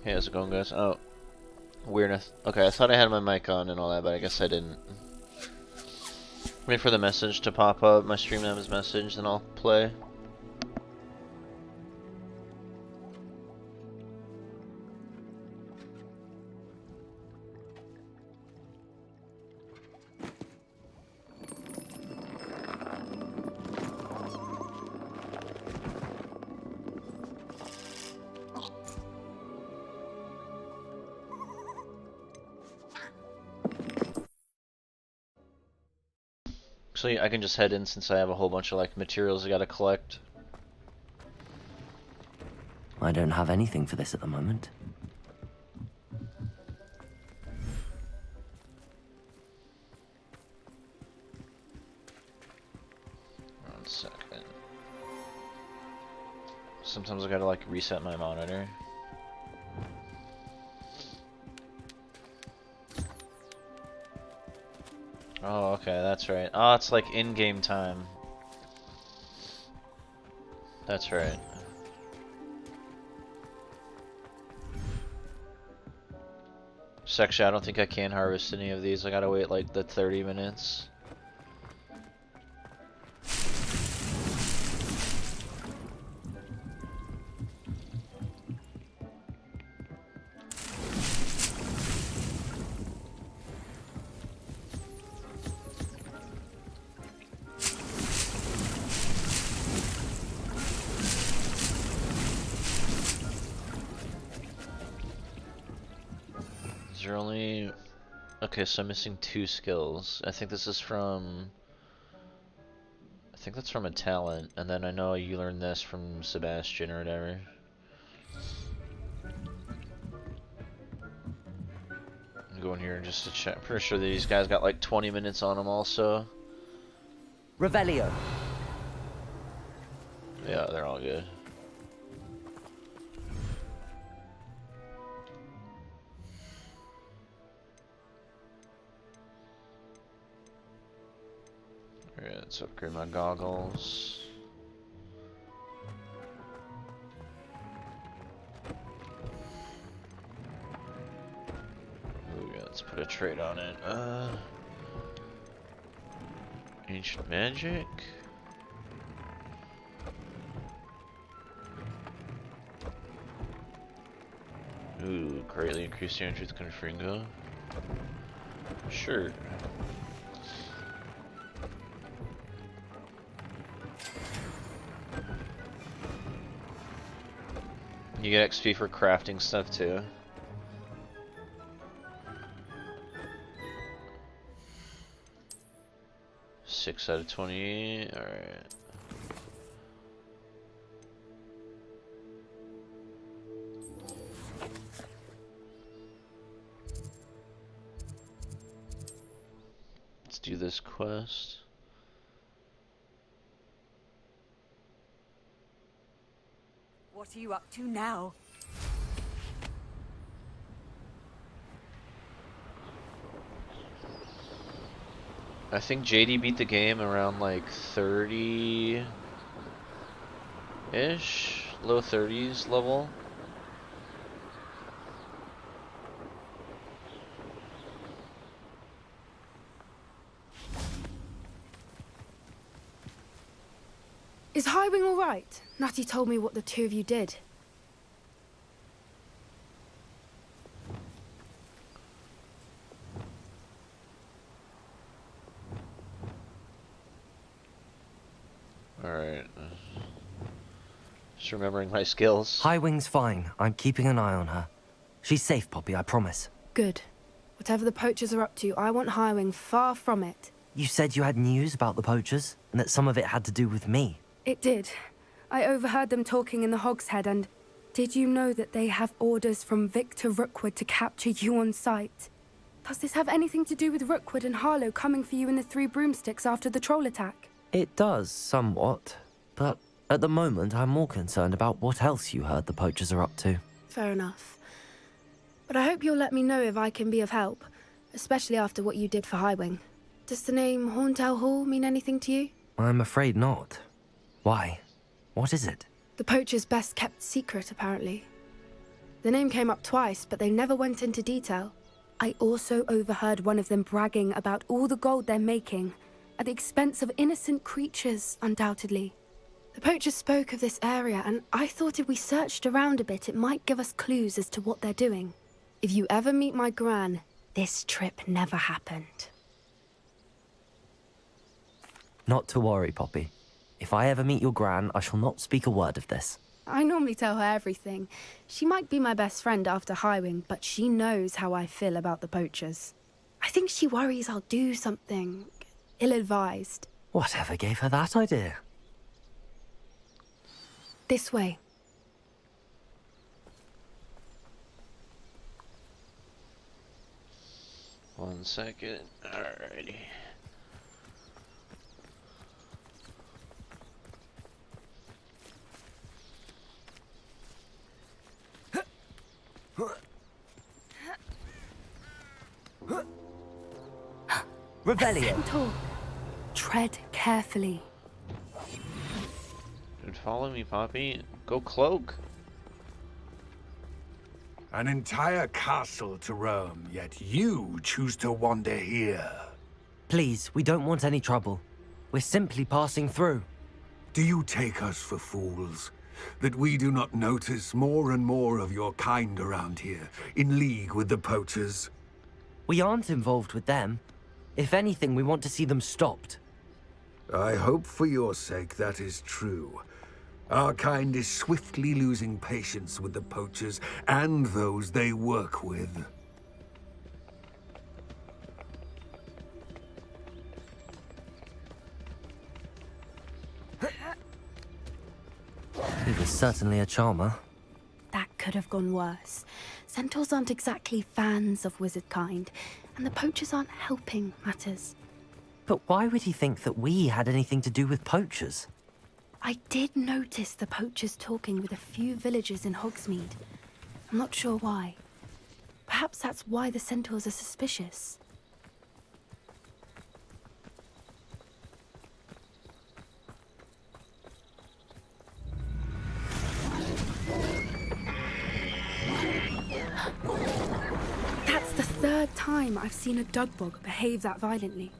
Hey, how's it going, guys? Oh, weirdness. Okay, I thought I had my mic on and all that, but I guess I didn't. Wait for the message to pop up, my stream name's message, then I'll play. So yeah, I can just head in since I have a whole bunch of like materials I gotta collect. I don't have anything for this at the moment. One second. Sometimes I gotta like reset my monitor. Oh, okay, that's right. Oh, it's like in-game time. That's right. Actually, I don't think I can harvest any of these. I gotta wait like the 30 minutes. Is there only... Okay, so I'm missing 2 skills. I think this is from... I think that's from a talent, and then I know you learned this from Sebastian or whatever. I'm going here just to check. Pretty sure that these guys got like 20 minutes on them also. Revelio. Yeah, they're all good. Alright, let's upgrade my goggles. Ooh, yeah, let's put a trait on it. Ancient magic. Ooh, greatly increased damage with Confringo. Sure. You get XP for crafting stuff too. Six out of 20. All right. Let's do this quest. What are you up to now? I think JD beat the game around like 30-ish, low 30s level. Is Highwing all right? Natty told me what the two of you did. Alright. Just remembering my skills. Highwing's fine. I'm keeping an eye on her. She's safe, Poppy, I promise. Good. Whatever the poachers are up to, I want Highwing far from it. You said you had news about the poachers, and that some of it had to do with me. It did. I overheard them talking in the Hogshead, and did you know that they have orders from Victor Rookwood to capture you on sight? Does this have anything to do with Rookwood and Harlow coming for you in the Three Broomsticks after the troll attack? It does, somewhat. But at the moment, I'm more concerned about what else you heard the poachers are up to. Fair enough. But I hope you'll let me know if I can be of help, especially after what you did for Highwing. Does the name Horntail Hall mean anything to you? I'm afraid not. Why? What is it? The poacher's best kept secret, apparently. The name came up twice, but they never went into detail. I also overheard one of them bragging about all the gold they're making, at the expense of innocent creatures, undoubtedly. The poachers spoke of this area, and I thought if we searched around a bit, it might give us clues as to what they're doing. If you ever meet my gran, this trip never happened. Not to worry, Poppy. If I ever meet your gran, I shall not speak a word of this. I normally tell her everything. She might be my best friend after Highwing, but she knows how I feel about the poachers. I think she worries I'll do something ill-advised. Whatever gave her that idea? This way. One second. Alrighty. Revelio! Centaur. Tread carefully. Dude, follow me, Poppy. Go cloak. An entire castle to roam, yet you choose to wander here. Please, we don't want any trouble. We're simply passing through. Do you take us for fools? That we do not notice more and more of your kind around here, in league with the poachers? We aren't involved with them. If anything, we want to see them stopped. I hope for your sake that is true. Our kind is swiftly losing patience with the poachers and those they work with. He was certainly a charmer. That could have gone worse. Centaurs aren't exactly fans of wizard kind, and the poachers aren't helping matters. But why would he think that we had anything to do with poachers? I did notice the poachers talking with a few villagers in Hogsmeade. I'm not sure why. Perhaps that's why the centaurs are suspicious. That's the third time I've seen a dugbog behave that violently.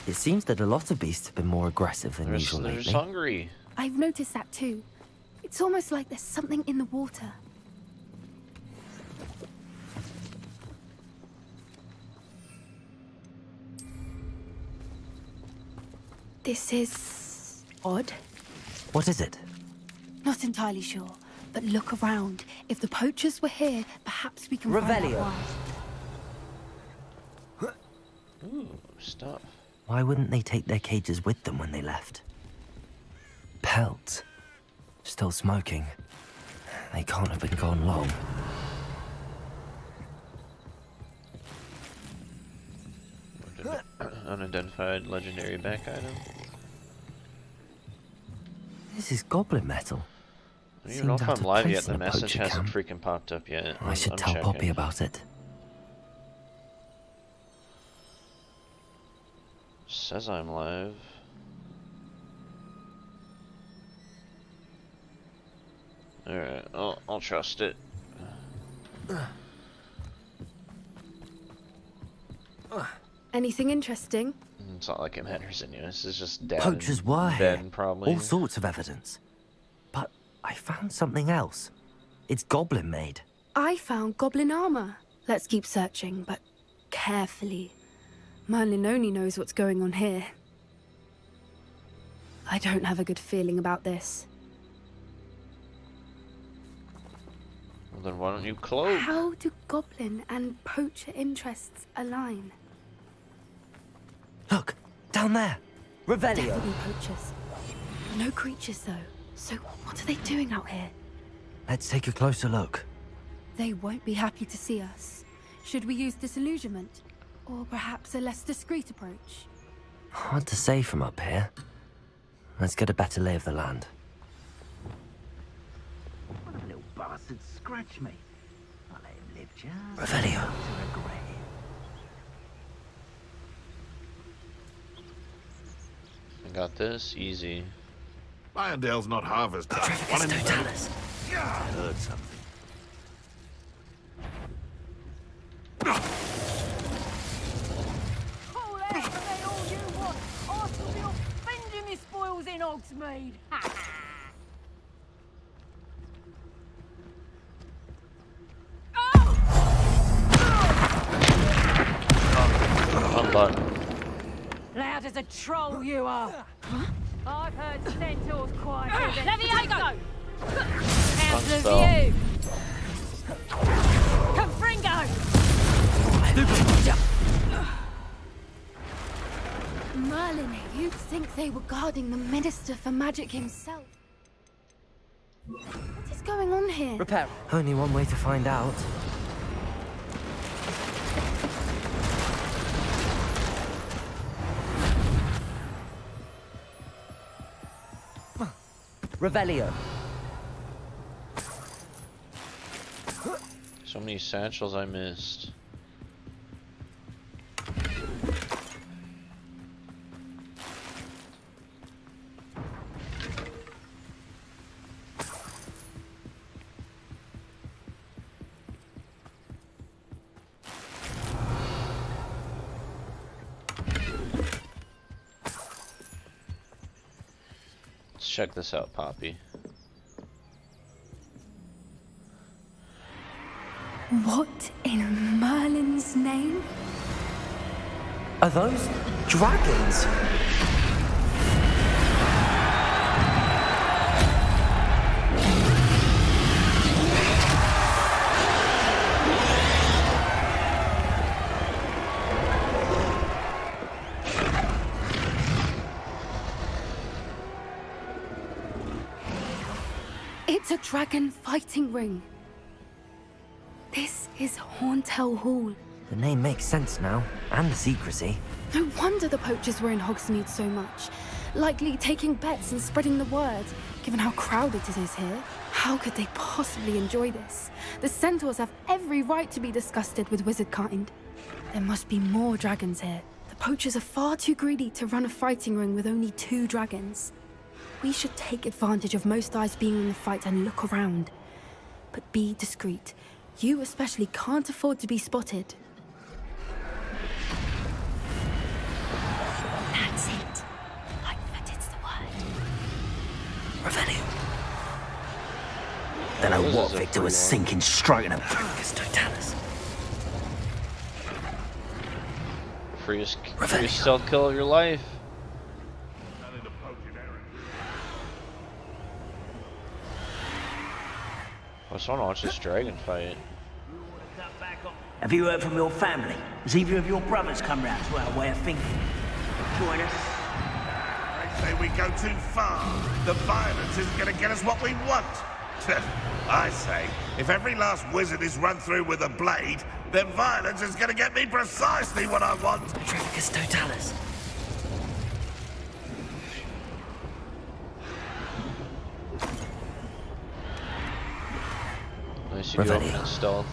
It seems that a lot of beasts have been more aggressive than usual They're lately. just hungry. I've noticed that too. It's almost like there's something in the water. This is odd. What is it? Not entirely sure, but look around. If the poachers were here, perhaps we can find Revelio. out why. Ooh, stuff. Why wouldn't they take their cages with them when they left? Pelts. Still smoking. They can't have been gone long. Unidentified legendary back item. This is goblin metal. I don't even know Seems if out I'm of live place yet. The in a message poacher hasn't camp. freaking popped up yet. I should I'm tell checking. Poppy about it. Says I'm live. Alright, I'll trust it. Anything interesting? It's not like it matters anyways. It's just dead. Poachers were here. Ben probably. All sorts of evidence. But I found something else. It's goblin made. I found goblin armor. Let's keep searching, but carefully. Merlin only knows what's going on here. I don't have a good feeling about this. Well, then why don't you cloak? How do goblin and poacher interests align? Look, down there. Revelio. Definitely poachers. No creatures, though. So what are they doing out here? Let's take a closer look. They won't be happy to see us. Should we use disillusionment? Or perhaps a less discreet approach? Hard to say from up here. Let's get a better lay of the land. One of the little bastards scratched me. I let him live just Revelio. to regret it. I got this easy. Irondale's not harvest time. Terrificus totalis. I heard something. Hogsmeade! One button. Loud as a troll you are! I've heard centaurs quieter than... Levioso! How's the spell. view? Confringo! Merlin, you'd think they were guarding the Minister for Magic himself. What is going on here? Repair. Only one way to find out. Revelio. So many satchels I missed. Let's check this out, Poppy. What in Merlin's name? Are those dragons? It's a dragon fighting ring. This is Horntail Hall. The name makes sense now, and the secrecy. No wonder the poachers were in Hogsmeade so much. Likely taking bets and spreading the word, given how crowded it is here. How could they possibly enjoy this? The centaurs have every right to be disgusted with wizard kind. There must be more dragons here. The poachers are far too greedy to run a fighting ring with only 2 dragons. We should take advantage of most eyes being in the fight and look around. But be discreet. You especially can't afford to be spotted. That's it. Like that it's the word. Revelio. Don't know This what is a Victor free was one. sinking straight in a Practice Totalis. Freest stealth kill of your life. I just want to watch this dragon fight. Have you heard from your family? Has either of your brothers come round to our way of thinking? Join us. They say we go too far. The violence isn't going to get us what we want. I say, if every last wizard is run through with a blade, then violence is going to get me precisely what I want. Practice Totalis. Nice, you do open in stealth.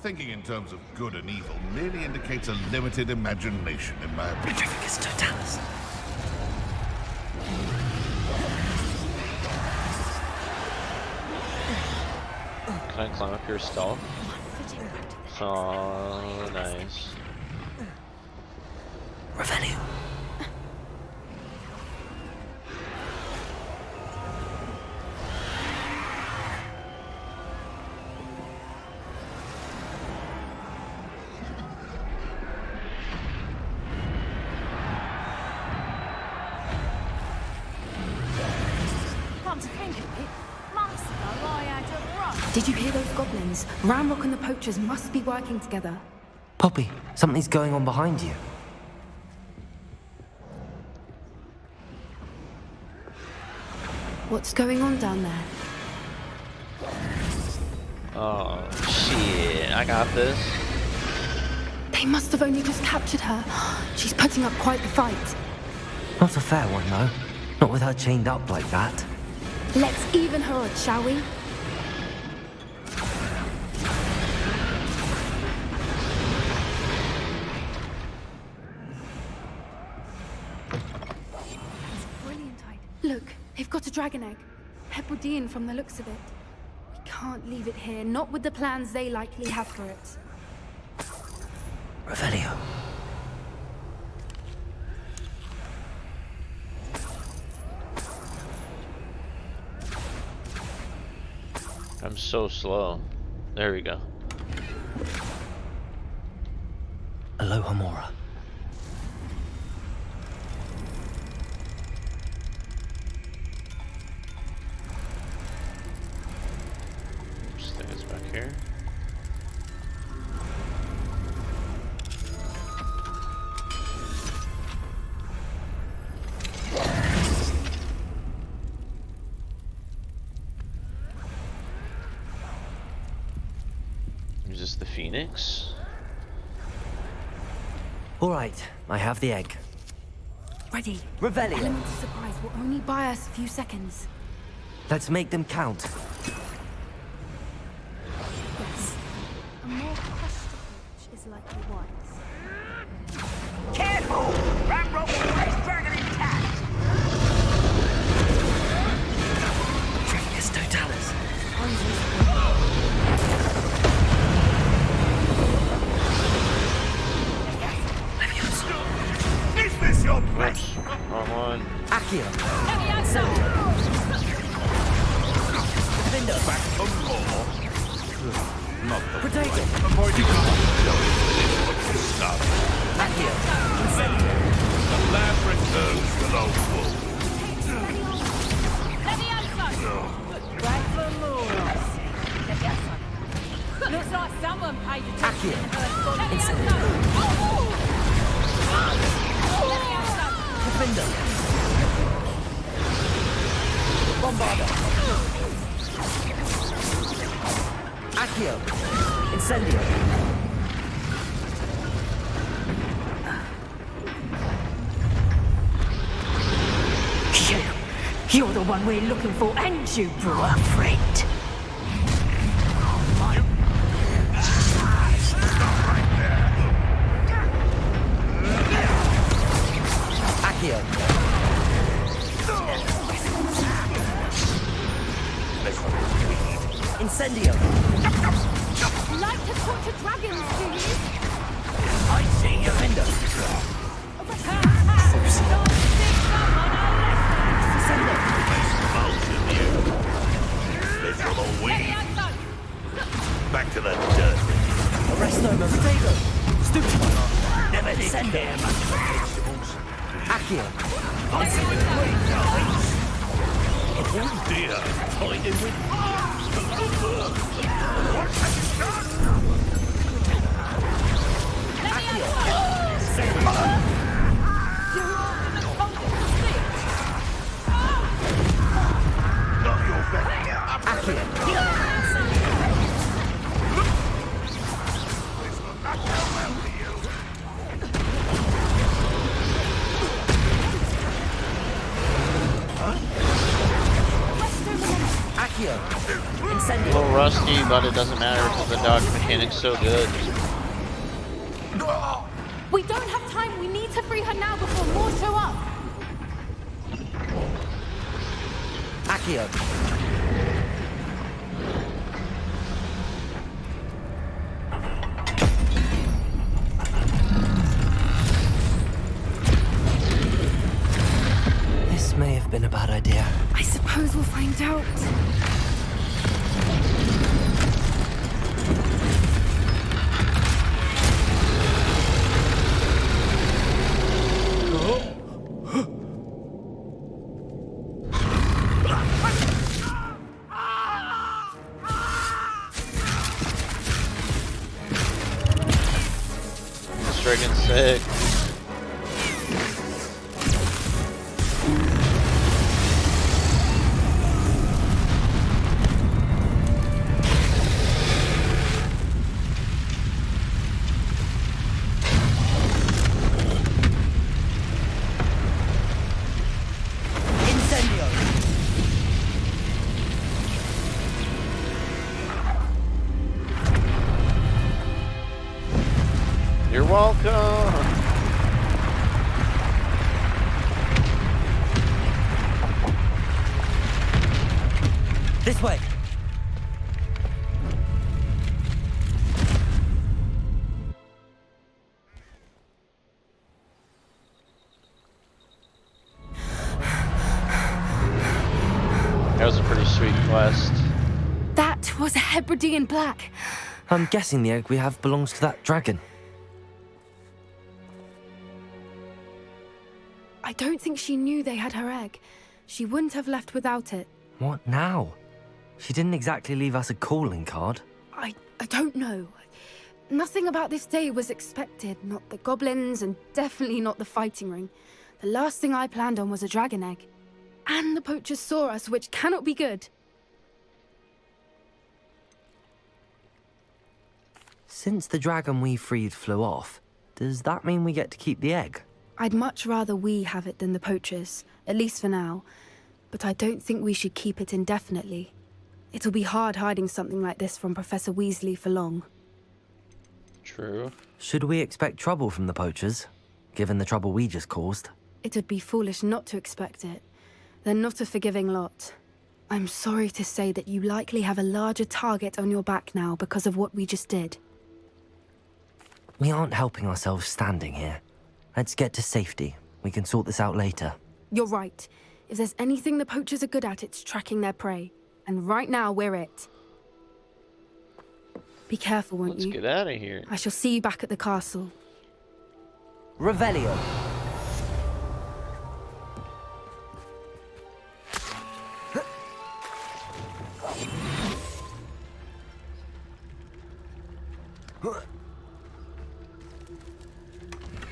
Thinking in terms of good and evil merely indicates a limited imagination, in my opinion. Practice Totalis. Can I climb up your stealth? Oh, nice. Revelio. Come to think of it, months ago I had a run. Did you hear those goblins? Ramrock and the poachers must be working together. Poppy, something's going on behind you. What's going on down there? Oh, shit. I got this. They must have only just captured her. She's putting up quite the fight. Not a fair one, though. Not with her chained up like that. Let's even her odds, shall we? Brilliant idea. Look, they've got a dragon egg. Hebridean from the looks of it. We can't leave it here, not with the plans they likely have for it. Revelio. I'm so slow. There we go. Aloha Mora. Stairs back here. Is this the Phoenix? All right, I have the egg. Ready. Revelio. Element of surprise will only buy us a few seconds. Let's make them count. Yes. A more crushed approach is likely wise. Careful! Ramrock will race dragon intact! Trificus totalis. Is this your place? Wrong one. Accio. Defender. Back to more. Not the Potato. Avoid you. Stop. Accio. The lab returns to those wolves. Back for more. Looks like someone paid attention to the first body. Defender. Bombarder. Accio. Incendio. You're the one we're looking for, and you brought a friend. Accio. Incendio. Like to torture dragons, do you? I see you. Defender. Miserable weed. Back to the dirt. Arresto Potato. Stupid. Never did care much for vegetables. Accio. Oh dear. Fighting with not your best. Accio. This will not go well for you. Accio. A Incendio. little rusty, but it doesn't matter because the dodge mechanic's so good. We don't have time. We need to free her now before more show up. Accio. This may have been a bad idea. I suppose we'll find out. This dragon's sick. Incendio. You're welcome. This way. That was a pretty sweet quest. That was a Hebridean black. I'm guessing the egg we have belongs to that dragon. I don't think she knew they had her egg. She wouldn't have left without it. What now? She didn't exactly leave us a calling card. I don't know. Nothing about this day was expected. Not the goblins, and definitely not the fighting ring. The last thing I planned on was a dragon egg. And the poachers saw us, which cannot be good. Since the dragon we freed flew off, does that mean we get to keep the egg? I'd much rather we have it than the poachers, at least for now. But I don't think we should keep it indefinitely. It'll be hard hiding something like this from Professor Weasley for long. True. Should we expect trouble from the poachers, given the trouble we just caused? It would be foolish not to expect it. They're not a forgiving lot. I'm sorry to say that you likely have a larger target on your back now because of what we just did. We aren't helping ourselves standing here. Let's get to safety. We can sort this out later. You're right. If there's anything the poachers are good at, it's tracking their prey. And right now, we're it. Be careful, won't you? Let's get out of here. I shall see you back at the castle. Revelio.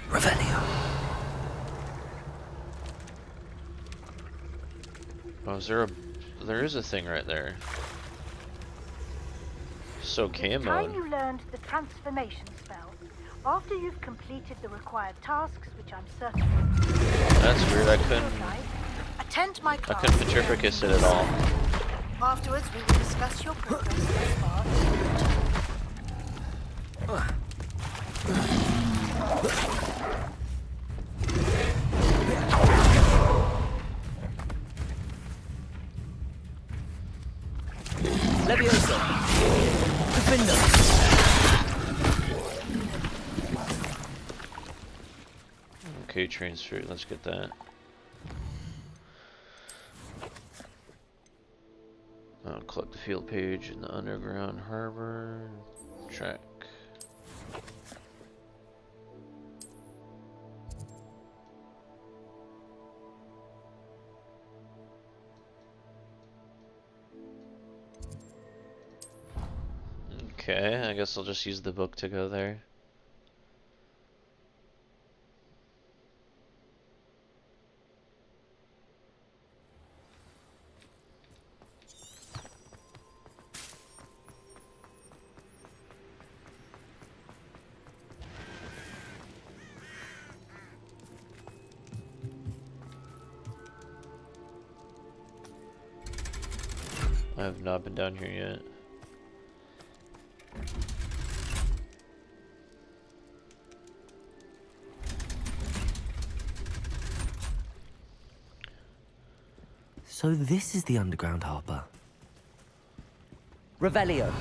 Revelio. Oh, there is a thing right there. So It's time camo. you learned the transformation spell. After you've completed the required tasks, which I'm certain That's weird. I couldn't attend my class. put Tripicus it at all. Afterwards, we will discuss your progress thus far. Leviosa. Defender. Okay, transfer. Let's get that. Collect the field page in the underground harbor. Track. Okay, I guess I'll just use the book to go there. I have not been down here yet. So this is the underground harbor. Revelio.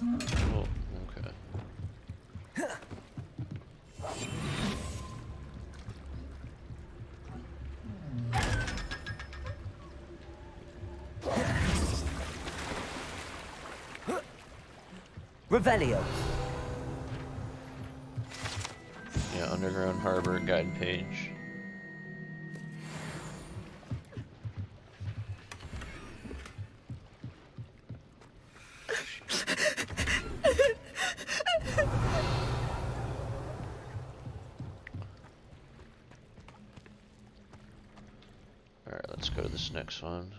Oh, okay. Revelio. Yeah, underground harbor guide page. Alright, let's go to this next one.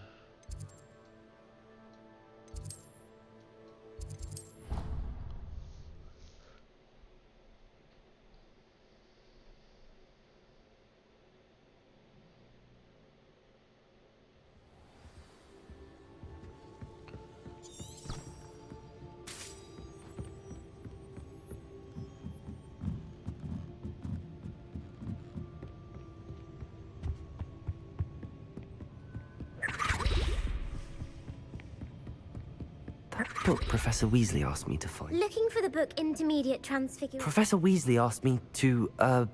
That book Professor Weasley asked me to find. Looking for the book Intermediate Transfiguration. Professor Weasley asked me to,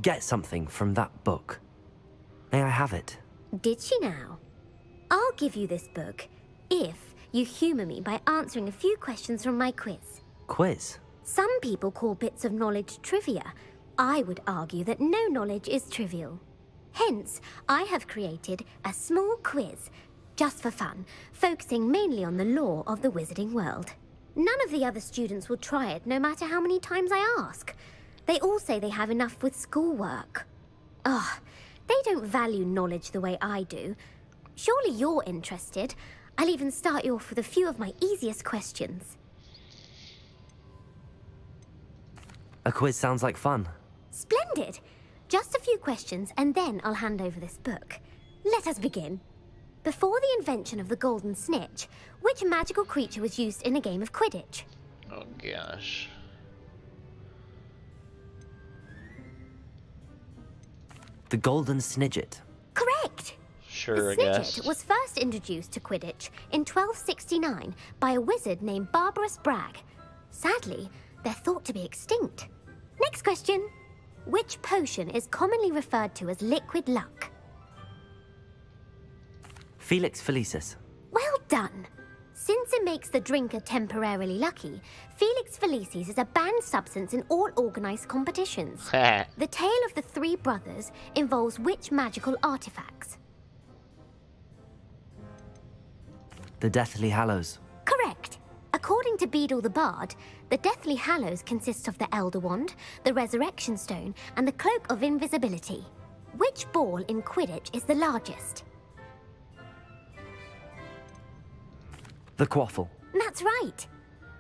get something from that book. May I have it? Did she now? I'll give you this book if you humour me by answering a few questions from my quiz. Quiz? Some people call bits of knowledge trivia. I would argue that no knowledge is trivial. Hence, I have created a small quiz, just for fun, focusing mainly on the lore of the wizarding world. None of the other students will try it, no matter how many times I ask. They all say they have enough with schoolwork. Ugh, they don't value knowledge the way I do. Surely you're interested. I'll even start you off with a few of my easiest questions. A quiz sounds like fun. Splendid! Just a few questions and then I'll hand over this book. Let us begin. Before the invention of the golden snitch, which magical creature was used in a game of Quidditch? Oh gosh. The golden snidget. Correct! Sure, I The guess. snidget was first introduced to Quidditch in 1269 by a wizard named Barbarous Bragg. Sadly, they're thought to be extinct. Next question. Which potion is commonly referred to as liquid luck? Felix Felicis. Well done! Since it makes the drinker temporarily lucky, Felix Felicis is a banned substance in all organised competitions. The tale of the three brothers involves which magical artifacts? The Deathly Hallows. Correct! According to Beadle the Bard, the Deathly Hallows consists of the Elder Wand, the Resurrection Stone, and the Cloak of Invisibility. Which ball in Quidditch is the largest? The Quaffle. That's right.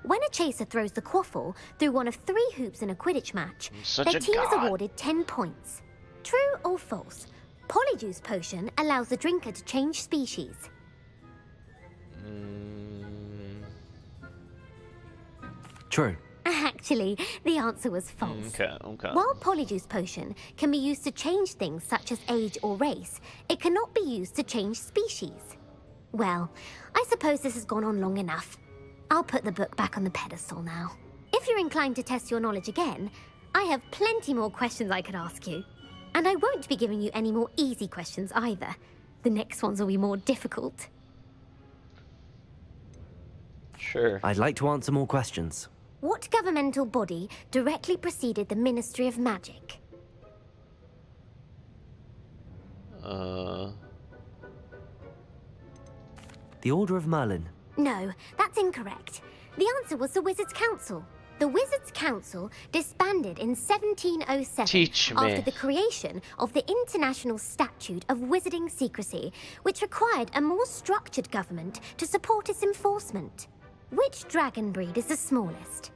When a chaser throws the quaffle through one of 3 hoops in a Quidditch match, Such their a team is god. awarded 10 points. True or false? Polyjuice Potion allows the drinker to change species. True. Actually, the answer was false. Okay, okay. While Polyjuice Potion can be used to change things such as age or race, it cannot be used to change species. Well, I suppose this has gone on long enough. I'll put the book back on the pedestal now. If you're inclined to test your knowledge again, I have plenty more questions I could ask you. And I won't be giving you any more easy questions either. The next ones will be more difficult. Sure. I'd like to answer more questions. What governmental body directly preceded the Ministry of Magic? The Order of Merlin. No, that's incorrect. The answer was the Wizards' Council. The Wizards' Council disbanded in 1707 Teach me. after the creation of the International Statute of Wizarding Secrecy, which required a more structured government to support its enforcement. Which dragon breed is the smallest?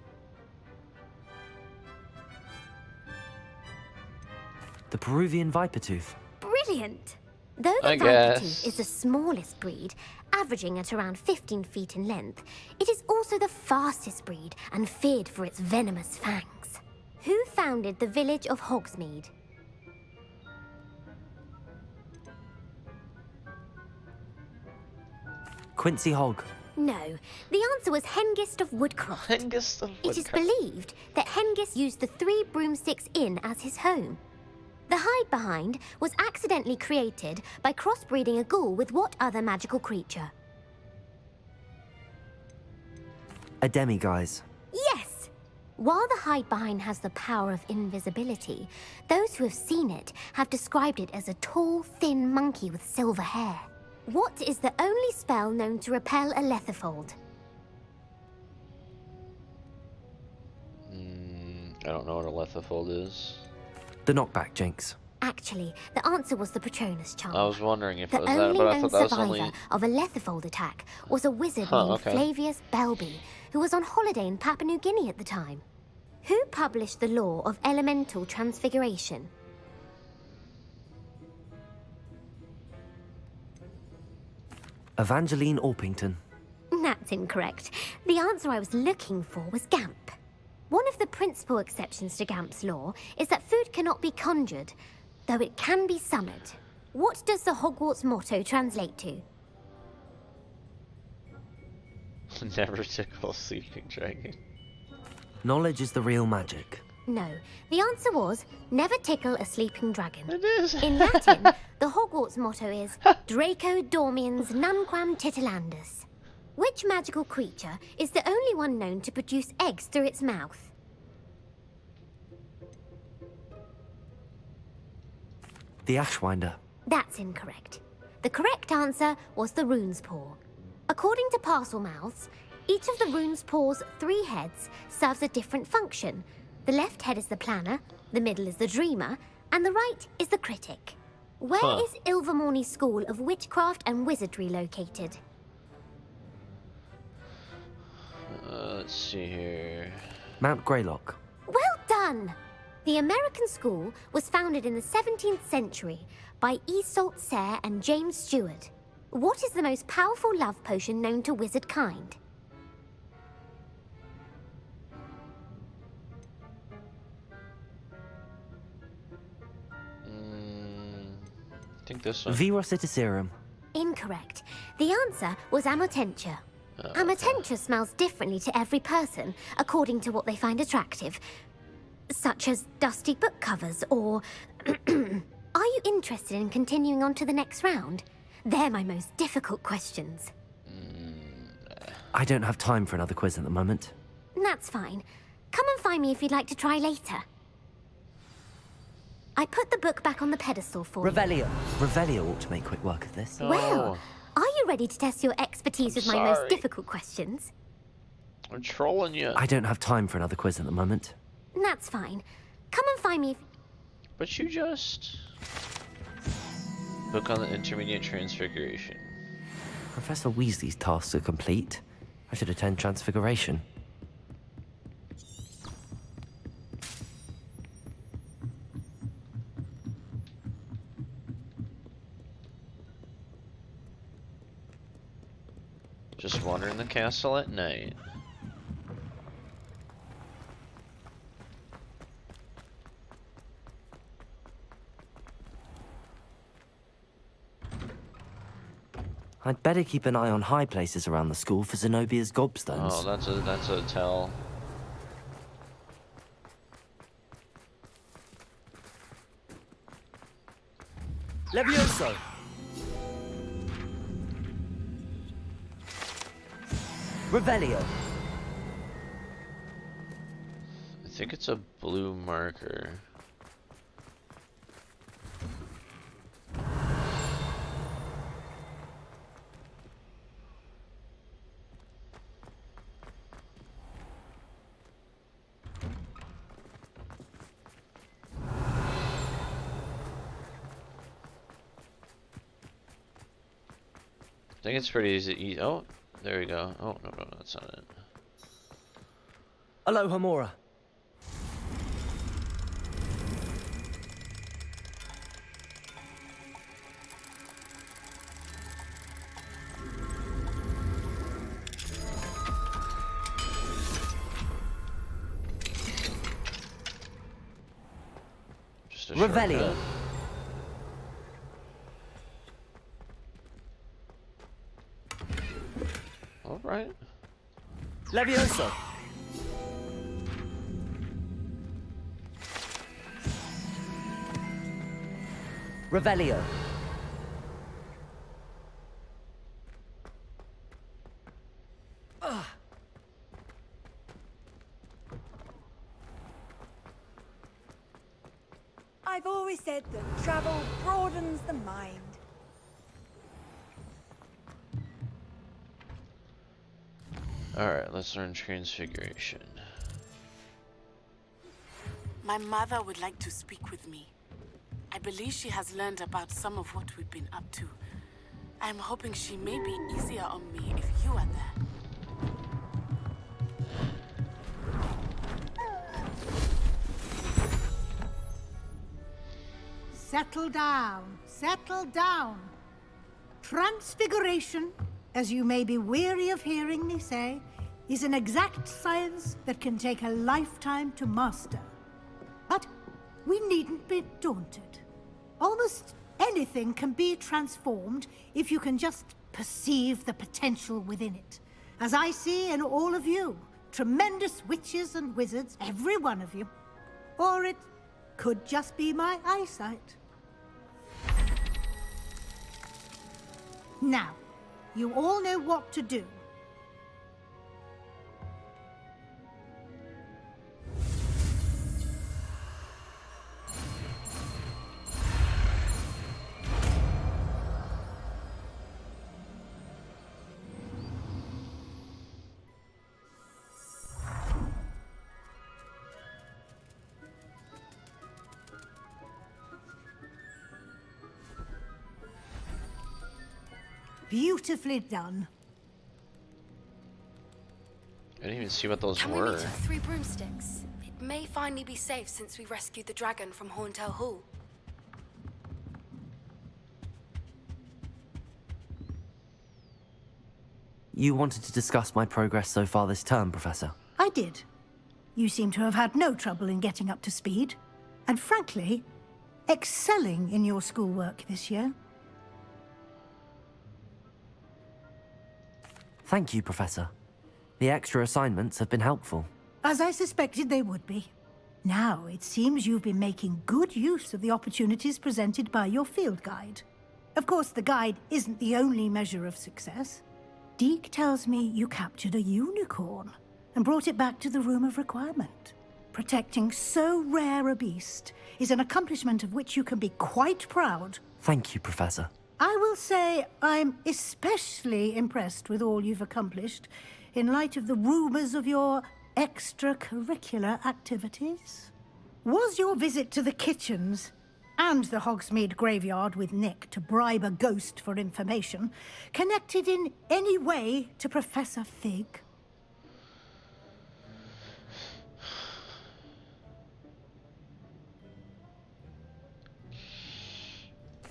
The Peruvian Vipertooth. Brilliant! Though the I Vipertooth guess. is the smallest breed, averaging at around 15 feet in length, it is also the fastest breed and feared for its venomous fangs. Who founded the village of Hogsmeade? Quincy Hogg. No, the answer was Hengist of Woodcroft. Hengist of It is Woodcroft. believed that Hengist used the 3 Broomsticks Inn as his home. The hide-behind was accidentally created by crossbreeding a ghoul with what other magical creature? A demiguise. Yes! While the hide-behind has the power of invisibility, those who have seen it have described it as a tall, thin monkey with silver hair. What is the only spell known to repel a letherfold? I don't know what a letherfold is. The Knockback Jinx. Actually, the answer was the Patronus charm. I was wondering if The it was that, only but I known thought that was survivor only... of a letherfold attack was a wizard Huh, named okay. Flavius Belby, who was on holiday in Papua New Guinea at the time. Who published the law of elemental transfiguration? Evangeline Orpington. That's incorrect. The answer I was looking for was Gamp. One of the principal exceptions to Gamp's law is that food cannot be conjured, though it can be summoned. What does the Hogwarts motto translate to? Never tickle a sleeping dragon. Knowledge is the real magic. No, the answer was never tickle a sleeping dragon. It is. In Latin, the Hogwarts motto is Draco Dormiens Nunquam Titilandus. Which magical creature is the only one known to produce eggs through its mouth? The Ashwinder. That's incorrect. The correct answer was the Rune's Paw. According to parcel mouths, each of the Rune's Paw's 3 heads serves a different function. The left head is the planner, the middle is the dreamer, and the right is the critic. Where is Ilvermorny School of Witchcraft and Wizardry located? Let's see here. Mount Greylock. Well done! The American school was founded in the 17th century by Iseult Sayre and James Stewart. What is the most powerful love potion known to wizard kind? I think this one. Vira Citiserum. Incorrect. The answer was Amotentia. Amotentia smells differently to every person, according to what they find attractive. Such as dusty book covers, or... Are you interested in continuing on to the next round? They're my most difficult questions. I don't have time for another quiz at the moment. That's fine. Come and find me if you'd like to try later. I put the book back on the pedestal for Revelio. Revelio ought to make quick work of this. you. Well, are you ready to test your expertise with my most difficult questions? I'm trolling you. I don't have time for another quiz at the moment. That's fine. Come and find me if... But you just... Book on the intermediate transfiguration. Professor Weasley's tasks are complete. I should attend Transfiguration. Just wandering the castle at night. I'd better keep an eye on high places around the school for Zenobia's gobstones. Oh, that's a tell. Levioso! Revelio! I think it's a blue marker. I think it's pretty easy. Oh, there we go. Oh, no, that's not it. Aloha Mora. Just a Revelio. shortcut. All right. Levioso! Revelio. I've always said that travel broadens the mind. Alright, let's learn transfiguration. My mother would like to speak with me. I believe she has learned about some of what we've been up to. I am hoping she may be easier on me if you are there. Settle down, settle down. Transfiguration, as you may be weary of hearing me say, is an exact science that can take a lifetime to master. But we needn't be daunted. Almost anything can be transformed if you can just perceive the potential within it. As I see in all of you, tremendous witches and wizards, every one of you. Or it could just be my eyesight. Now, you all know what to do. Beautifully done. I didn't even see what those Can were. we meet at 3 broomsticks? It may finally be safe since we rescued the dragon from Horntail Hall. You wanted to discuss my progress so far this term, Professor? I did. You seem to have had no trouble in getting up to speed. And frankly, excelling in your schoolwork this year. Thank you, Professor. The extra assignments have been helpful. As I suspected they would be. Now, it seems you've been making good use of the opportunities presented by your field guide. Of course, the guide isn't the only measure of success. Deke tells me you captured a unicorn and brought it back to the Room of Requirement. Protecting so rare a beast is an accomplishment of which you can be quite proud. Thank you, Professor. I will say I'm especially impressed with all you've accomplished in light of the rumors of your extracurricular activities. Was your visit to the kitchens and the Hogsmeade graveyard with Nick to bribe a ghost for information connected in any way to Professor Fig?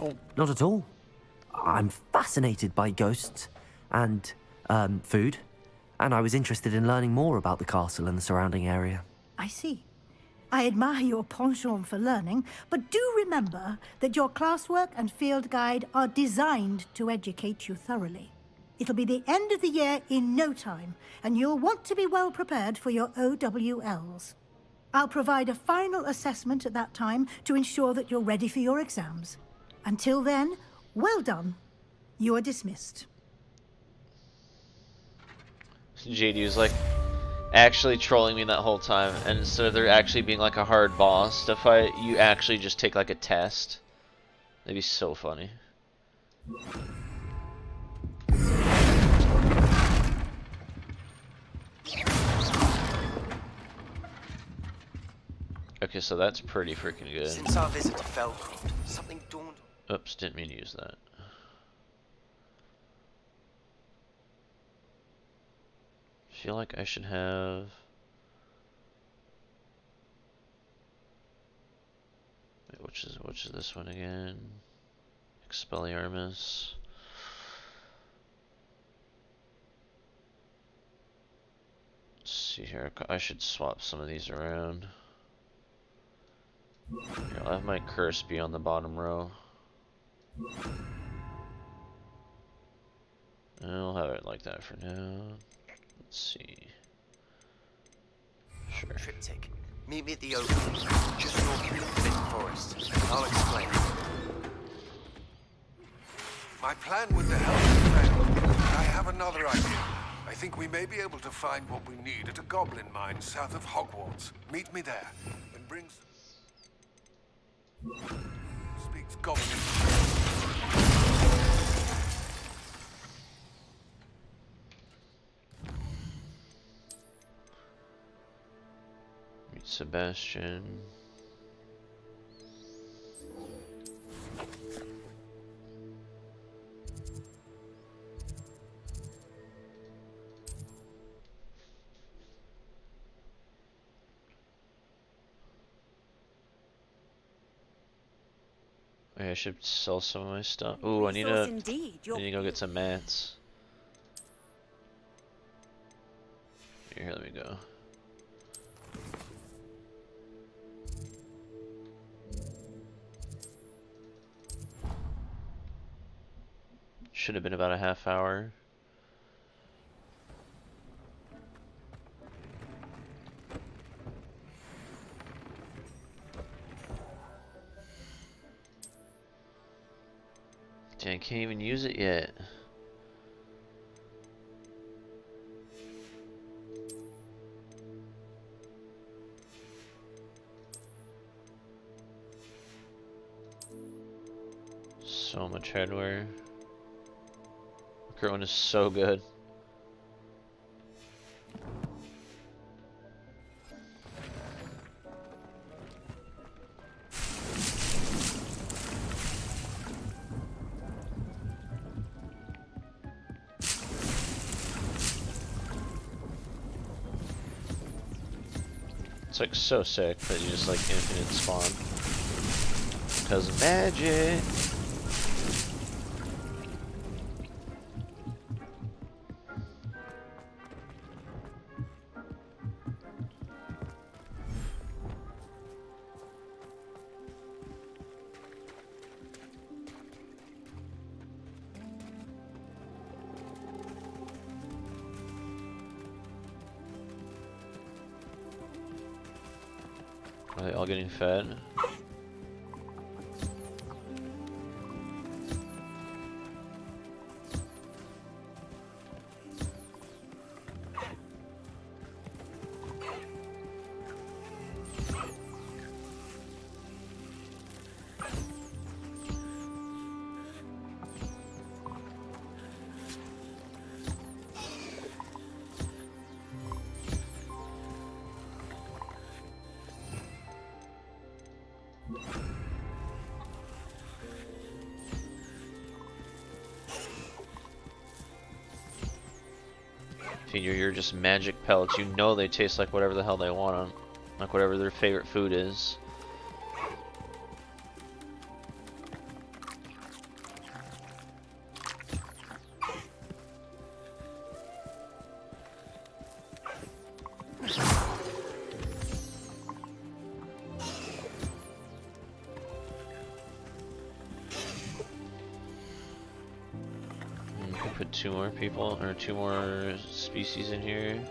Oh. Not at all. I'm fascinated by ghosts and food, and I was interested in learning more about the castle and the surrounding area. I see. I admire your penchant for learning, but do remember that your classwork and field guide are designed to educate you thoroughly. It'll be the end of the year in no time, and you'll want to be well prepared for your OWLs. I'll provide a final assessment at that time to ensure that you're ready for your exams. Until then, well done. You are dismissed. JD was like actually trolling me that whole time, and instead of there actually being like a hard boss to fight, you actually just take like a test. That'd be so funny. Okay, so that's pretty freaking good. Since our visit to Felcroft, something dawned. Oops, didn't mean to use that. Feel like I should have. Wait, which is this one again? Expelliarmus. Let's see here. I should swap some of these around. Here, I'll have my curse be on the bottom row. I'll have it like that for now. Let's see. Sure. Triptych. Meet me at the open, just north of the Forbidden Forest. I'll explain. My plan with the help failed. I have another idea. I think we may be able to find what we need at a goblin mine south of Hogwarts. Meet me there, and bring. Speaks goblin. Meet Sebastian. I should sell some of my stuff. Ooh, I need to go get some mats. Here, let me go. Should have been about a half hour. I can't even use it yet. So much headwear. Current one is so good. It's like so sick that you just like infinite spawn. Because magic. Are they all getting fed? You're just magic pellets. You know they taste like whatever the hell they want them. Like whatever their favorite food is. Put 2 more people, or 2 more species in here.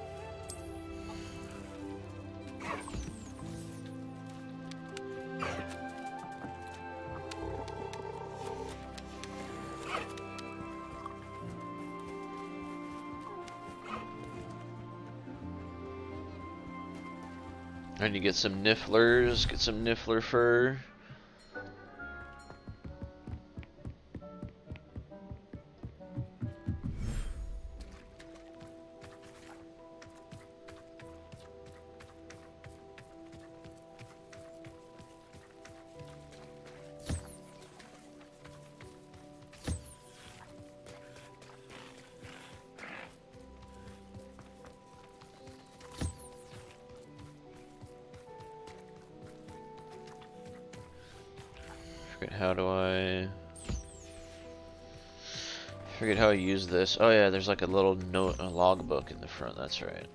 I need to get some nifflers, get some niffler fur. How do I forget how I use this? Oh yeah, there's like a little note, a logbook in the front. That's right.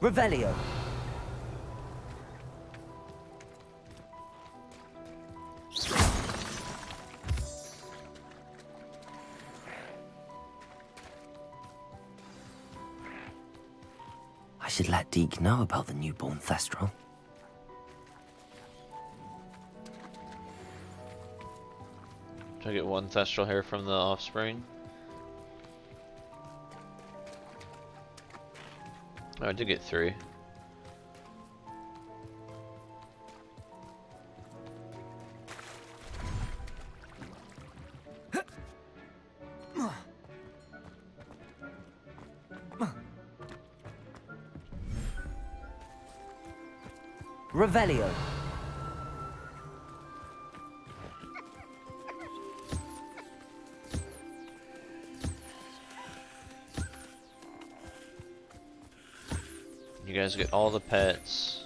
Revelio. I should let Deke know about the newborn Thestral. Did I get 1 Thestral hair from the offspring? Oh, I did get 3. Revelio. You guys get all the pets.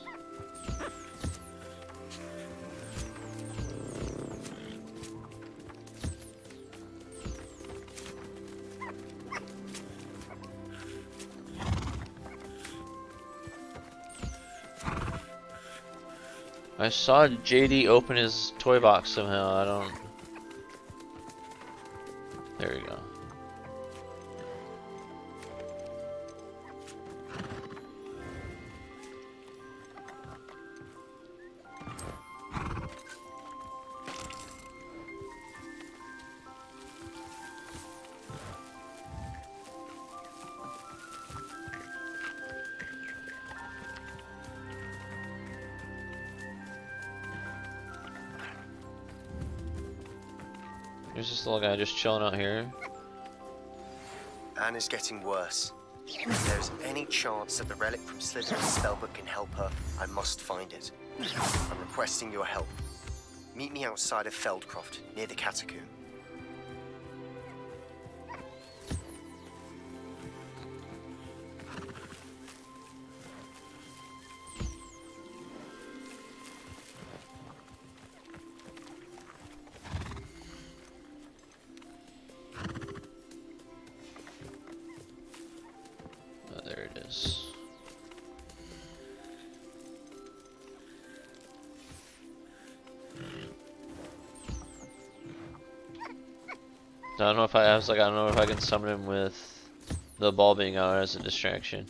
I saw JD open his toy box somehow. I don't. There we go. There's this little guy just chilling out here. Anne is getting worse. If there's any chance that the relic from Slytherin's spellbook can help her, I must find it. I'm requesting your help. Meet me outside of Feldcroft, near the catacomb. Oh, there it is. I don't know if I was like, I don't know if I can summon him with the ball being out as a distraction.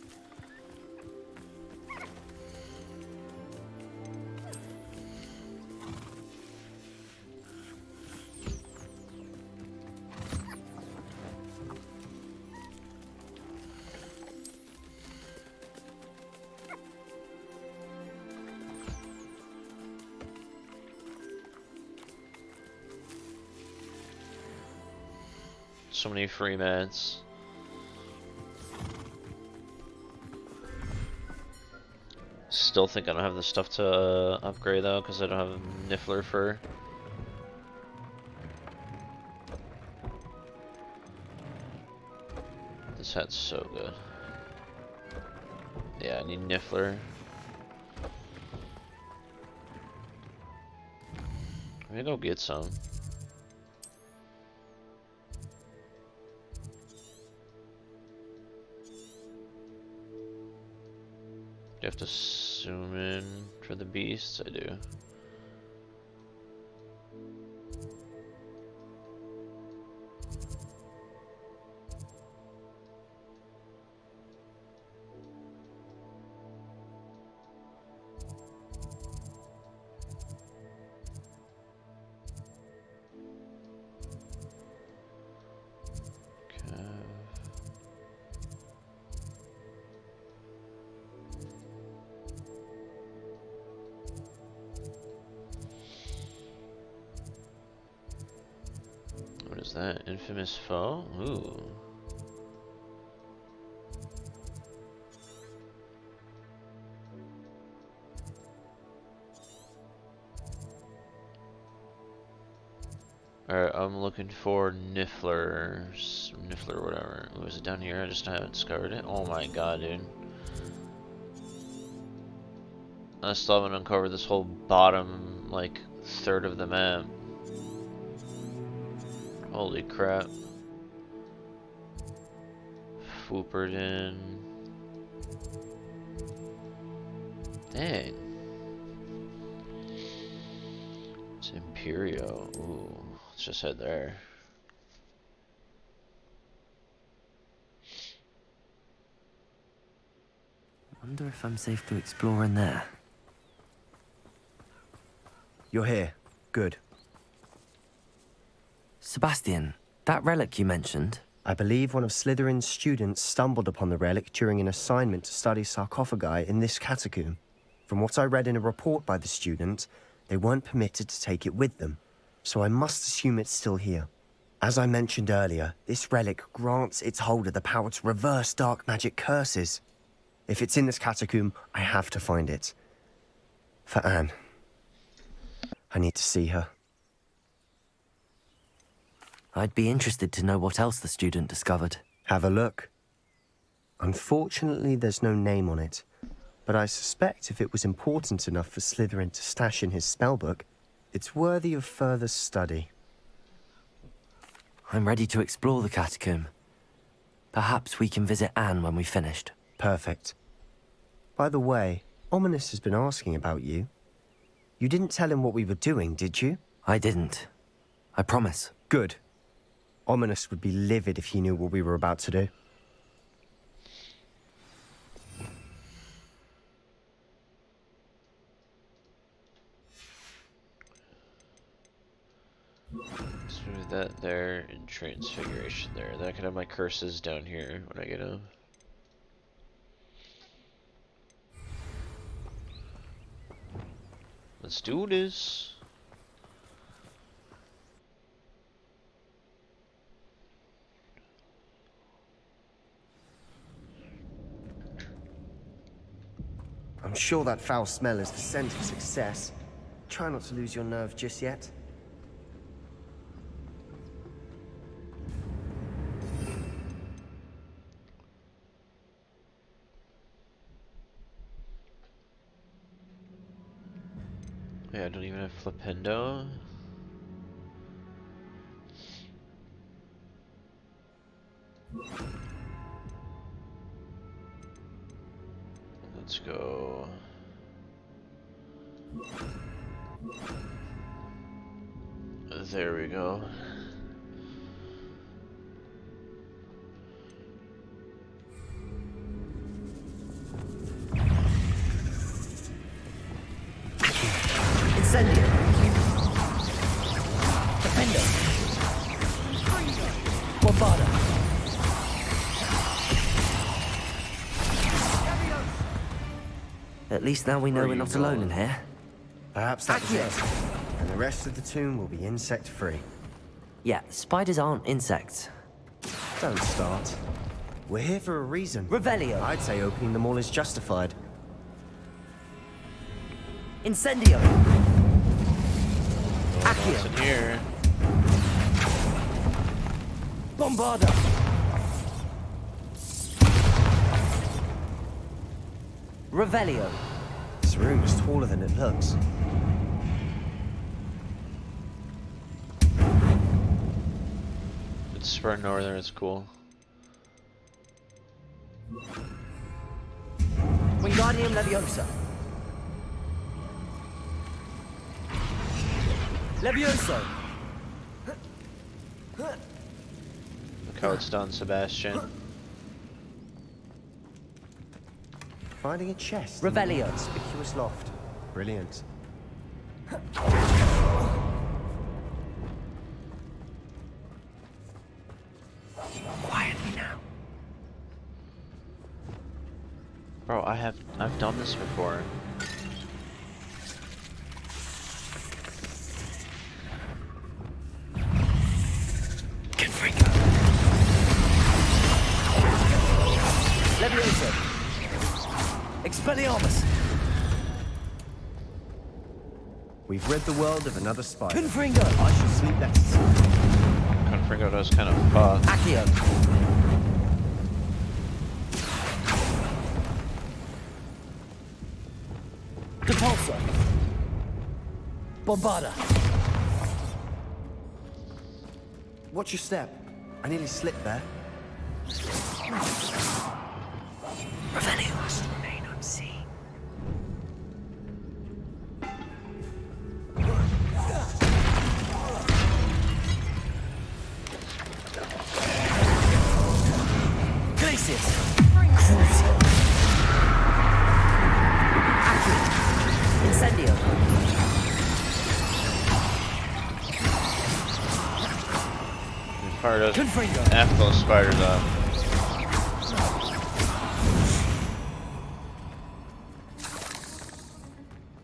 So many free mats. Still think I don't have the stuff to upgrade though, because I don't have Niffler fur. This hat's so good. Yeah, I need Niffler. I'm gonna go get some. Do you have to zoom in for the beasts? I do. What is that? Infamous foe? Ooh. Alright, I'm looking for Niffler. Niffler, whatever. Ooh, is it down here? I just haven't discovered it. Oh my god, dude. I still haven't uncovered this whole bottom, like, third of the map. Holy crap. Fooperton. Dang. It's Imperio. Ooh. Let's just head there. Wonder if I'm safe to explore in there. You're here. Good. Sebastian, that relic you mentioned? I believe one of Slytherin's students stumbled upon the relic during an assignment to study sarcophagi in this catacomb. From what I read in a report by the student, they weren't permitted to take it with them, so I must assume it's still here. As I mentioned earlier, this relic grants its holder the power to reverse dark magic curses. If it's in this catacomb, I have to find it. For Anne. I need to see her. I'd be interested to know what else the student discovered. Have a look. Unfortunately, there's no name on it, but I suspect if it was important enough for Slytherin to stash in his spellbook, it's worthy of further study. I'm ready to explore the catacomb. Perhaps we can visit Anne when we've finished. Perfect. By the way, Ominous has been asking about you. You didn't tell him what we were doing, did you? I didn't. I promise. Good. Ominous would be livid if he knew what we were about to do. Let's move that there and transfiguration there. Then I can have my curses down here when I get them. Let's do this. I'm sure that foul smell is the scent of success. Try not to lose your nerve just yet. Yeah, I don't even have Flipendo. Let's go. There we go. Incendio. Defender. Bombarda. At least now we know we're not alone in here. Perhaps that's it. And the rest of the tomb will be insect-free. Yeah, spiders aren't insects. Don't start. We're here for a reason. Revelio. I'd say opening them all is justified. Incendio. What's in here? Bombarda. Revelio. This room is taller than it looks. It's Spur Northern, it's cool. Wingardium Leviosa. Levioso. Look how it's done, Sebastian. Finding a chest. Revelio. In a conspicuous loft. Brilliant. Quietly now. Bro, I've done this before. Leviosa. Expelliarmus. We've rid the world of another spider. Confringo. I shall sleep better. Confringo does kind of fuck. Accio. Depulso. Bombarda. Watch your step. I nearly slipped there. Revelio must remain unseen. Glacius. Incendio. Fire does Confringo. F those spiders up.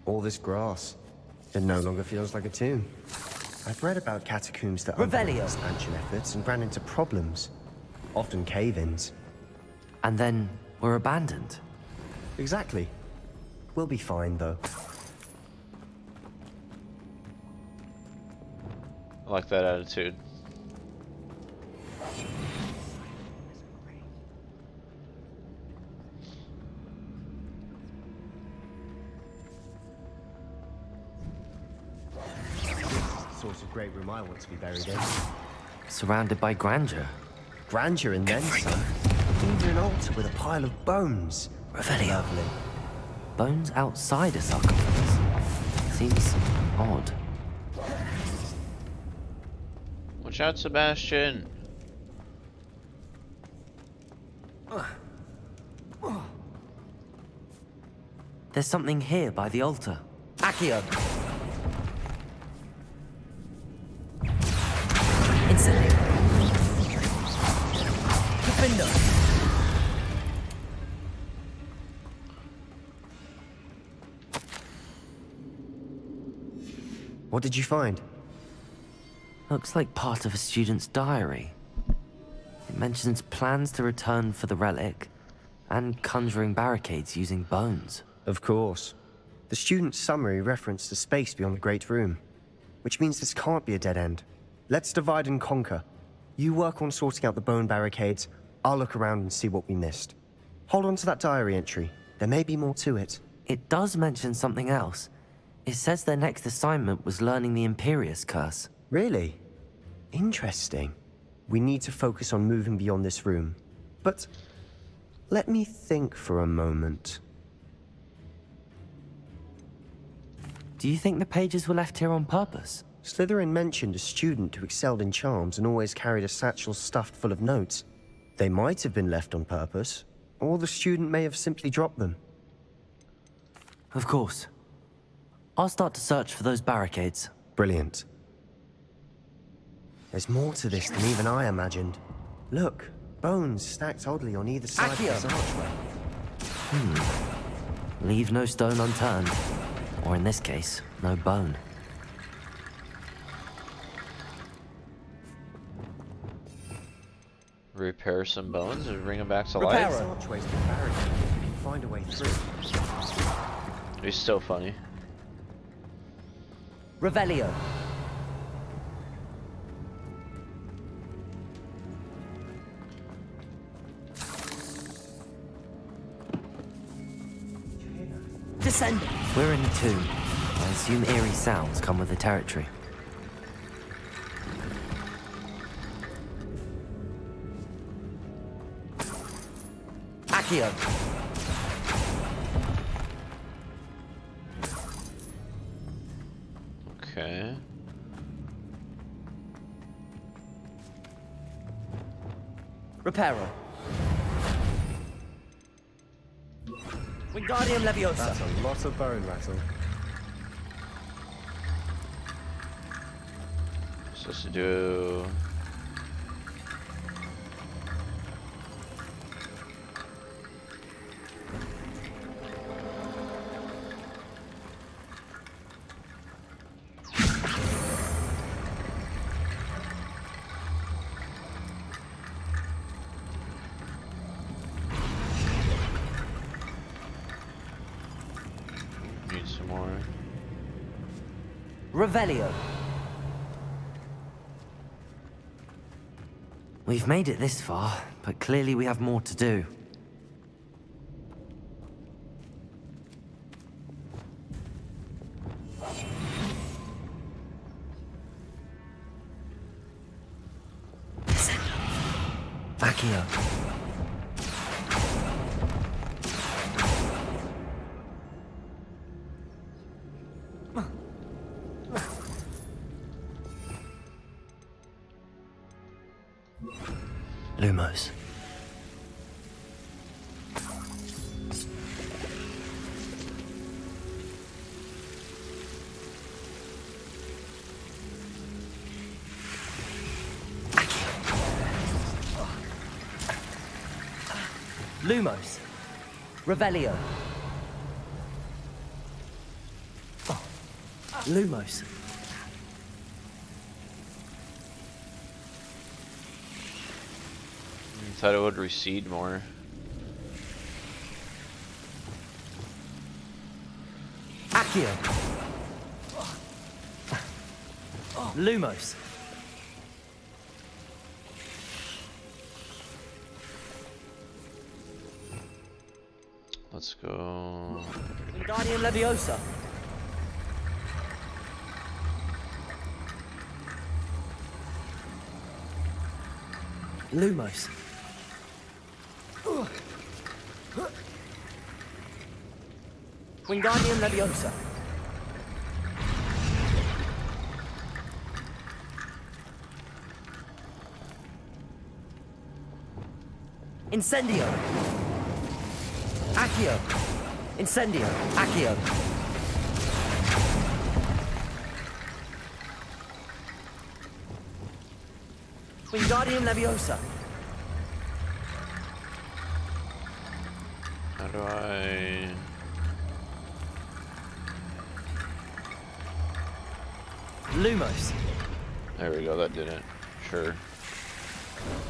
All this grass. It no longer feels like a tomb. I've read about catacombs that underwent Revelio. expansion efforts and ran into problems. Often cave-ins. And then we're abandoned. Exactly. We'll be fine, though. I like that attitude. Sort of great room I want to be buried in. Surrounded by grandeur. Grandeur and then some. Even an altar with a pile of bones. Revelio. Lovely. Bones outside a sarcophagus. Seems odd. Watch out, Sebastian. There's something here by the altar. Accio. Incendio. Defender. What did you find? Looks like part of a student's diary. It mentions plans to return for the relic and conjuring barricades using bones. Of course. The student's summary referenced a space beyond the Great Room, which means this can't be a dead end. Let's divide and conquer. You work on sorting out the bone barricades, I'll look around and see what we missed. Hold on to that diary entry. There may be more to it. It does mention something else. It says their next assignment was learning the Imperius Curse. Really? Interesting. We need to focus on moving beyond this room. But let me think for a moment. Do you think the pages were left here on purpose? Slytherin mentioned a student who excelled in charms and always carried a satchel stuffed full of notes. They might have been left on purpose, or the student may have simply dropped them. Of course. I'll start to search for those barricades. Brilliant. There's more to this than even I imagined. Look, bones stacked oddly on either side of this archway. Leave no stone unturned. Or in this case, no bone. Repair some bones and bring them back to Repair life? archways to barricade. We can find a way through. He's still funny. Revelio. Descending. We're in a tomb. I assume eerie sounds come with the territory. Accio. Okay. Reparo. Wingardium Leviosa. That's a lot of bone rattle. Supposed to do... Need some more. Revelio. We've made it this far, but clearly we have more to do. Accio. Lumos. Lumos. Revelio. Lumos. Thought it would recede more. Accio. Lumos. Let's go. Wingardium Leviosa. Lumos. Wingardium Leviosa. Incendio. Accio. Incendio. Accio. Wingardium Leviosa. How do I... Lumos. There we go, that did it. Sure.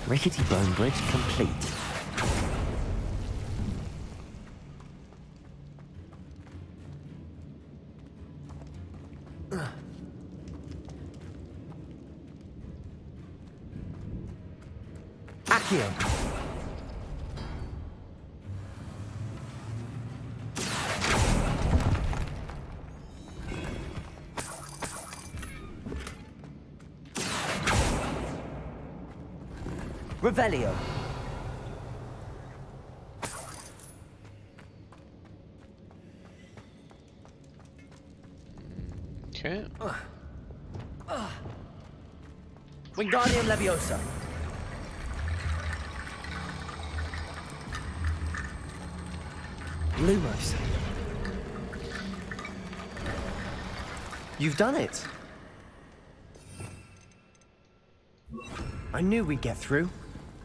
Rickety bone bridge complete. Accio. Revelio. Okay. Wingardium Leviosa. Lumos. You've done it. I knew we'd get through.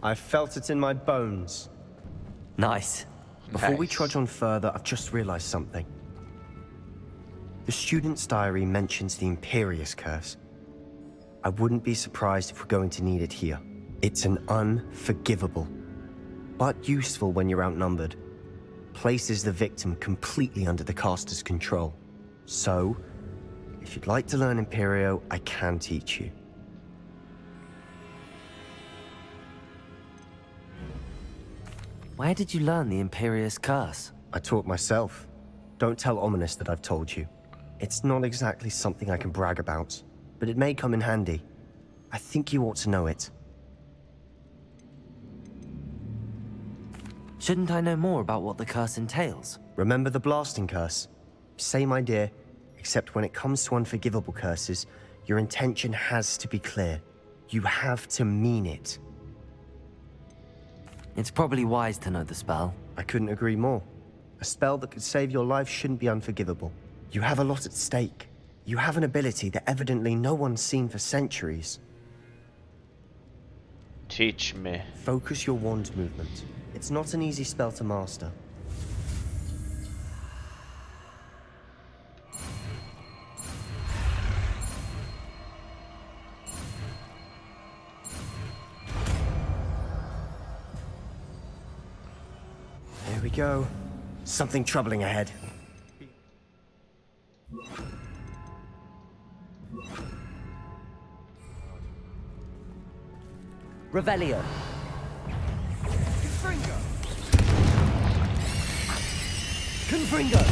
I felt it in my bones. Nice. Before we trudge on further, I've just realized something. The student's diary mentions the Imperious Curse. I wouldn't be surprised if we're going to need it here. It's an unforgivable, but useful when you're outnumbered. Places the victim completely under the caster's control. So, if you'd like to learn Imperio, I can teach you. Where did you learn the Imperious Curse? I taught myself. Don't tell Ominous that I've told you. It's not exactly something I can brag about, but it may come in handy. I think you ought to know it. Shouldn't I know more about what the curse entails? Remember the blasting curse? Same idea, except when it comes to unforgivable curses, your intention has to be clear. You have to mean it. It's probably wise to know the spell. I couldn't agree more. A spell that could save your life shouldn't be unforgivable. You have a lot at stake. You have an ability that evidently no one's seen for centuries. Teach me. Focus your wand movement. It's not an easy spell to master. Here we go. Something troubling ahead. Revelio. Confringo.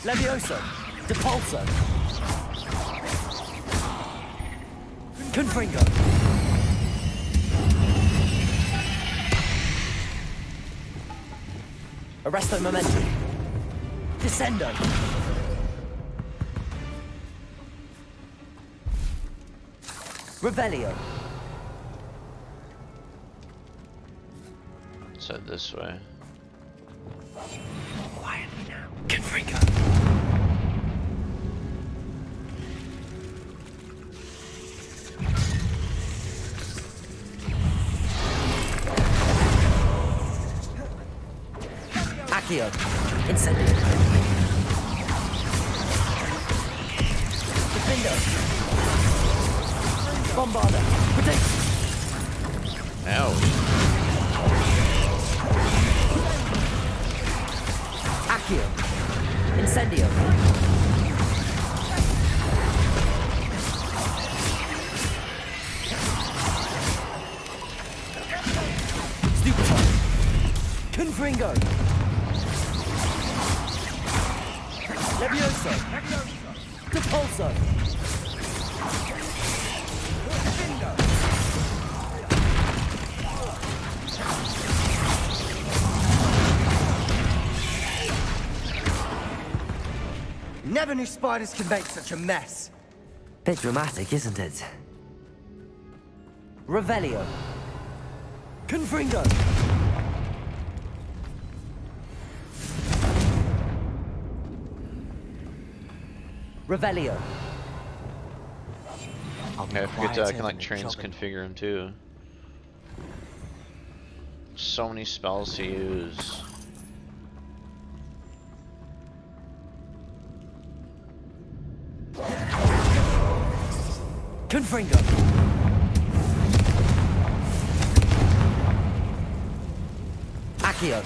Levioso. Depulso. Confringo. Arresto Momentum. Descendo. Revelio. So this way. Quietly now. Confringo. Accio. Incendio. Defendo. Bombarda. Protect. Ouch. Accio. Incendio. Stupefy. Confringo. Levioso. Depulso. Never knew spiders could make such a mess. Bit dramatic, isn't it? Revelio. Confringo. Revelio. Okay, I forget I can like transconfigure him too. So many spells to use. Confringo. Accio.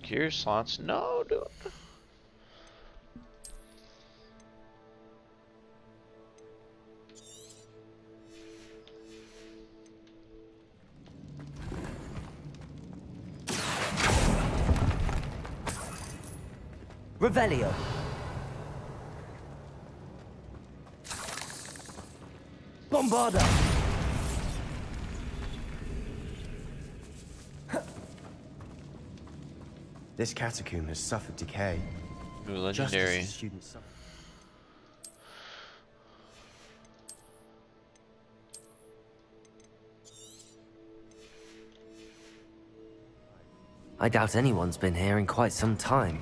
Gear slots? No, dude. Revelio. Bombarda. This catacomb has suffered decay. Ooh, Just as legendary. the students suffered. I doubt anyone's been here in quite some time.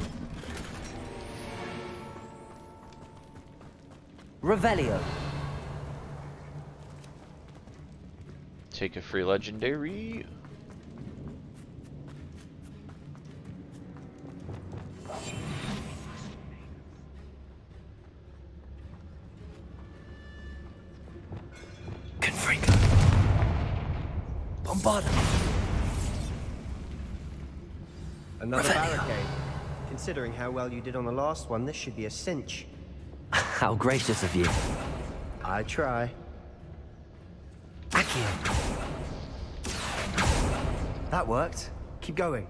Revelio. Take a free legendary. Confringo. Bombarda. Another Revelio. barricade. Considering how well you did on the last one, this should be a cinch. How gracious of you. I try. Accio. That worked. Keep going.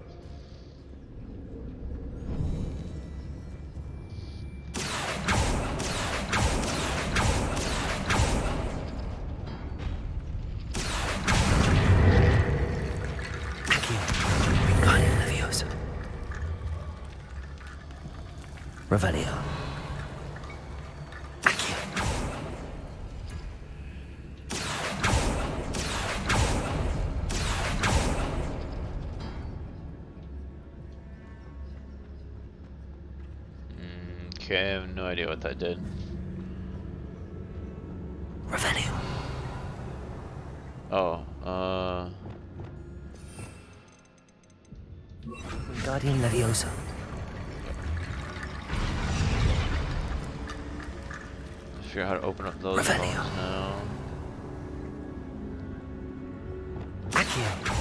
Revelio. Okay, I have no idea what that did. Revelio. Oh, Guardian Leviosa. figure out how to open up those Revelio. phones now. Accio.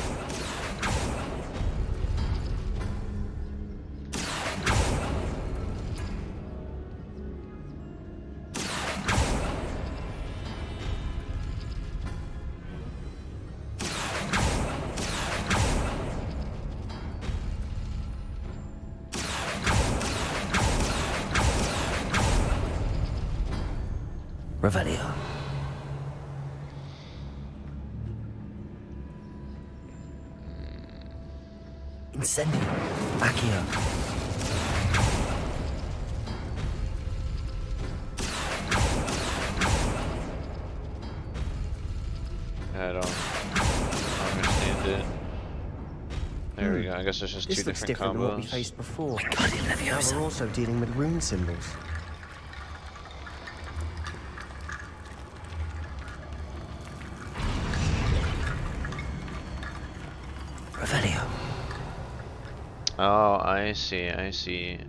Revelio. Incendio. Accio. I don't understand it. There we go. I guess there's just This two looks different different than what we combos. faced before. Guardian Now Leviosa. we're also dealing with rune symbols. Revelio. Oh, I see. I see.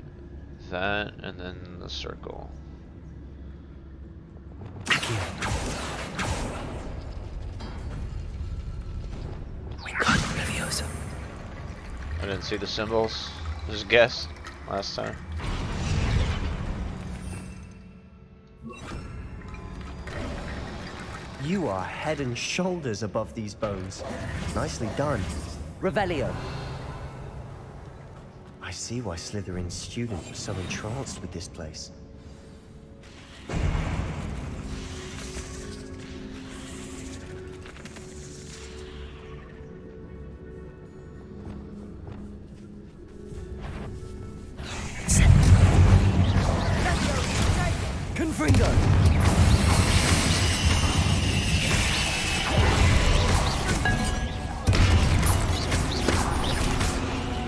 That and then the circle. Accio. Guardian Leviosa. I didn't see the symbols. Just guess last time. You are head and shoulders above these bones. Nicely done. Revelio. I see why Slytherin's student was so entranced with this place. Confringo.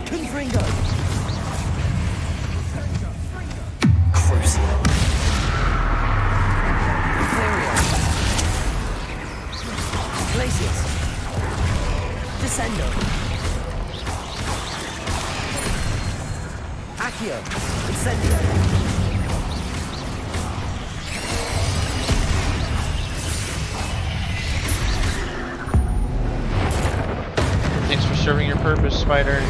Confringo. Crucio. Imperial. Glacius. Descendo. Accio. Incendio. Thanks for serving your purpose, Spider.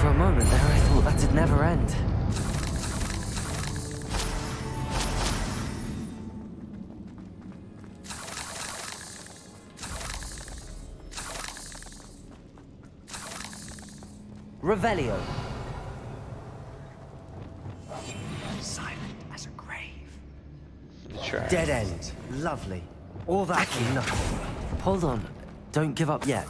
For a moment there, I thought that'd never end. Revelio. try. Dead end. Lovely. All that for nothing. Hold on. Don't give up yet.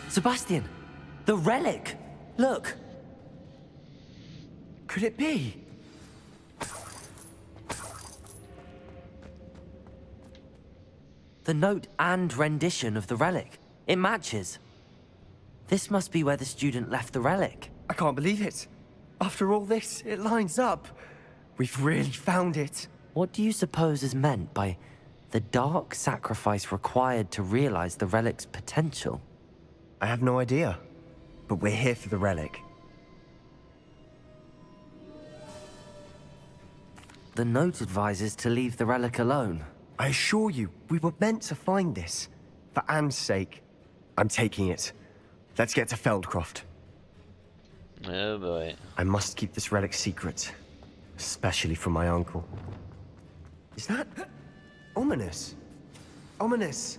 Sebastian! The relic! Look! Could it be? The note and rendition of the relic. It matches. This must be where the student left the relic. I can't believe it. After all this, it lines up. We've really found it. What do you suppose is meant by the dark sacrifice required to realize the relic's potential? I have no idea. But we're here for the relic. The note advises to leave the relic alone. I assure you, we were meant to find this. For Anne's sake. I'm taking it. Let's get to Feldcroft. Oh boy. I must keep this relic secret. Especially from my uncle. Is that... ominous? Ominous.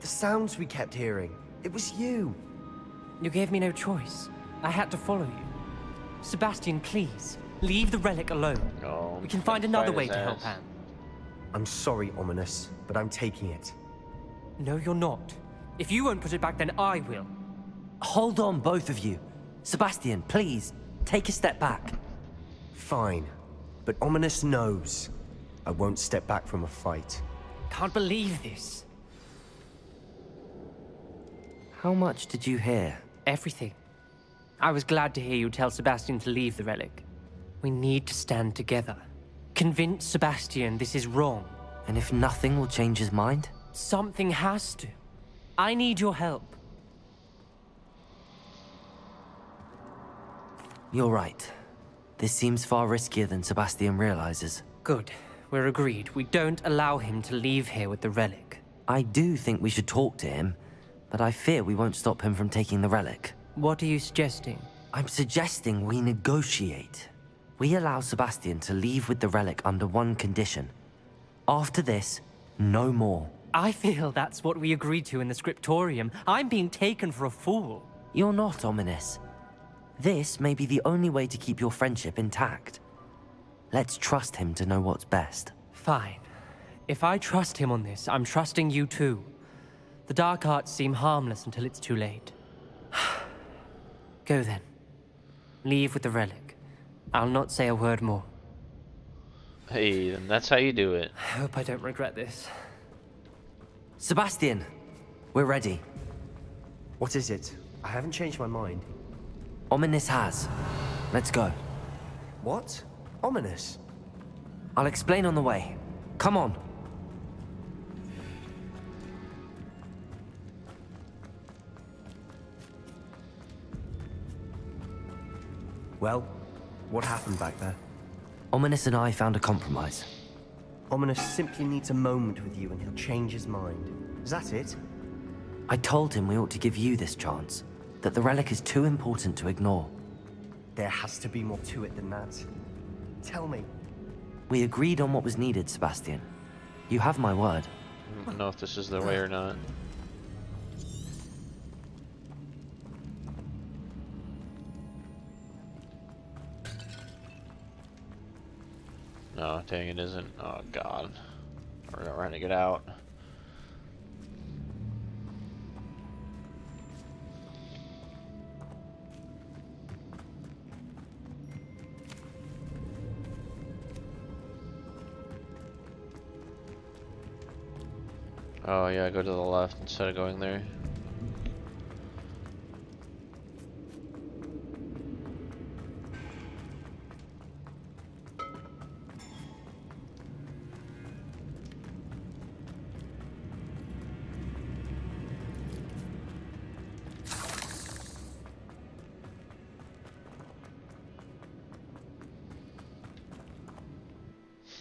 The sounds we kept hearing. It was you. You gave me no choice. I had to follow you. Sebastian, please. Leave the relic alone. No, we can find another way to help Anne. I'm sorry, Ominous, but I'm taking it. No, you're not. If you won't put it back, then I will. Hold on, both of you. Sebastian, please, take a step back. Fine. But Ominous knows. I won't step back from a fight. Can't believe this. How much did you hear? Everything. I was glad to hear you tell Sebastian to leave the relic. We need to stand together. Convince Sebastian this is wrong. And if nothing will change his mind? Something has to. I need your help. You're right. This seems far riskier than Sebastian realizes. Good. We're agreed. We don't allow him to leave here with the relic. I do think we should talk to him, but I fear we won't stop him from taking the relic. What are you suggesting? I'm suggesting we negotiate. We allow Sebastian to leave with the relic under one condition. After this, no more. I feel that's what we agreed to in the scriptorium. I'm being taken for a fool. You're not, Ominous. This may be the only way to keep your friendship intact. Let's trust him to know what's best. Fine. If I trust him on this, I'm trusting you too. The dark arts seem harmless until it's too late. Go then. Leave with the relic. I'll not say a word more. Hey, then that's how you do it. I hope I don't regret this. Sebastian, we're ready. What is it? I haven't changed my mind. Ominous has. Let's go. What? Ominous? I'll explain on the way. Come on. Well, what happened back there? Ominous and I found a compromise. Ominous simply needs a moment with you and he'll change his mind. Is that it? I told him we ought to give you this chance. That the relic is too important to ignore. There has to be more to it than that. Tell me. We agreed on what was needed, Sebastian. You have my word. I don't know if this is the way or not. No, dang it isn't. Oh god. We're trying to get out. Oh yeah, go to the left instead of going there.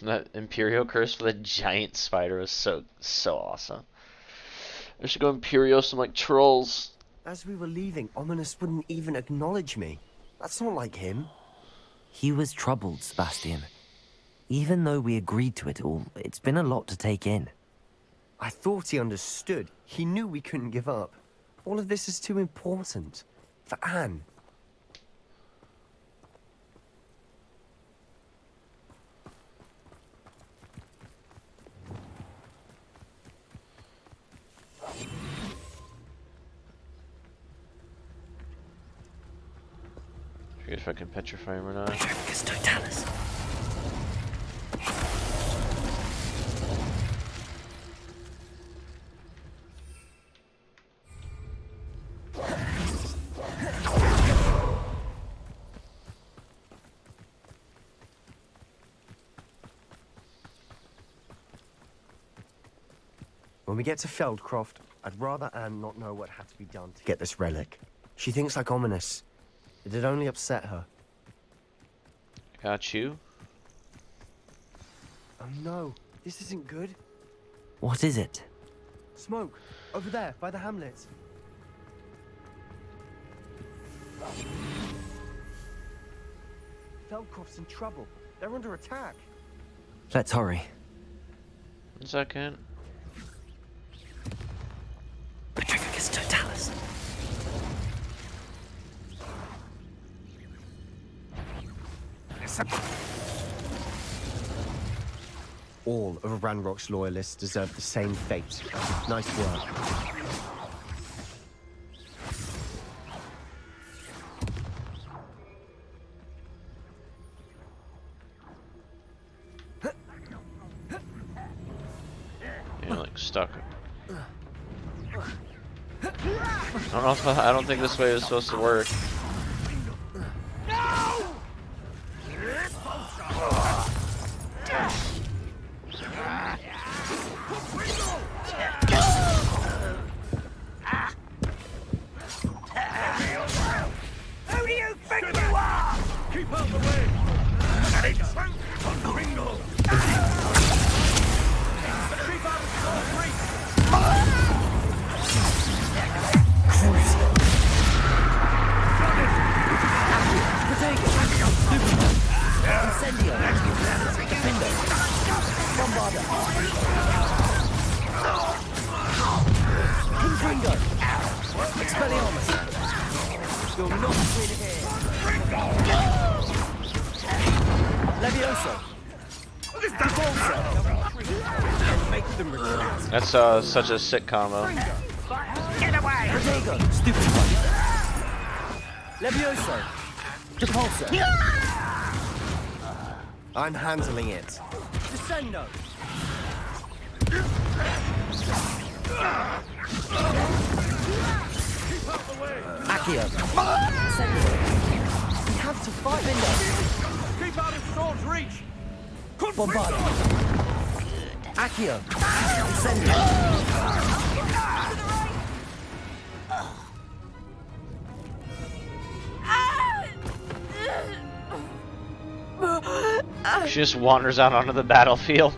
That Imperial curse for the giant spider was so awesome. I should go Imperial some like trolls. As we were leaving, Ominous wouldn't even acknowledge me. That's not like him. He was troubled, Sebastian. Even though we agreed to it all, it's been a lot to take in. I thought he understood. He knew we couldn't give up. All of this is too important. For Anne. I forget if I can petrify him or not. When we get to Feldcroft, I'd rather Anne not know what had to be done to get this relic. She thinks like ominous. It'd only upset her. Got you. Oh no, this isn't good. What is it? Smoke, over there, by the hamlet. Feldcroft's in trouble. They're under attack. Let's hurry. 1 second. Petrificus totalis. All of Ranrock's loyalists deserve the same fate. Nice work. You're like stuck. I don't think this way is supposed to work. Who do you think you are? Keep out the way! Keep out of Sword's reach! You'll not win here. Levioso. Make them retreat. That's such a sick combo. Get away! Protego, stupid one. Levioso. Depulso. I'm handling it. Descendo. Accio. We have to fight. Keep out of Sword's reach! Bombardo. Accio. She just wanders out onto the battlefield.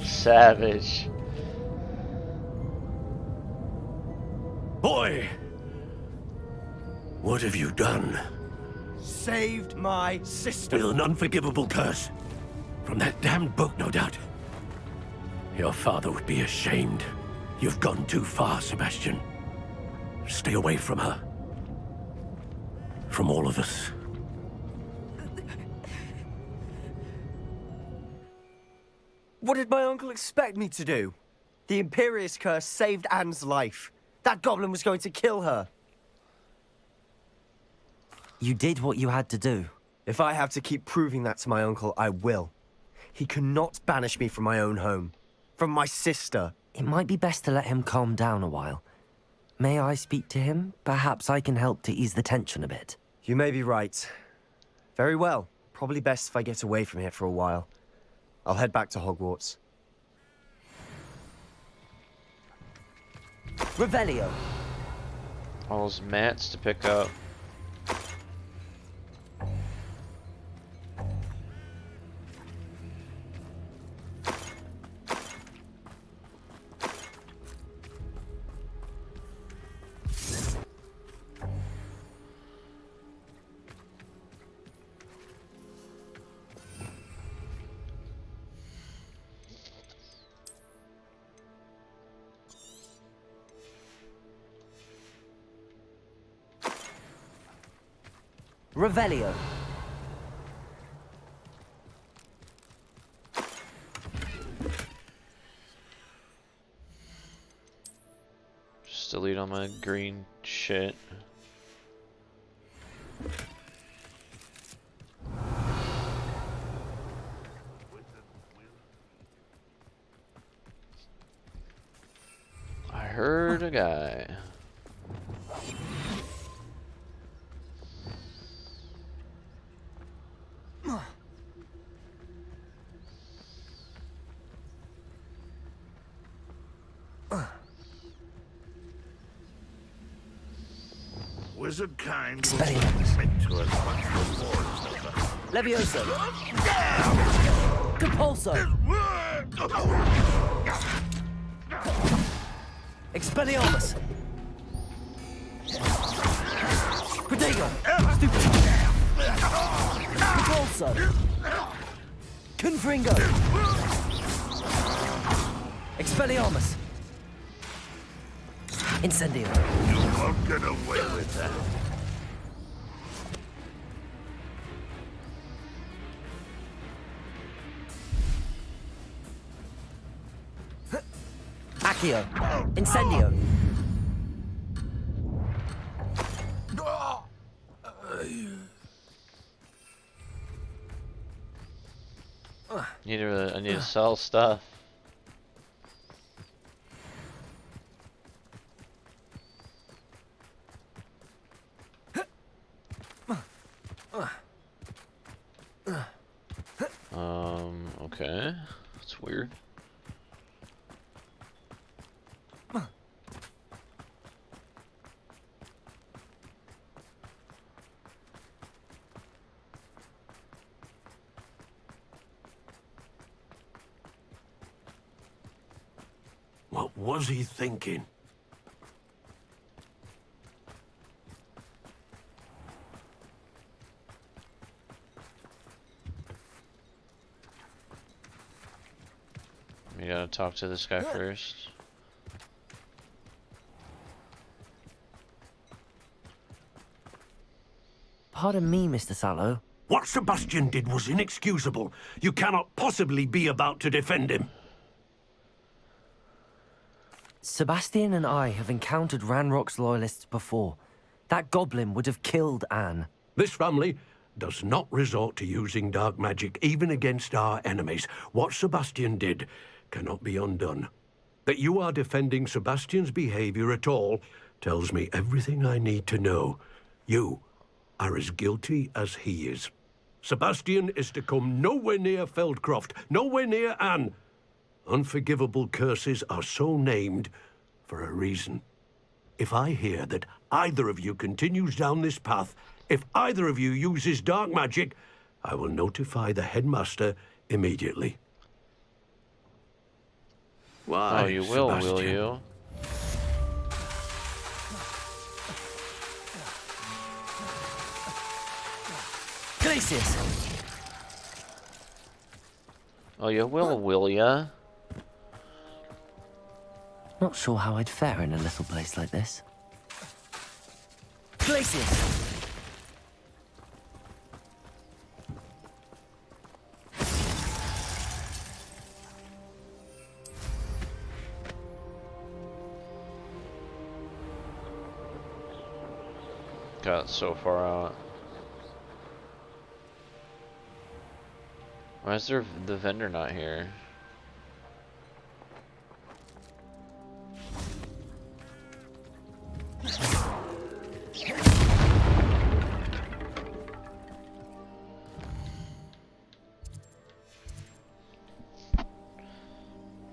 Savage. Boy! What have you done? Saved my sister. With an unforgivable curse. From that damned book, no doubt. Your father would be ashamed. You've gone too far, Sebastian. Stay away from her. From all of us. What did my uncle expect me to do? The Imperius curse saved Anne's life. That goblin was going to kill her. You did what you had to do. If I have to keep proving that to my uncle, I will. He cannot banish me from my own home. From my sister. It might be best to let him calm down a while. May I speak to him? Perhaps I can help to ease the tension a bit. You may be right. Very well. Probably best if I get away from here for a while. I'll head back to Hogwarts. Revelio. All those mats to pick up. Revelio. Just delete all my green shit. I heard a guy. Wizard kind will submit to as much reward as ever. Levioso. Compulso. Expelliarmus. Prodigo. Stupid. Compulso. Confringo. Expelliarmus. Incendio. You won't get away with that. Accio. Incendio. I need to sell stuff. Okay. That's weird. What was he thinking? We gotta talk to this guy first. Pardon me, Mr. Sallow. What Sebastian did was inexcusable. You cannot possibly be about to defend him. Sebastian and I have encountered Ranrock's loyalists before. That goblin would have killed Anne. This family does not resort to using dark magic even against our enemies. What Sebastian did cannot be undone. That you are defending Sebastian's behavior at all tells me everything I need to know. You are as guilty as he is. Sebastian is to come nowhere near Feldcroft, nowhere near Anne. Unforgivable curses are so named for a reason. If I hear that either of you continues down this path, if either of you uses dark magic, I will notify the headmaster immediately. Why, Oh, you will Sebastian? you? Glacius! Oh, you will ya? Not sure how I'd fare in a little place like this. Glacius! Got so far out. Why is there the vendor not here?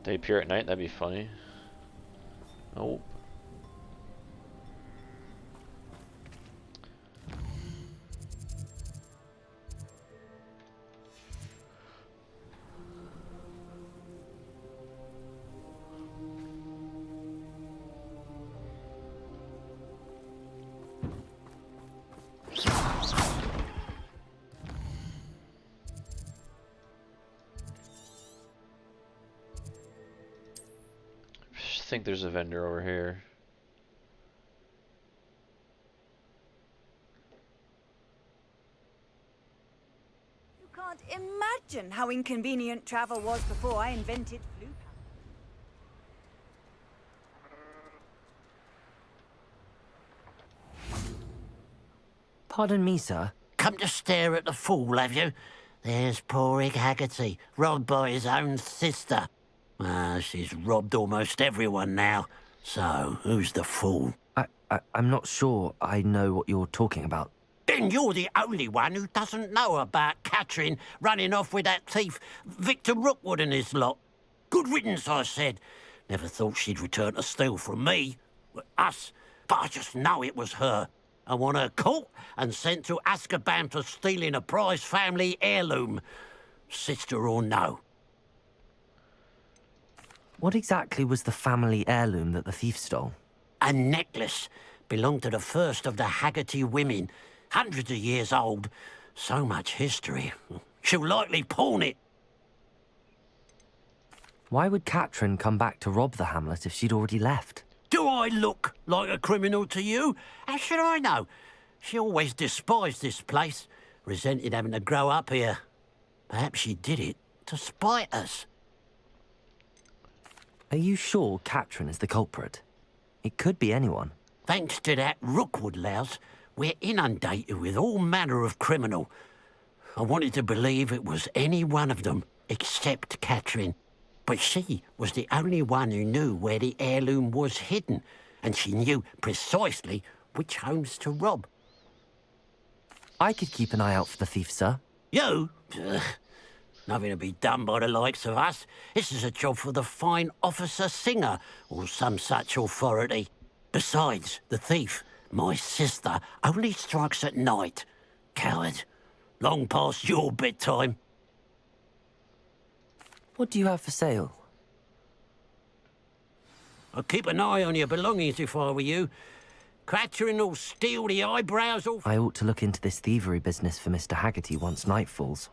They appear at night, that'd be funny. Oh. think there's a vendor over here. You can't imagine how inconvenient travel was before I invented flute. Pardon me, sir. Come to stare at the fool, have you? There's poor Ig Haggerty, robbed by his own sister. She's robbed almost everyone now. So, who's the fool? I'm not sure I know what you're talking about. Then you're the only one who doesn't know about Catherine running off with that thief, Victor Rookwood and his lot. Good riddance, I said. Never thought she'd return to steal from me. Us. But I just know it was her. I want her caught and sent to Azkaban for stealing a prize family heirloom. Sister or no. What exactly was the family heirloom that the thief stole? A necklace. Belonged to the first of the Haggerty women. Hundreds of years old. So much history. She'll likely pawn it. Why would Catherine come back to rob the hamlet if she'd already left? Do I look like a criminal to you? How should I know? She always despised this place, resented having to grow up here. Perhaps she did it to spite us. Are you sure Catherine is the culprit? It could be anyone. Thanks to that Rookwood louse, we're inundated with all manner of criminal. I wanted to believe it was any one of them, except Catherine. But she was the only one who knew where the heirloom was hidden, and she knew precisely which homes to rob. I could keep an eye out for the thief, sir. You? Ugh. Nothing to be done by the likes of us. This is a job for the fine officer Singer, or some such authority. Besides, the thief, my sister, only strikes at night. Coward. Long past your bedtime. What do you have for sale? I'd keep an eye on your belongings if I were you. Catherine will steal the eyebrows off. I ought to look into this thievery business for Mr. Haggerty once night falls.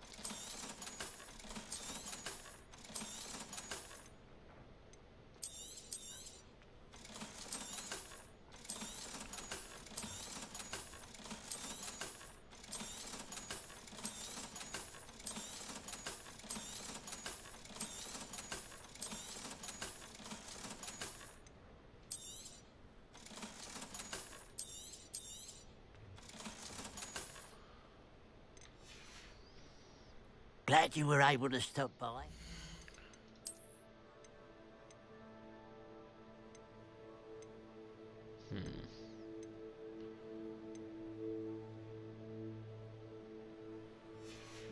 Glad you were able to stop by.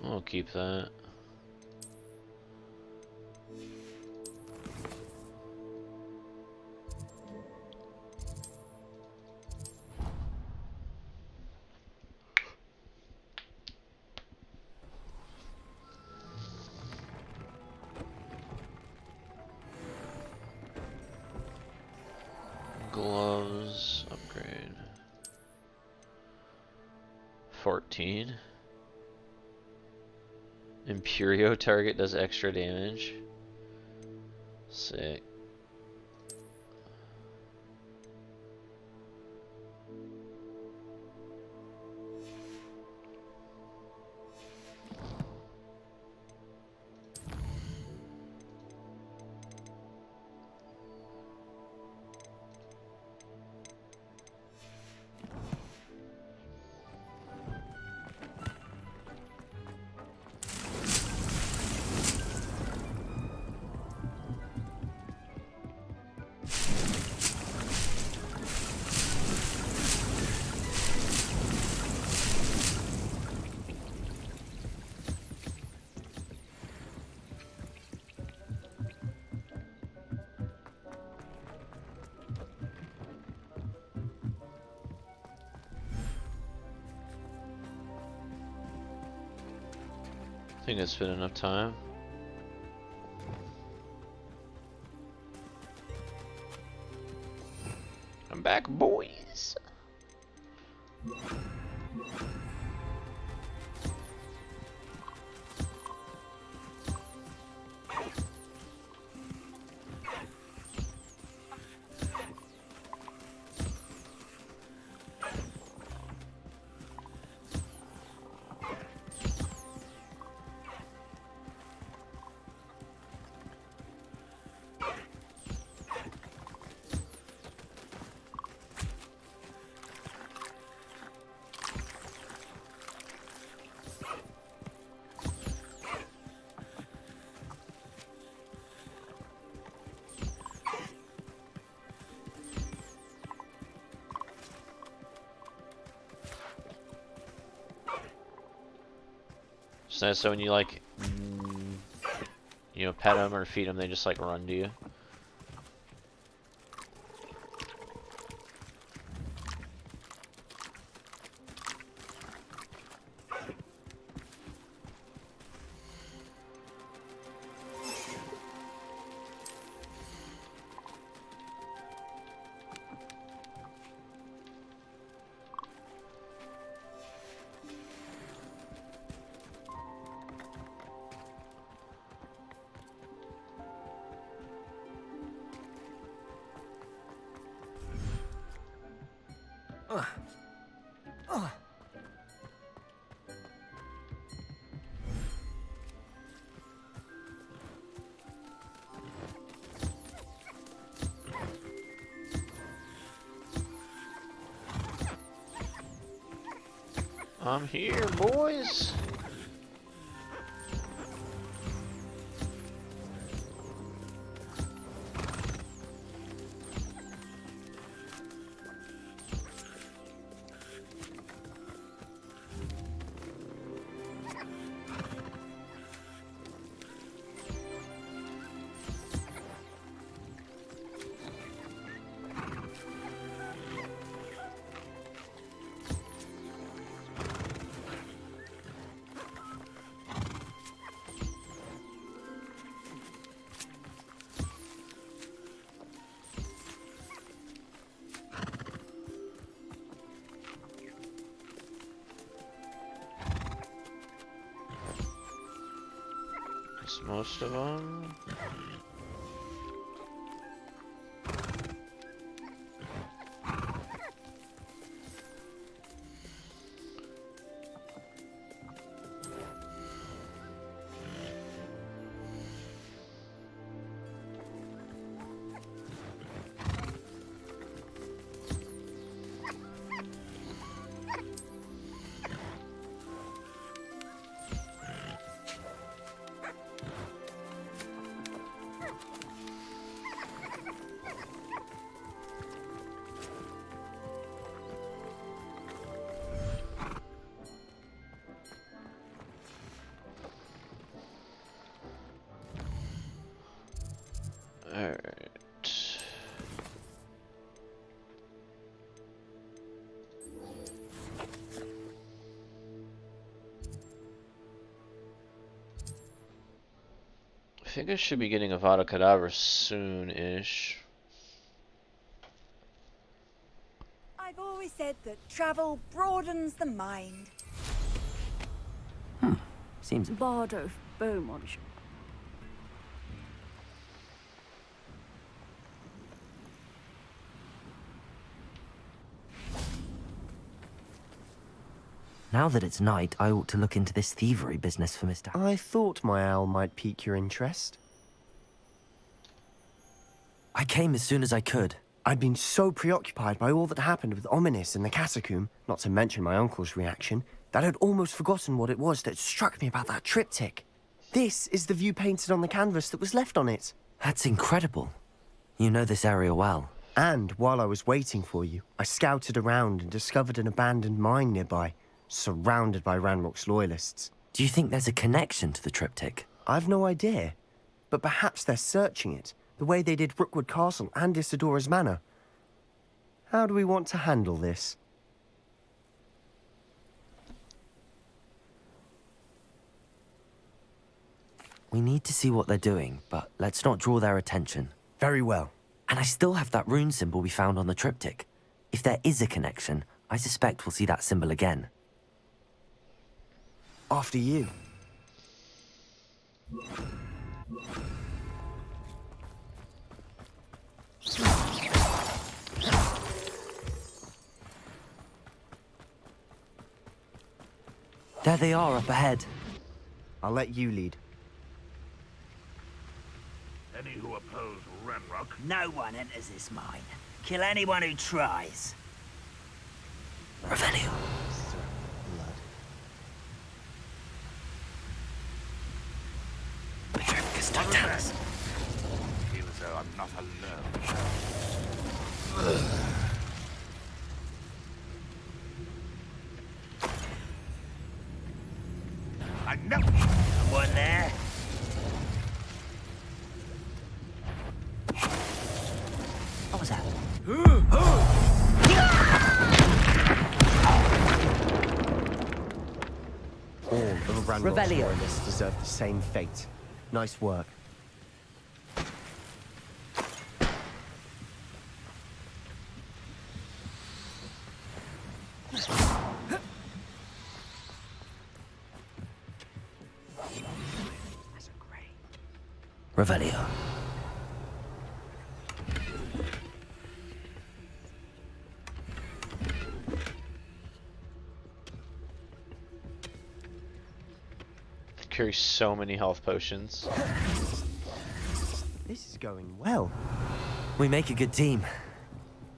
I'll keep that. Gloves, upgrade. 14. Imperio target does extra damage. Sick. I think that's been enough time. I'm back, boys. So when you like, you know, pet them or feed them, they just like run to you. I'm here, boys. That's most of them. Alright. I think I should be getting Avada Kedavra soon-ish. I've always said that travel broadens the mind. Seems Bardo Beaumont. Now that it's night, I ought to look into this thievery business for Mr. I thought my owl might pique your interest. I came as soon as I could. I'd been so preoccupied by all that happened with Ominis in the catacomb, not to mention my uncle's reaction, that I'd almost forgotten what it was that struck me about that triptych. This is the view painted on the canvas that was left on it. That's incredible. You know this area well. And while I was waiting for you, I scouted around and discovered an abandoned mine nearby, surrounded by Ranrock's loyalists. Do you think there's a connection to the triptych? I've no idea, but perhaps they're searching it, the way they did Rookwood Castle and Isidora's Manor. How do we want to handle this? We need to see what they're doing, but let's not draw their attention. Very well. And I still have that rune symbol we found on the triptych. If there is a connection, I suspect we'll see that symbol again. After you. There they are up ahead. I'll let you lead. Any who oppose Ranrock? No one enters this mine. Kill anyone who tries. Revelio. Petrificus Titanis. Feel as though I'm not alone. I know. was that? All of Ranrock's Revelio. royalists deserve the same fate. Nice work. Revelio. Carry so many health potions. This is going well. We make a good team.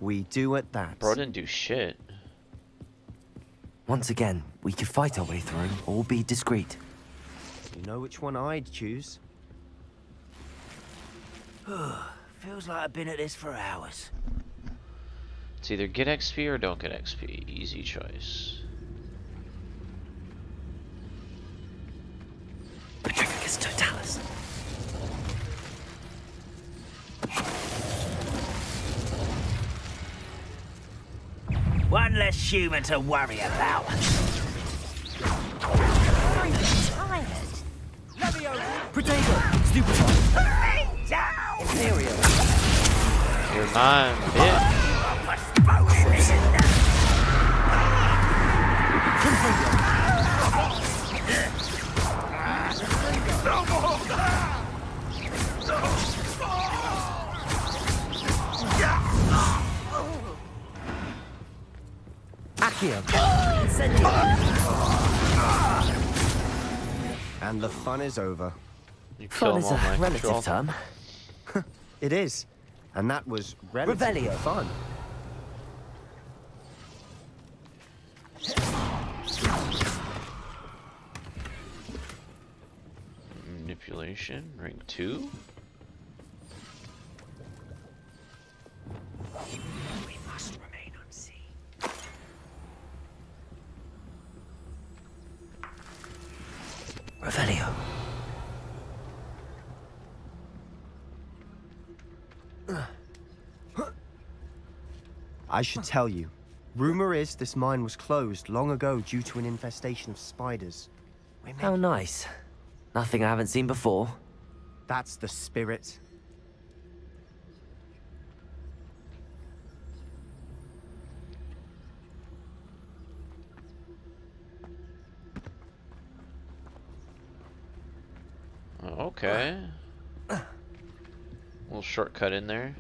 We do at that. Bro didn't do shit. Once again, we could fight our way through or be discreet. You know which one I'd choose? Feels like I've been at this for hours. It's either get XP or don't get XP. Easy choice. Petrificus Totalis. One less human to worry about. I'm tired. Potato. Stupefy. Lay down! Imperial. You're mine, bitch. Accio. And the fun is over. You kill Fun them is all, a man. relative Control. term. It is. And that was relatively Revelio. fun. Manipulation, rank 2. We must remain unseen. Revelio. I should tell you. Rumor is this mine was closed long ago due to an infestation of spiders. How nice. Nothing I haven't seen before. That's the spirit. Okay. Little shortcut in there.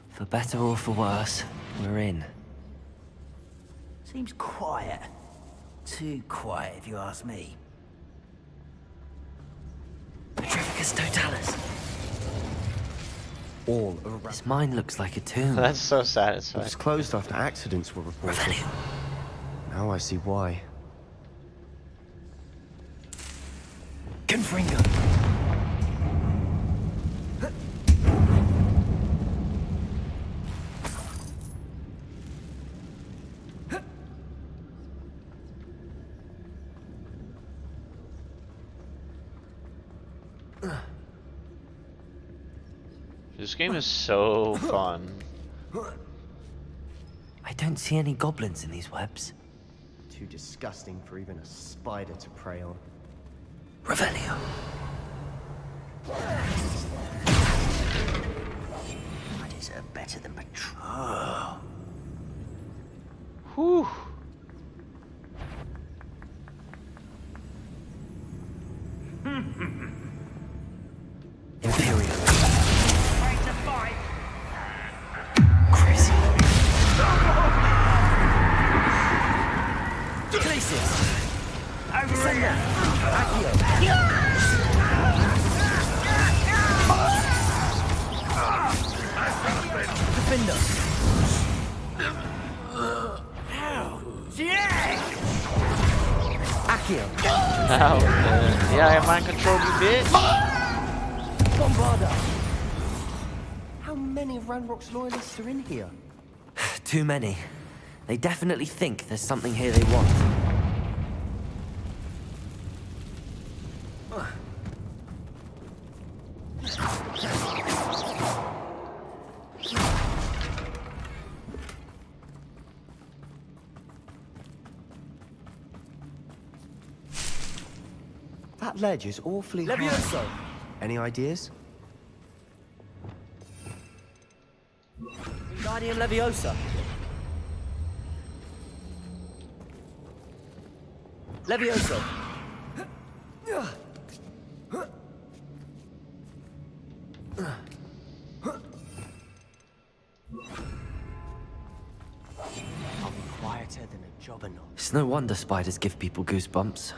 For better or for worse, we're in. Seems quiet. Too quiet, if you ask me. Petrificus Totalis. All around. This mine looks like a tomb. That's so It satisfying. was closed after accidents were reported. Revelio. Now I see why. Confringo. This game is so fun. I don't see any goblins in these webs. Too disgusting for even a spider to prey on. Revelio. I deserve better than patrol. Whew. Imperial. Right to fight. Crazy. Glacius. Over here. Accio. Defender. Accio. Ow, man. Yeah, I mind control you, bitch. Bombarda. many of Ranrock's loyalists are in here? Too many. They definitely think there's something here they want. That ledge is awfully high. Levioso! Any ideas? Wingardium Leviosa! Levioso! I'll be quieter than a jobberknoll. It's no wonder spiders give people goosebumps.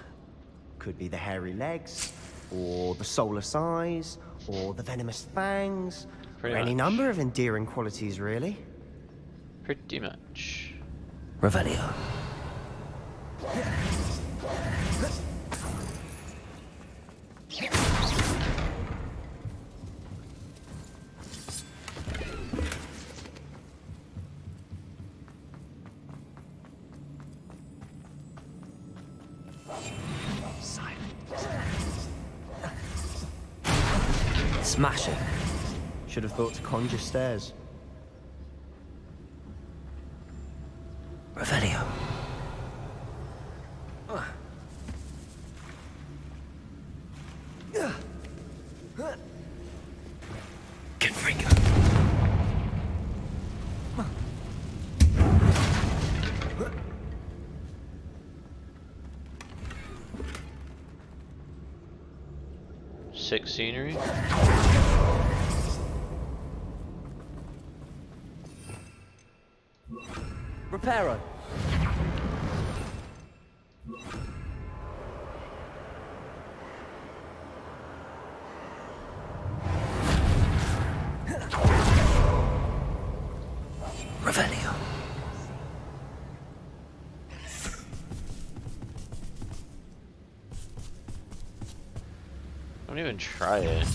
Could be the hairy legs, or the soulless eyes, or the venomous fangs, Pretty or any much. number of endearing qualities, really. Pretty much. Revelio. Smash it. Should have thought to conjure stairs. Revelio. Confringo. Sick scenery. Reparo! Revelio. Don't even try it.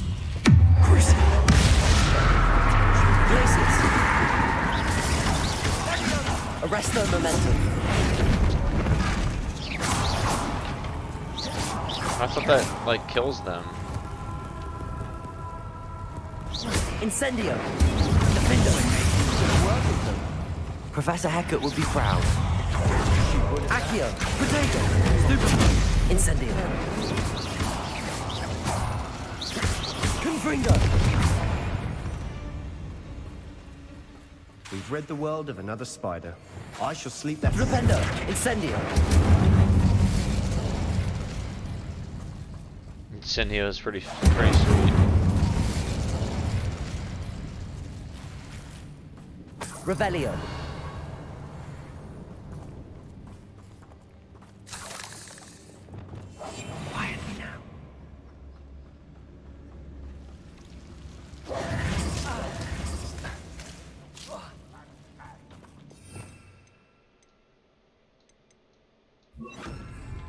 Glacius! Arresto Momentum! I thought that like kills them. Incendio! Defendo! Professor Hecat would be proud. Accio! Potato! Stupid! Incendio. Confringo! We've rid the world of another spider. I shall sleep there. Flipendo! Incendio! Incendio is pretty sweet. Revelio! Quietly now.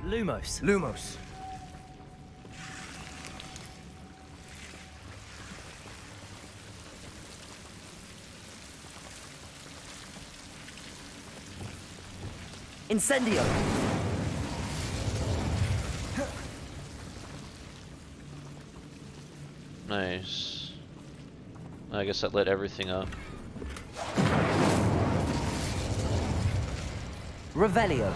Lumos! Lumos. Incendio! Nice. I guess that lit everything up. Revelio!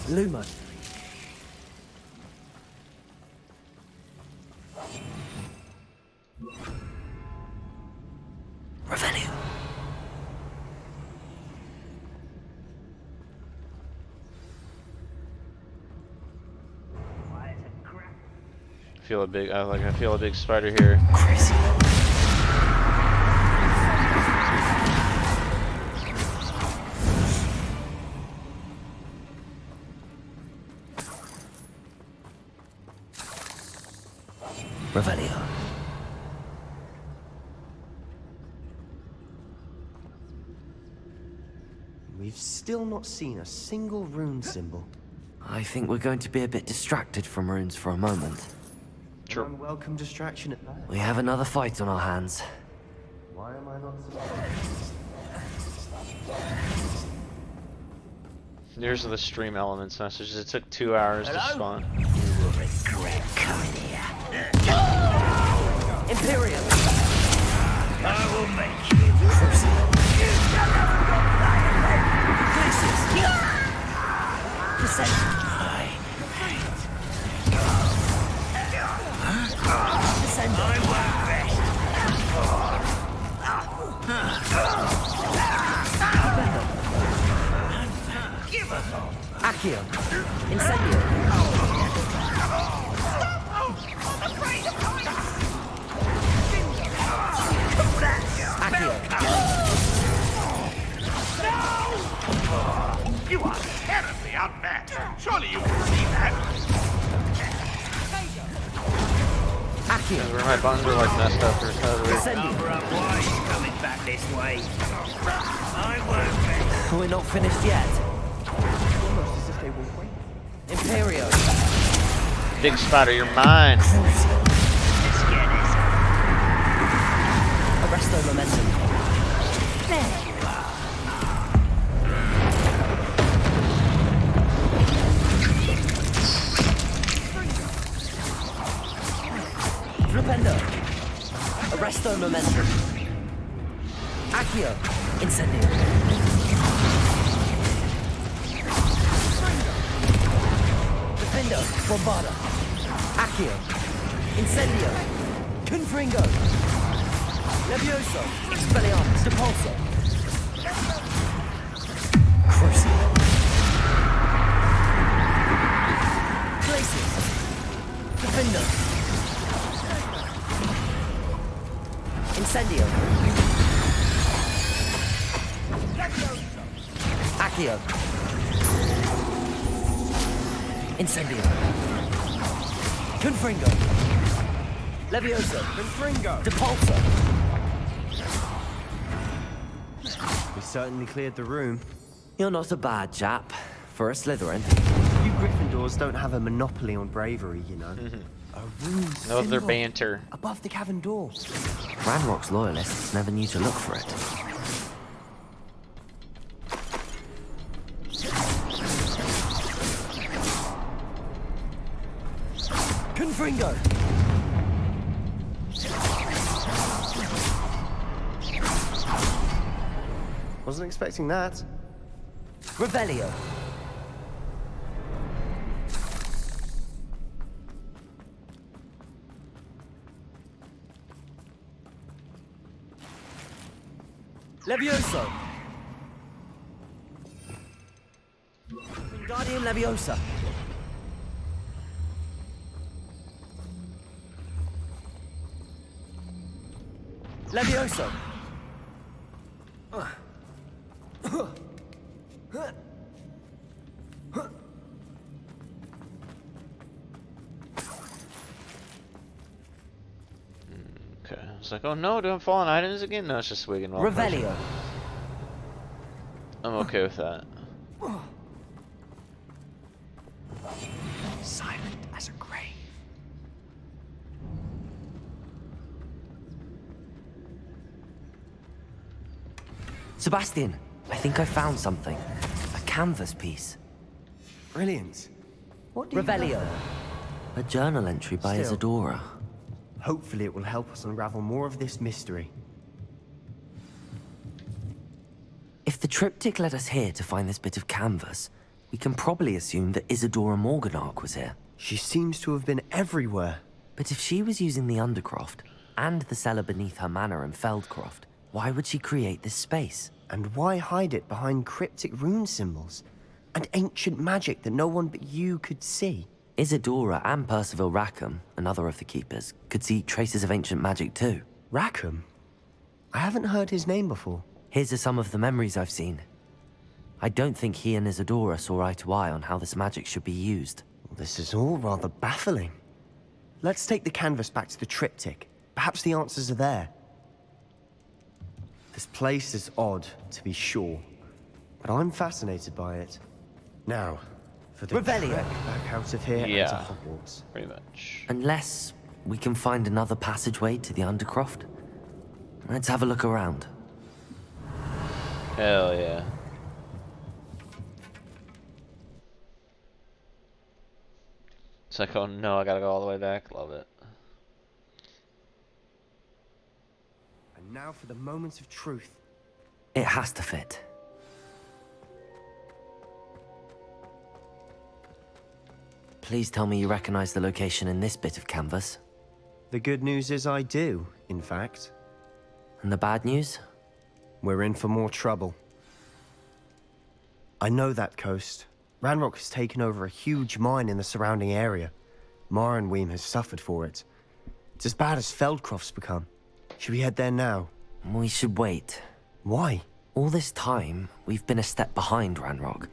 Lumo! Revelio. I feel a big spider here. Crazy. Revelio. We've still not seen a single rune symbol. I think we're going to be a bit distracted from runes for a moment. An unwelcome distraction at that. We have another fight on our hands. Why am I not surprised? There's the stream elements messages. It took 2 hours to spawn. You will regret coming here. Imperium! I will make you. Descend! I won't rest. Unforgivable. Accio! Incendio! Accio! You are terribly outmatched. Surely you can see that. Accio! Where my buttons are like messed up or something. Cover up, why are you coming back this way? I won't rest. We're not finished yet. Almost as if they were waiting. Imperio! Big Spider, you're mine. Let's get this. Arresto momentum. There you are. Flipendo! Arresto momentum. Accio! Incendio! Defendo! Bombarda! Accio! Incendio! Confringo! Levioso! Expelliarmus! Depulso! Crucio! Glacius! Defendo! Incendio! Accio! Incendio! Confringo! Levioso! Confringo! Depulso! We certainly cleared the room. You're not a bad chap for a Slytherin. You Gryffindors don't have a monopoly on bravery, you know. A rune Love their symbol banter. above the cavern door. Ranrock's loyalists never knew to look for it. Confringo! Wasn't expecting that. Revelio! Levioso! Wingardium Leviosa! Levioso! Okay. It's like, oh no, don't fall on items again? No, it's just Wigan. Revelio! I'm okay with that. Silent as a grave. Sebastian, I think I found something. A canvas piece. Brilliant. What do you Revelio! A journal entry by Still. Isadora. Hopefully it will help us unravel more of this mystery. If the triptych led us here to find this bit of canvas, we can probably assume that Isadora Morganark was here. She seems to have been everywhere. But if she was using the Undercroft, and the cellar beneath her manor in Feldcroft, why would she create this space? And why hide it behind cryptic rune symbols? And ancient magic that no one but you could see? Isadora and Percival Rackham, another of the Keepers, could see traces of ancient magic too. Rackham? I haven't heard his name before. Here's some of the memories I've seen. I don't think he and Isadora saw eye to eye on how this magic should be used. This is all rather baffling. Let's take the canvas back to the triptych. Perhaps the answers are there. This place is odd, to be sure, but I'm fascinated by it. Now, for the trek back out of here and to Hogwarts. Pretty much. Unless we can find another passageway to the Undercroft. Let's have a look around. Hell yeah. It's like, oh no, I gotta go all the way back. Love it. And now for the moment of truth. It has to fit. Please tell me you recognize the location in this bit of canvas. The good news is I do, in fact. And the bad news? We're in for more trouble. I know that coast. Ranrock has taken over a huge mine in the surrounding area. Marrenweem has suffered for it. It's as bad as Feldcroft's become. Should we head there now? We should wait. Why? All this time, we've been a step behind Ranrock.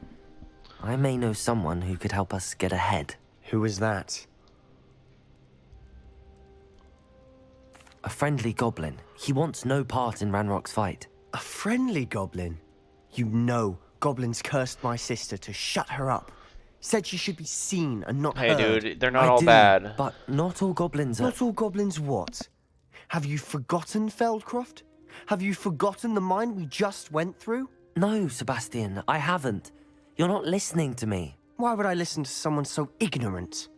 I may know someone who could help us get ahead. Who is that? A friendly goblin. He wants no part in Ranrock's fight. A friendly goblin? You know, goblins cursed my sister to shut her up. Said she should be seen and not heard. Hey dude, they're not all bad. But not all goblins are... Not all goblins what? Have you forgotten Feldcroft? Have you forgotten the mine we just went through? No, Sebastian, I haven't. You're not listening to me. Why would I listen to someone so ignorant?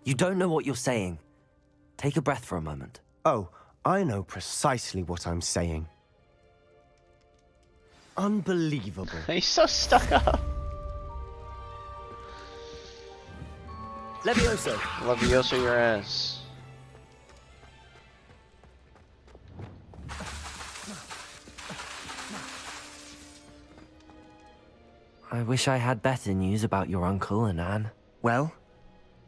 You don't know what you're saying. Take a breath for a moment. Oh, I know precisely what I'm saying. Unbelievable. He's so stuck up. Levioso. Levioso your ass. I wish I had better news about your uncle and Anne. Well,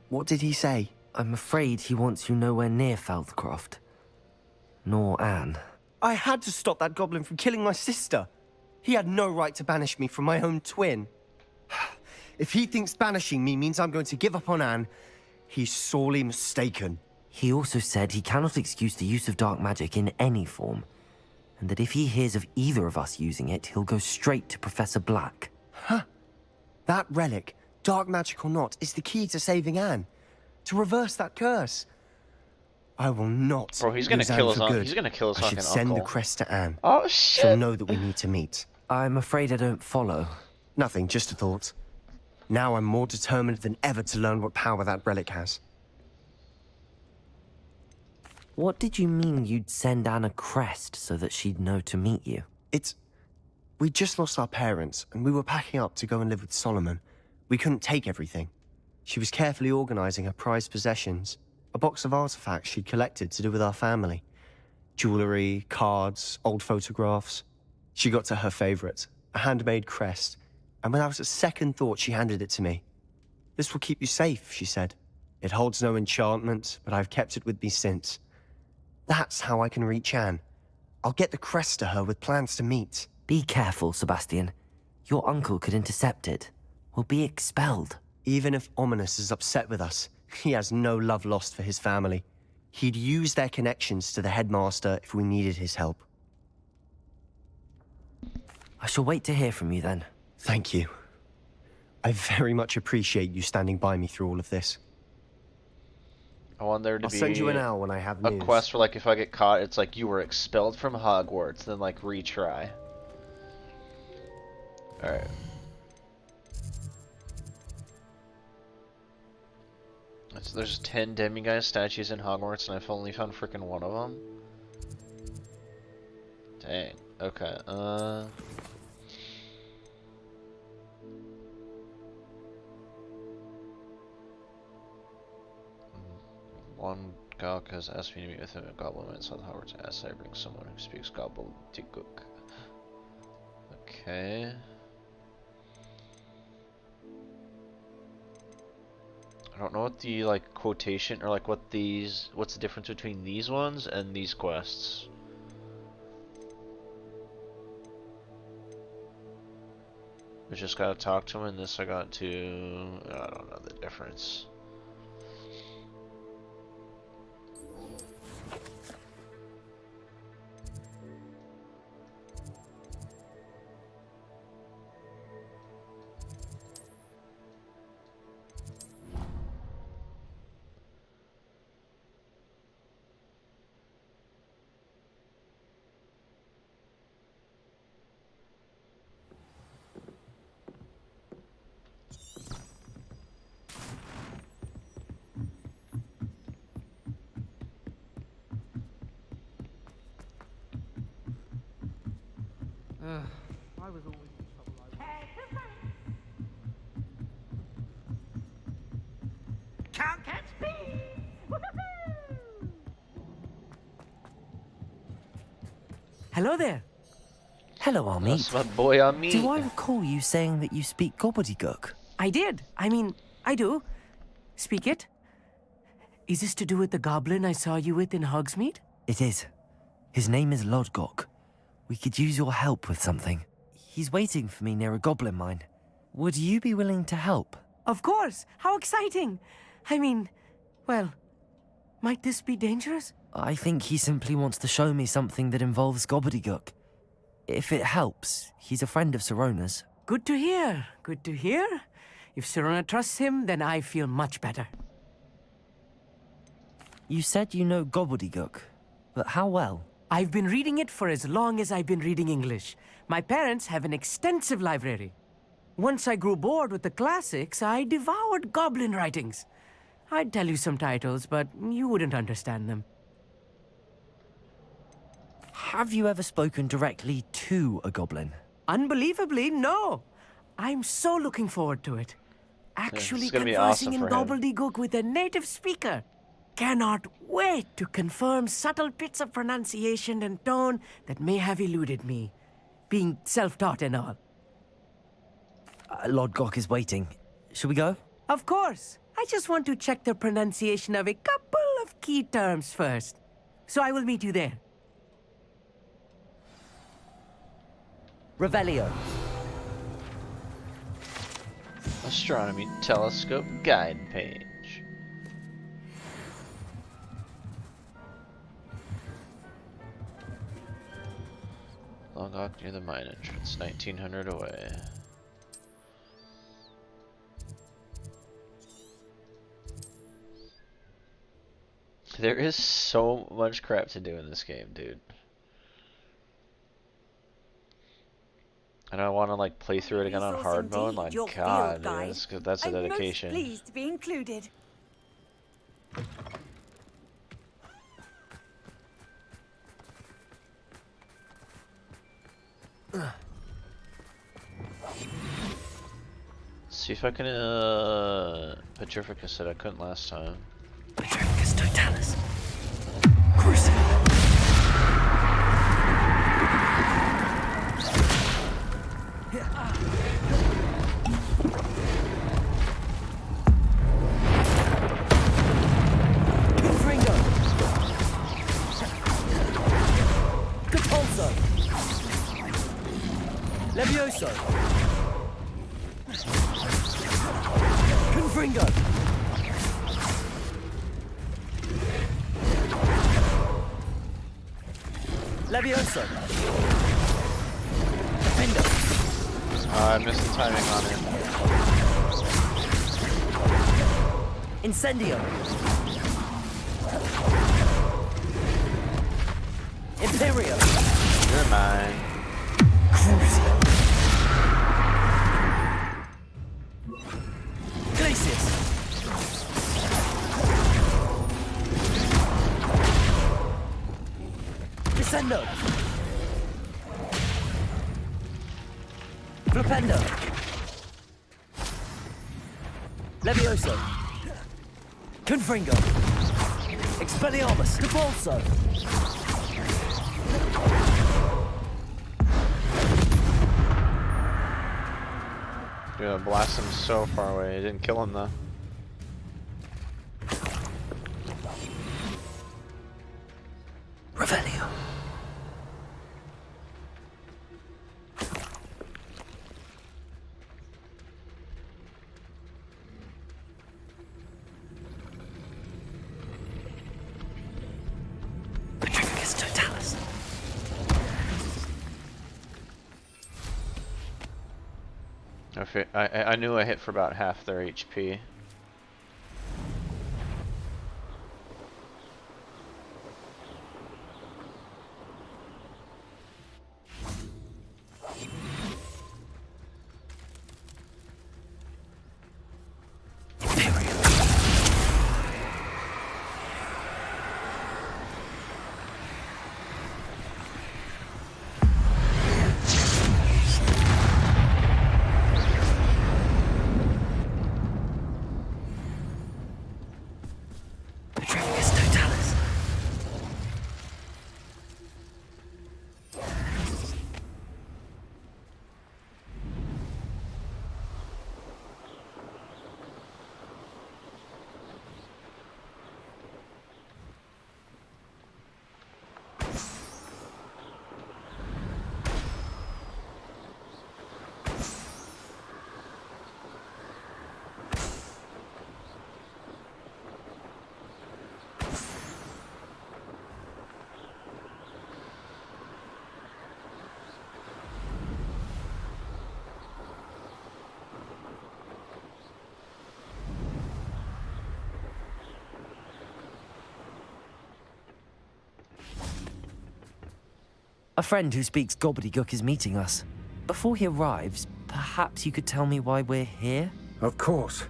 what did he say? I'm afraid he wants you nowhere near Feldcroft. Nor Anne. I had to stop that goblin from killing my sister. He had no right to banish me from my own twin. If he thinks banishing me means I'm going to give up on Anne, he's sorely mistaken. He also said he cannot excuse the use of dark magic in any form, and that if he hears of either of us using it, he'll go straight to Professor Black. Huh. That relic, dark magic or not, is the key to saving Anne. To reverse that curse. I will not. Bro, he's gonna kill us. He's gonna kill us. I should send the crest to Anne. Oh shit! She'll know that we need to meet. I'm afraid I don't follow. Nothing, just a thought. Now I'm more determined than ever to learn what power that relic has. What did you mean you'd send Anne a crest so that she'd know to meet you? We just lost our parents, and we were packing up to go and live with Solomon. We couldn't take everything. She was carefully organizing her prized possessions, a box of artifacts she'd collected to do with our family. Jewelry, cards, old photographs. She got to her favorite, a handmade crest, and without a second thought she handed it to me. This will keep you safe, she said. It holds no enchantment, but I've kept it with me since. That's how I can reach Anne. I'll get the crest to her with plans to meet. Be careful, Sebastian. Your uncle could intercept it. We'll be expelled. Even if Ominous is upset with us, he has no love lost for his family. He'd use their connections to the headmaster if we needed his help. I shall wait to hear from you then. Thank you. I very much appreciate you standing by me through all of this. I want there to I'll be send you an owl when I have news. A quest for like if I get caught, it's like you were expelled from Hogwarts, then like retry. Alright. So there's 10 demiguise statues in Hogwarts and I've only found freaking one of them? Dang. Okay, One Gawk has asked me to meet with him at Goblin so the Hogwarts asks I bring someone who speaks Gobbledygook. Okay. I don't know what the like quotation or like what's the difference between these ones and these quests. We just gotta talk to him, and this I got to... I don't know the difference. I was always in trouble. Can't catch me! Hello there. Hello, Amit. That's my boy Amit. Do I recall you saying that you speak gobbledygook? I did. I mean, I do. Speak it. Is this to do with the goblin I saw you with in Hogsmeade? It is. His name is Lodgok. We could use your help with something. He's waiting for me near a goblin mine. Would you be willing to help? Of course. How exciting. I mean, well, might this be dangerous? I think he simply wants to show me something that involves gobbledygook. If it helps, he's a friend of Sirona's. Good to hear. Good to hear. If Sirona trusts him, then I feel much better. You said you know gobbledygook, but how well? I've been reading it for as long as I've been reading English. My parents have an extensive library. Once I grew bored with the classics, I devoured goblin writings. I'd tell you some titles, but you wouldn't understand them. Have you ever spoken directly to a goblin? Unbelievably, no. I'm so looking forward to it. Actually it's gonna be conversing awesome in for him. gobbledygook with a native speaker. Cannot wait to confirm subtle bits of pronunciation and tone that may have eluded me, being self-taught and all. Lodgok is waiting. Shall we go? Of course. I just want to check the pronunciation of a couple of key terms first. So I will meet you there. Revelio. Astronomy telescope guide page. Logok near the mine entrance, 1900 away. There is so much crap to do in this game, dude. And I want to like play through it again on hard mode. Like, God, that's a dedication. I'm most pleased to be included. See if I can Petrificus said I couldn't last time. Petrificus totalis. Crucible. Confringo. Capulso. Levioso. Confringo. Levioso. Defender. I missed the timing on it. Incendio. Imperio. You're mine. Crucio. Glacius. Descendo. Flipendo. Levioso. Confringo. Expelliarmus. Capulso. Dude, I blasted him so far away. I didn't kill him though. Revelio. I knew I hit for about half their HP. A friend who speaks gobbledygook is meeting us. Before he arrives, perhaps you could tell me why we're here? Of course.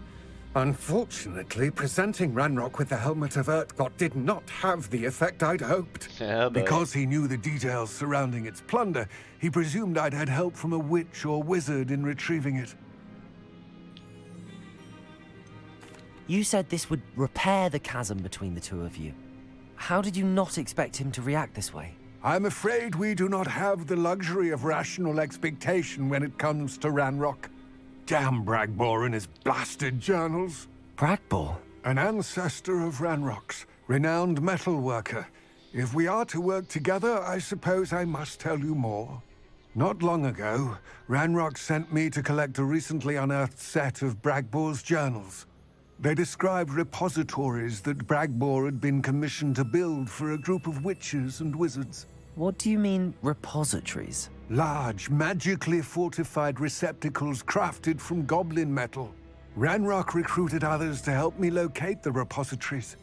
Unfortunately, presenting Ranrock with the Helmet of Urtkot did not have the effect I'd hoped. Yeah, because he knew the details surrounding its plunder, he presumed I'd had help from a witch or wizard in retrieving it. You said this would repair the chasm between the two of you. How did you not expect him to react this way? I'm afraid we do not have the luxury of rational expectation when it comes to Ranrock. Damn Bragbor and his blasted journals. Bragbor? An ancestor of Ranrock's, renowned metal worker. If we are to work together, I suppose I must tell you more. Not long ago, Ranrock sent me to collect a recently unearthed set of Bragbor's journals. They described repositories that Bragbor had been commissioned to build for a group of witches and wizards. What do you mean, repositories? Large, magically fortified receptacles crafted from goblin metal. Ranrock recruited others to help me locate the repositories.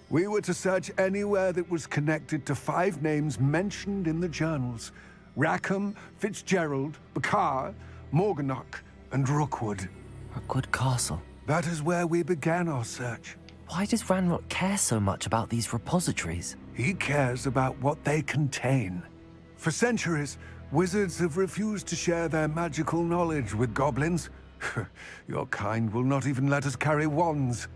We were to search anywhere that was connected to 5 names mentioned in the journals. Rackham, Fitzgerald, Bakar, Morganach, and Rookwood. Rookwood Castle. That is where we began our search. Why does Ranrock care so much about these repositories? He cares about what they contain. For centuries, wizards have refused to share their magical knowledge with goblins. Your kind will not even let us carry wands.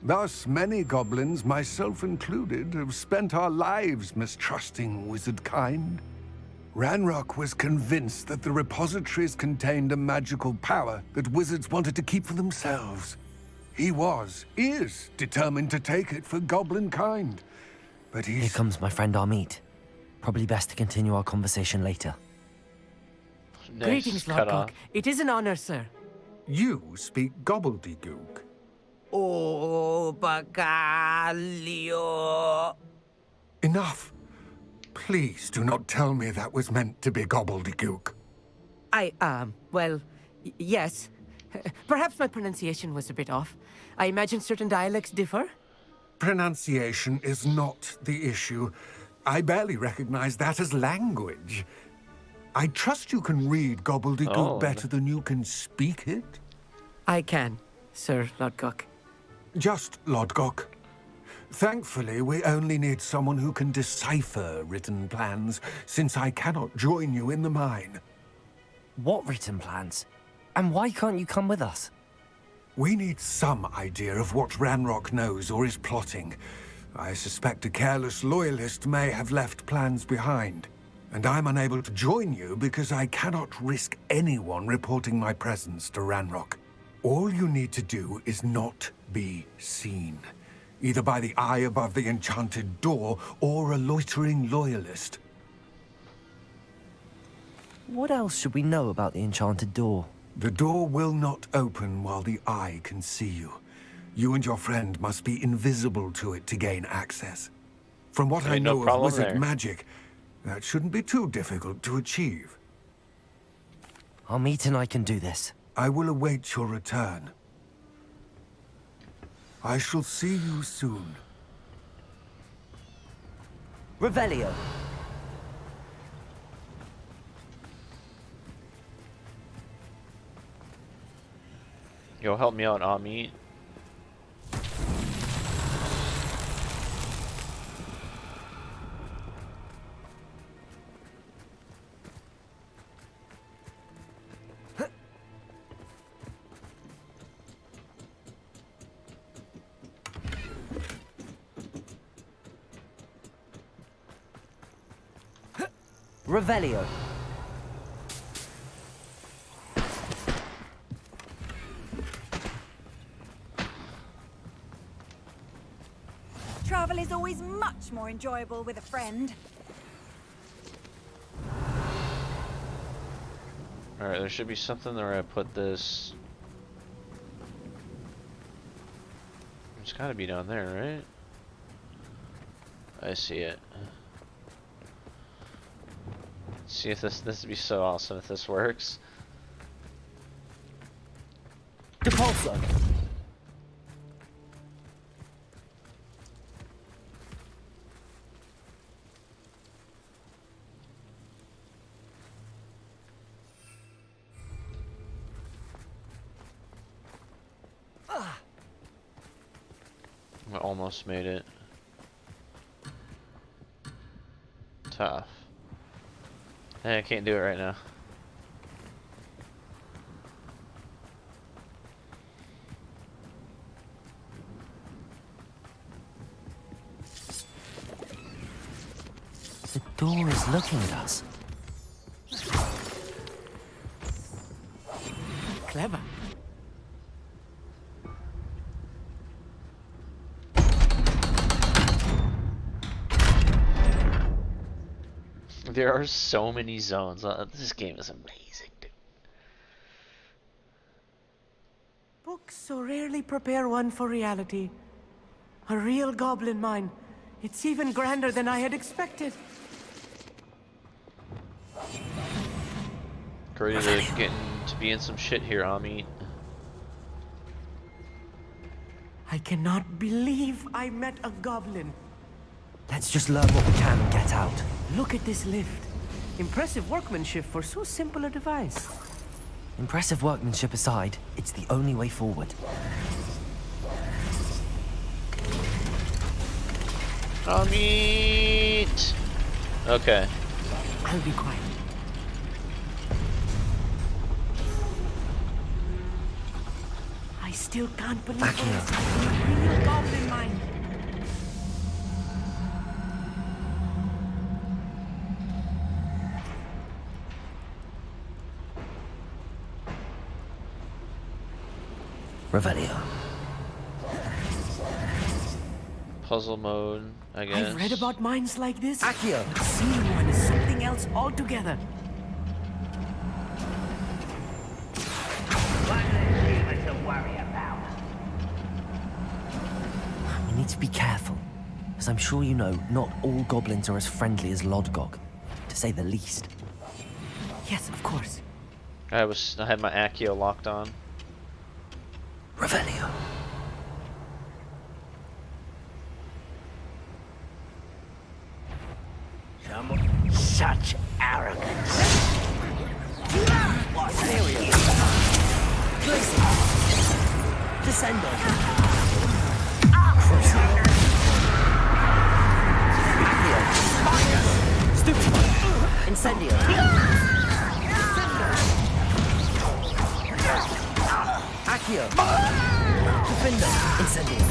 Thus, many goblins, myself included, have spent our lives mistrusting wizard kind. Ranrock was convinced that the repositories contained a magical power that wizards wanted to keep for themselves. He is determined to take it for goblin kind. But Here comes my friend Amit. Probably best to continue our conversation later. Nice. Greetings, Lord Cock. It is an honor, sir. You speak gobbledygook. Oh, Bacalio. Enough. Please do not tell me that was meant to be gobbledygook. Well, yes. Perhaps my pronunciation was a bit off. I imagine certain dialects differ. Pronunciation is not the issue. I barely recognize that as language. I trust you can read gobbledygook better than you can speak it? I can, Sir Lodgok. Just Lodgok. Thankfully, we only need someone who can decipher written plans, since I cannot join you in the mine. What written plans? And why can't you come with us? We need some idea of what Ranrock knows or is plotting. I suspect a careless loyalist may have left plans behind. And I'm unable to join you because I cannot risk anyone reporting my presence to Ranrock. All you need to do is not be seen. Either by the eye above the enchanted door, or a loitering loyalist. What else should we know about the enchanted door? The door will not open while the eye can see you. You and your friend must be invisible to it to gain access. From what I know of wizard magic, that shouldn't be too difficult to achieve. Amit and I can do this. I will await your return. I shall see you soon. Revelio. Yo, help me out, Amit. Revelio. Travel is always much more enjoyable with a friend. Alright, there should be something where I put this. It's gotta be down there, right? I see it. See if this would be so awesome if this works. Depulso. I almost made it. Tough. Hey, I can't do it right now. The door is looking at us. Clever. There are so many zones. This game is amazing, dude. Books so rarely prepare one for reality. A real goblin mine. It's even grander than I had expected. Ready to get to be in some shit here, Amit. I cannot believe I met a goblin. Let's just learn what we can and get out. Look at this lift. Impressive workmanship for so simple a device. Impressive workmanship aside, it's the only way forward. Amit! Okay. I'll be quiet. I still can't believe it's a real goblin mine. Revelio. Puzzle mode, I guess. I've read about mines like this. Accio. Seeing one is something else altogether. We need to be careful. As I'm sure you know, not all goblins are as friendly as Lodgok, to say the least. Yes, of course. I had my Accio locked on. Revelio. Such arrogance. Area. Descendo. Stupefy. Incendio. Accio. Defender. Incendio.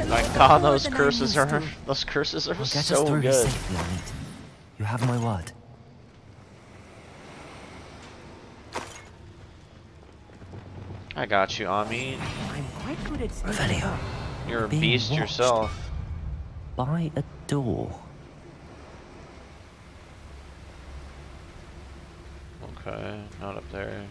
My God, those curses are I'll get so us through good. safely, Amit. You have my word. I got you, Amit. I'm quite good at Revelio. You're a Being beast watched. yourself. By a door. Okay, not up there.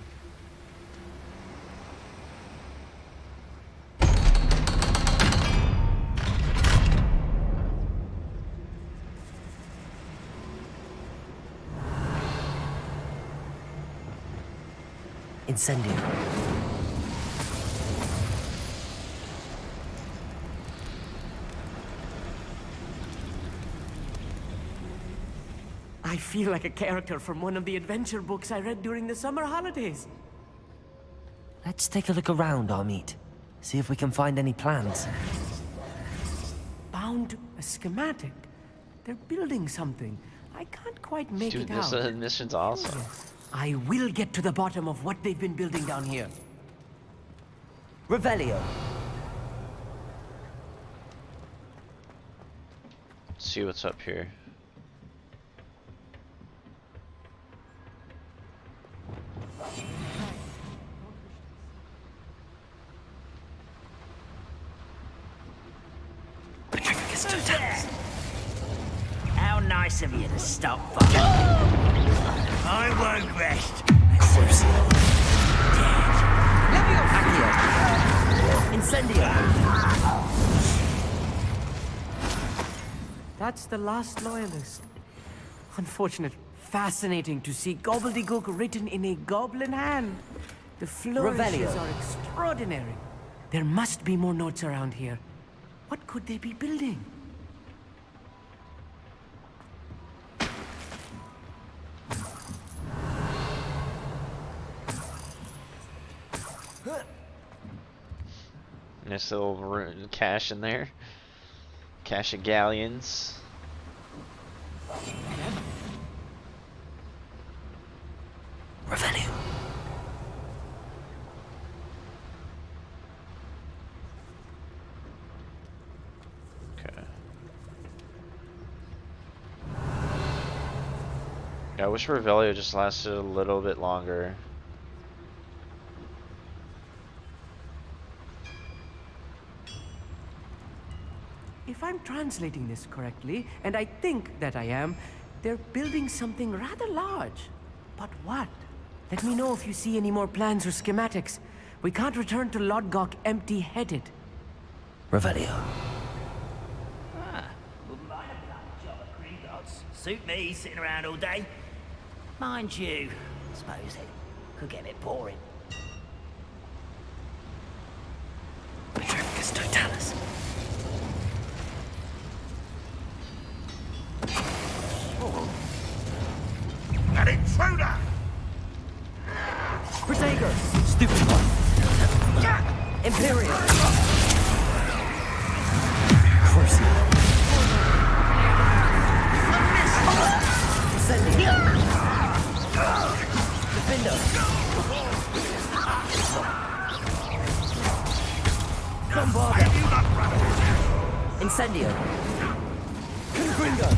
Incendio. I feel like a character from one of the adventure books I read during the summer holidays. Let's take a look around, Amit. See if we can find any plans. Found a schematic. They're building something. I can't quite make Dude, it this out. mission's awesome. I will get to the bottom of what they've been building down here. Revelio. Let's see what's up here. How nice of you to stop by. I won't rest. Incendio. That's the last loyalist. Unfortunate. Fascinating to see gobbledygook written in a goblin hand. The flourishes Revelio. are extraordinary. There must be more notes around here. What could they be building? Nice little cache in there. Cache of galleons. Revelio. Okay. Yeah, I wish Revelio just lasted a little bit longer. If I'm translating this correctly, and I think that I am, they're building something rather large. But what? Let me know if you see any more plans or schematics. We can't return to Lodgok empty-headed. Revelio. Wouldn't mind a bloody job at Gringotts. Suit me, sitting around all day. Mind you, I suppose it could get a bit boring. Petrificus totalis. An intruder! Protego. Stupid one. Imperial. Crucial. Incendio. Defendo. Combargo. Incendio. Gringo.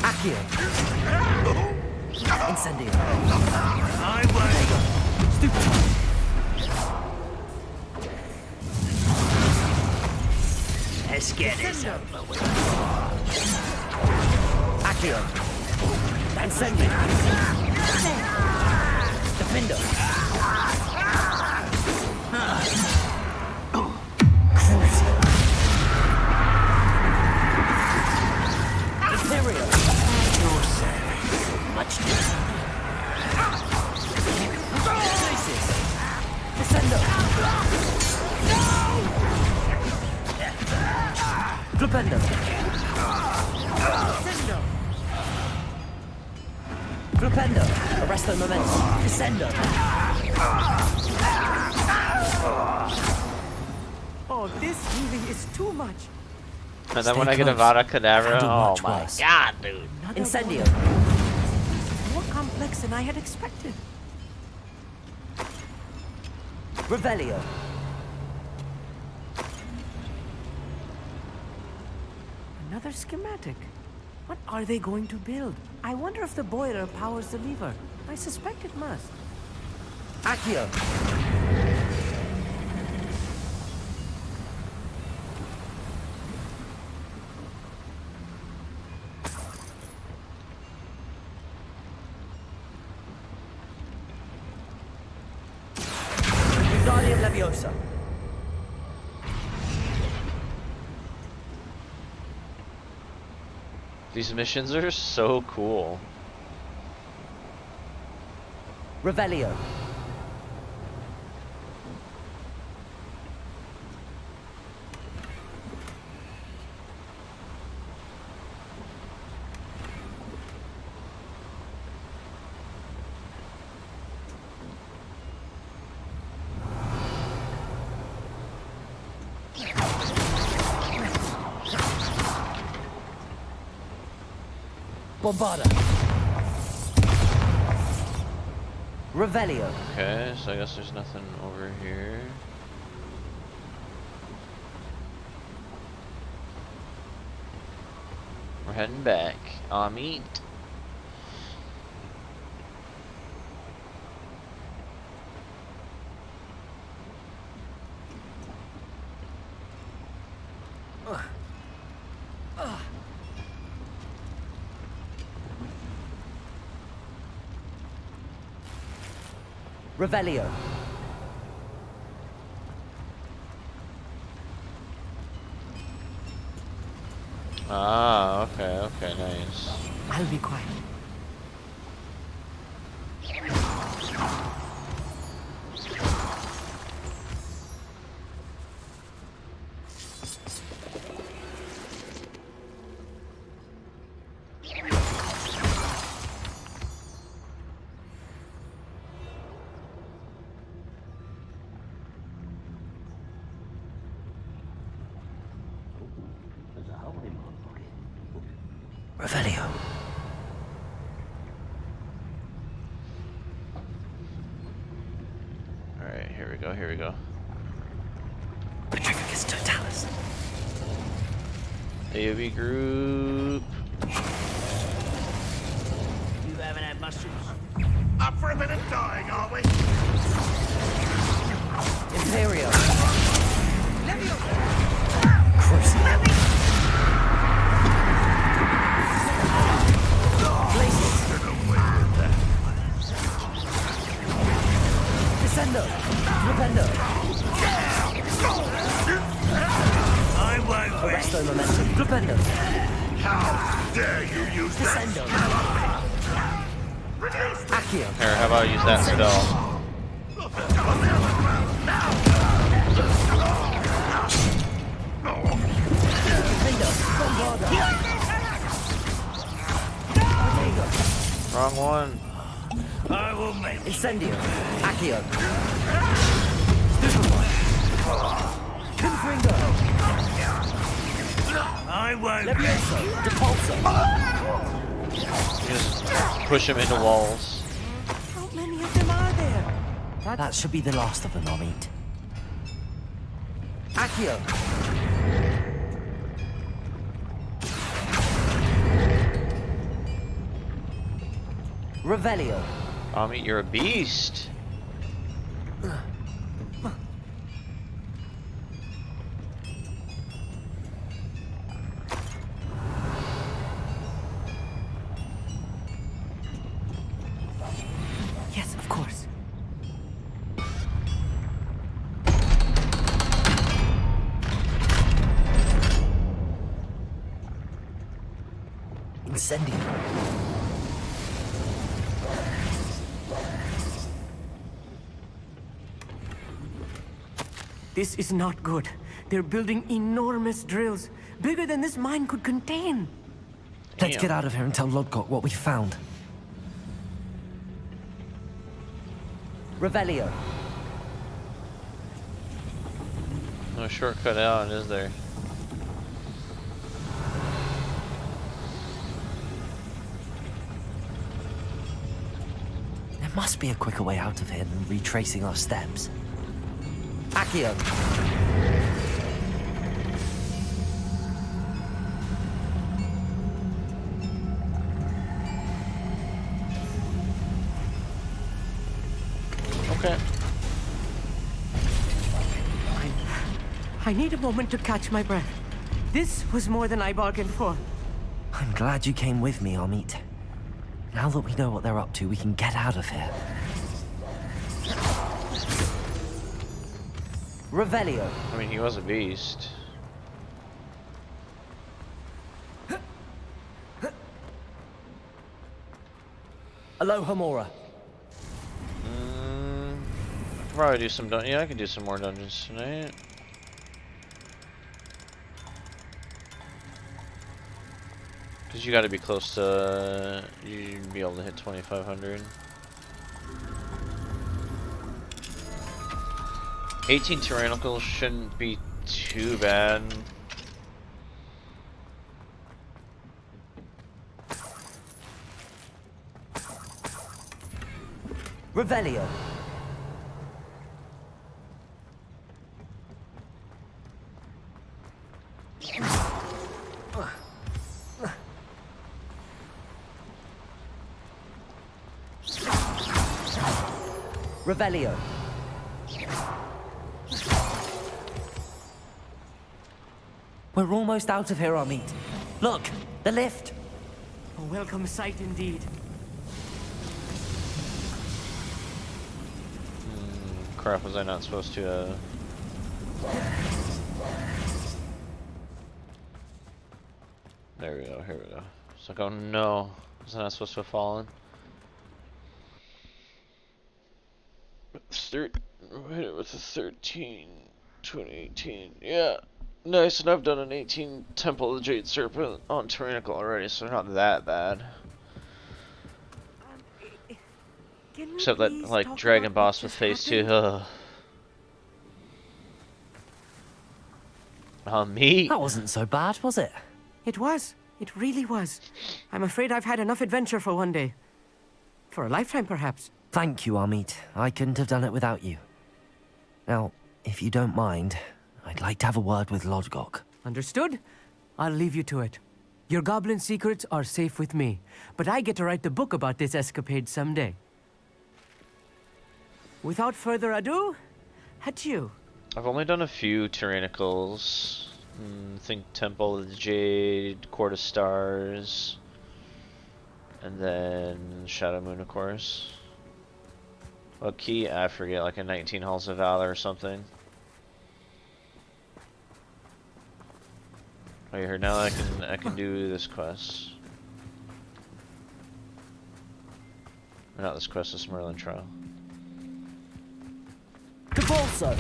Accio. Incendio. I won't. Stupid. Let's get this over with. Accio. Incendio. Defendo. Crucial. Imperial. Your service. Much needed. Crisis. Descendo. Flipendo. Flipendo. Arresto momentum. Descendo. Oh, this healing is too much. And then when Stay I get a close. Vada Kedavra, Do oh much my worse. god, dude. Incendio. More complex than I had expected. Revelio. Another schematic. What are they going to build? I wonder if the boiler powers the lever. I suspect it must. Accio. Wingardium Leviosa. These missions are so cool. Revelio. Bombarda. Revelio. Okay, so I guess there's nothing over here. We're heading back. Amit. Revelio. Ah, okay, nice. I'll be quiet. Revelio. Alright, here we go, here we go. Petrificus Totalis. AOV group. You haven't had mushrooms? Up for a bit of dying, are we? Imperio. Descendo. Flipendo. I won't Arresto momentum. Flipendo. How dare you use Descendo. Accio. Here, how about I use that spell? Wrong one. I will make Incendio. Accio. Confringo. I won't Levioso. Depulso. Just push him into walls. How many of them are there? That should be the last of them, Amit. Accio. Revelio. Amit, you're a beast. Yes, of course. Incendio. This is not good. They're building enormous drills, bigger than this mine could contain. Let's get out of here and tell Lodgok what we found. Revelio. No shortcut out, is there? There must be a quicker way out of here than retracing our steps. Accio. Okay. I need a moment to catch my breath. This was more than I bargained for. I'm glad you came with me, Amit. Now that we know what they're up to, we can get out of here. Revelio. I mean, he was a beast. Aloha Mora. I could probably do some yeah, I can do some more dungeons tonight. Because you got to be close to, you'd be able to hit 2,500. 18 tyrannicals shouldn't be too bad. Revelio. Revelio. We're almost out of here, Amit. Look, the lift. A welcome sight indeed. Crap, was I not supposed to, There we go, here we go. It's like, oh no, was I not supposed to have fallen? Hit it with a 13, 2018, yeah. Nice, and I've done an 18 Temple of the Jade Serpent on Tyrannical already, so not that bad. Except that, like, Dragon Boss with Phase 2, me? That wasn't so bad, was it? It was. It really was. I'm afraid I've had enough adventure for one day. For a lifetime, perhaps. Thank you, Amit. I couldn't have done it without you. Now, if you don't mind, I'd like to have a word with Lodgok. Understood? I'll leave you to it. Your goblin secrets are safe with me, but I get to write the book about this escapade someday. Without further ado, adieu. I've only done a few Tyrannicals. I think Temple of the Jade, Court of Stars, and then Shadow Moon, of course. What key? I forget, like a 19 Halls of Valor or something. Oh, you heard? Now I can do this quest. Or not this quest, this Merlin trial. Cabalso!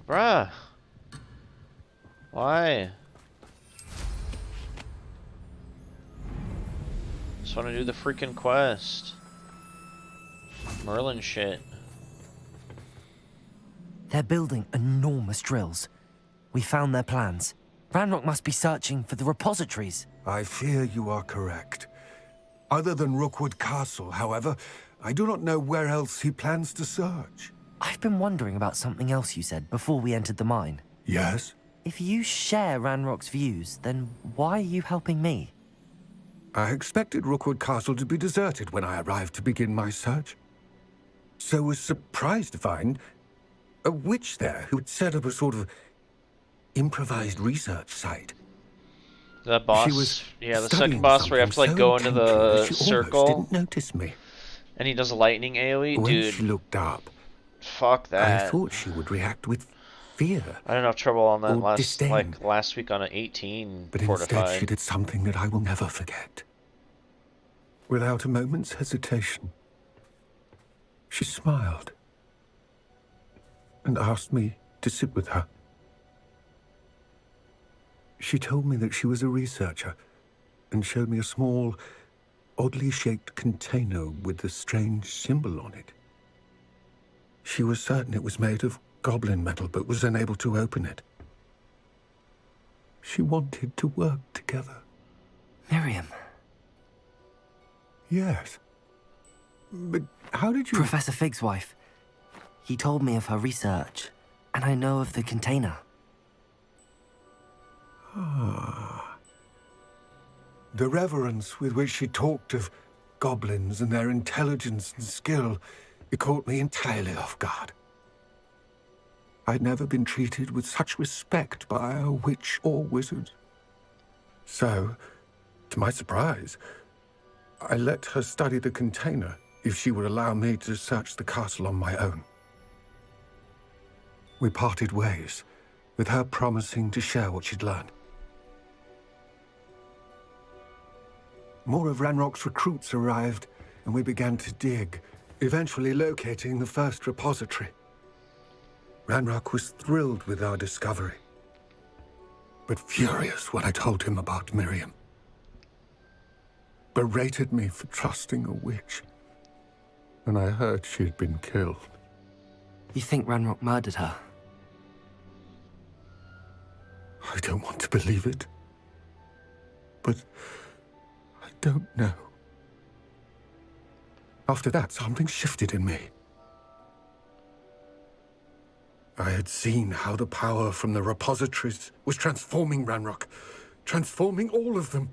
Bruh! Why? Just want to do the freaking quest. Merlin shit. They're building enormous drills. We found their plans. Ranrock must be searching for the repositories. I fear you are correct. Other than Rookwood Castle, however, I do not know where else he plans to search. I've been wondering about something else you said before we entered the mine. Yes? If you share Ranrock's views, then why are you helping me? I expected Rookwood Castle to be deserted when I arrived to begin my search. So was surprised to find a witch there who had set up a sort of improvised research site. That boss, She was yeah, the second boss where you have to like go into the she circle almost didn't notice me. and he does lightning AoE, When dude. she looked up, Fuck that. I thought she would react with fear. I didn't have trouble on that or disdain. last week on an 18 But instead, fortified. she did something that I will never forget. Without a moment's hesitation, she smiled and asked me to sit with her. She told me that she was a researcher and showed me a small, oddly shaped container with a strange symbol on it. She was certain it was made of goblin metal, but was unable to open it. She wanted to work together. Miriam. Yes. But how did you... Professor Fig's wife. He told me of her research, and I know of the container. Ah. The reverence with which she talked of goblins and their intelligence and skill, it caught me entirely off guard. I'd never been treated with such respect by a witch or wizard. So, to my surprise, I let her study the container if she would allow me to search the castle on my own. We parted ways, with her promising to share what she'd learned. More of Ranrock's recruits arrived, and we began to dig, eventually locating the first repository. Ranrock was thrilled with our discovery, but furious when I told him about Miriam. Berated me for trusting a witch, and I heard she'd been killed. You think Ranrock murdered her? I don't want to believe it, but I don't know. After that, something shifted in me. I had seen how the power from the repositories was transforming Ranrock, transforming all of them.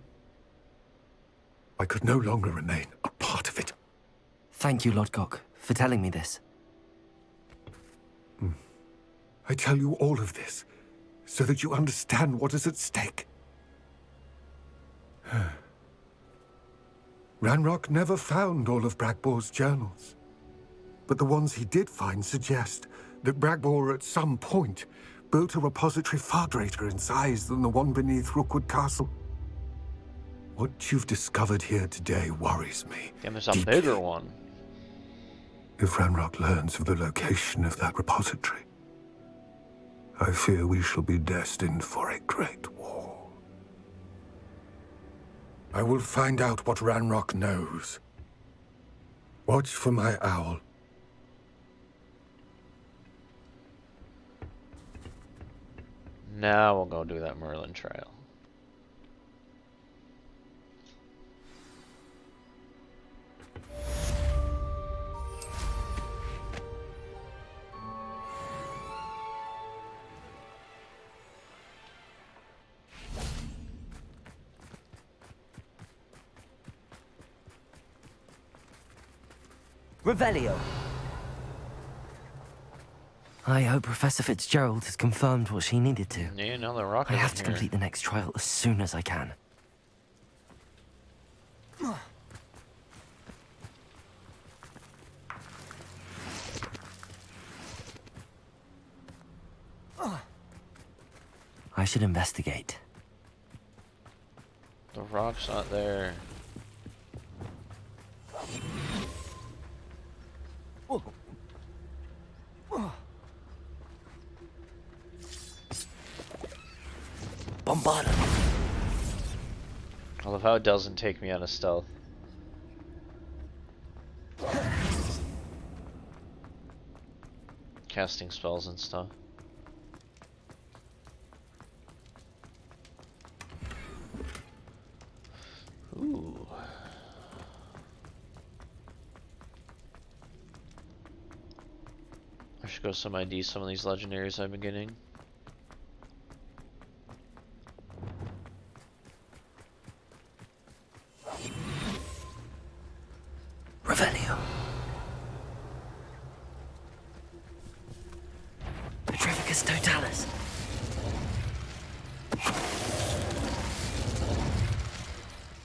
I could no longer remain a part of it. Thank you, Lodgok, for telling me this. I tell you all of this so that you understand what is at stake. Ranrock never found all of Bragbor's journals, but the ones he did find suggest that Bragbor at some point built a repository far greater in size than the one beneath Rookwood Castle. What you've discovered here today worries me. Damn, there's a bigger one. If Ranrock learns of the location of that repository, I fear we shall be destined for a great war. I will find out what Ranrock knows. Watch for my owl. Now we'll go do that Merlin trial. Revelio. I hope Professor Fitzgerald has confirmed what she needed to. Yeah, another rocket. I have to complete the next trial as soon as I can. I should investigate. The rock's not there. Bombarda. I love how it doesn't take me out of stealth. Casting spells and stuff. Ooh. I should go some ID some of these legendaries I've been getting. Revelio. Petrificus Totalis.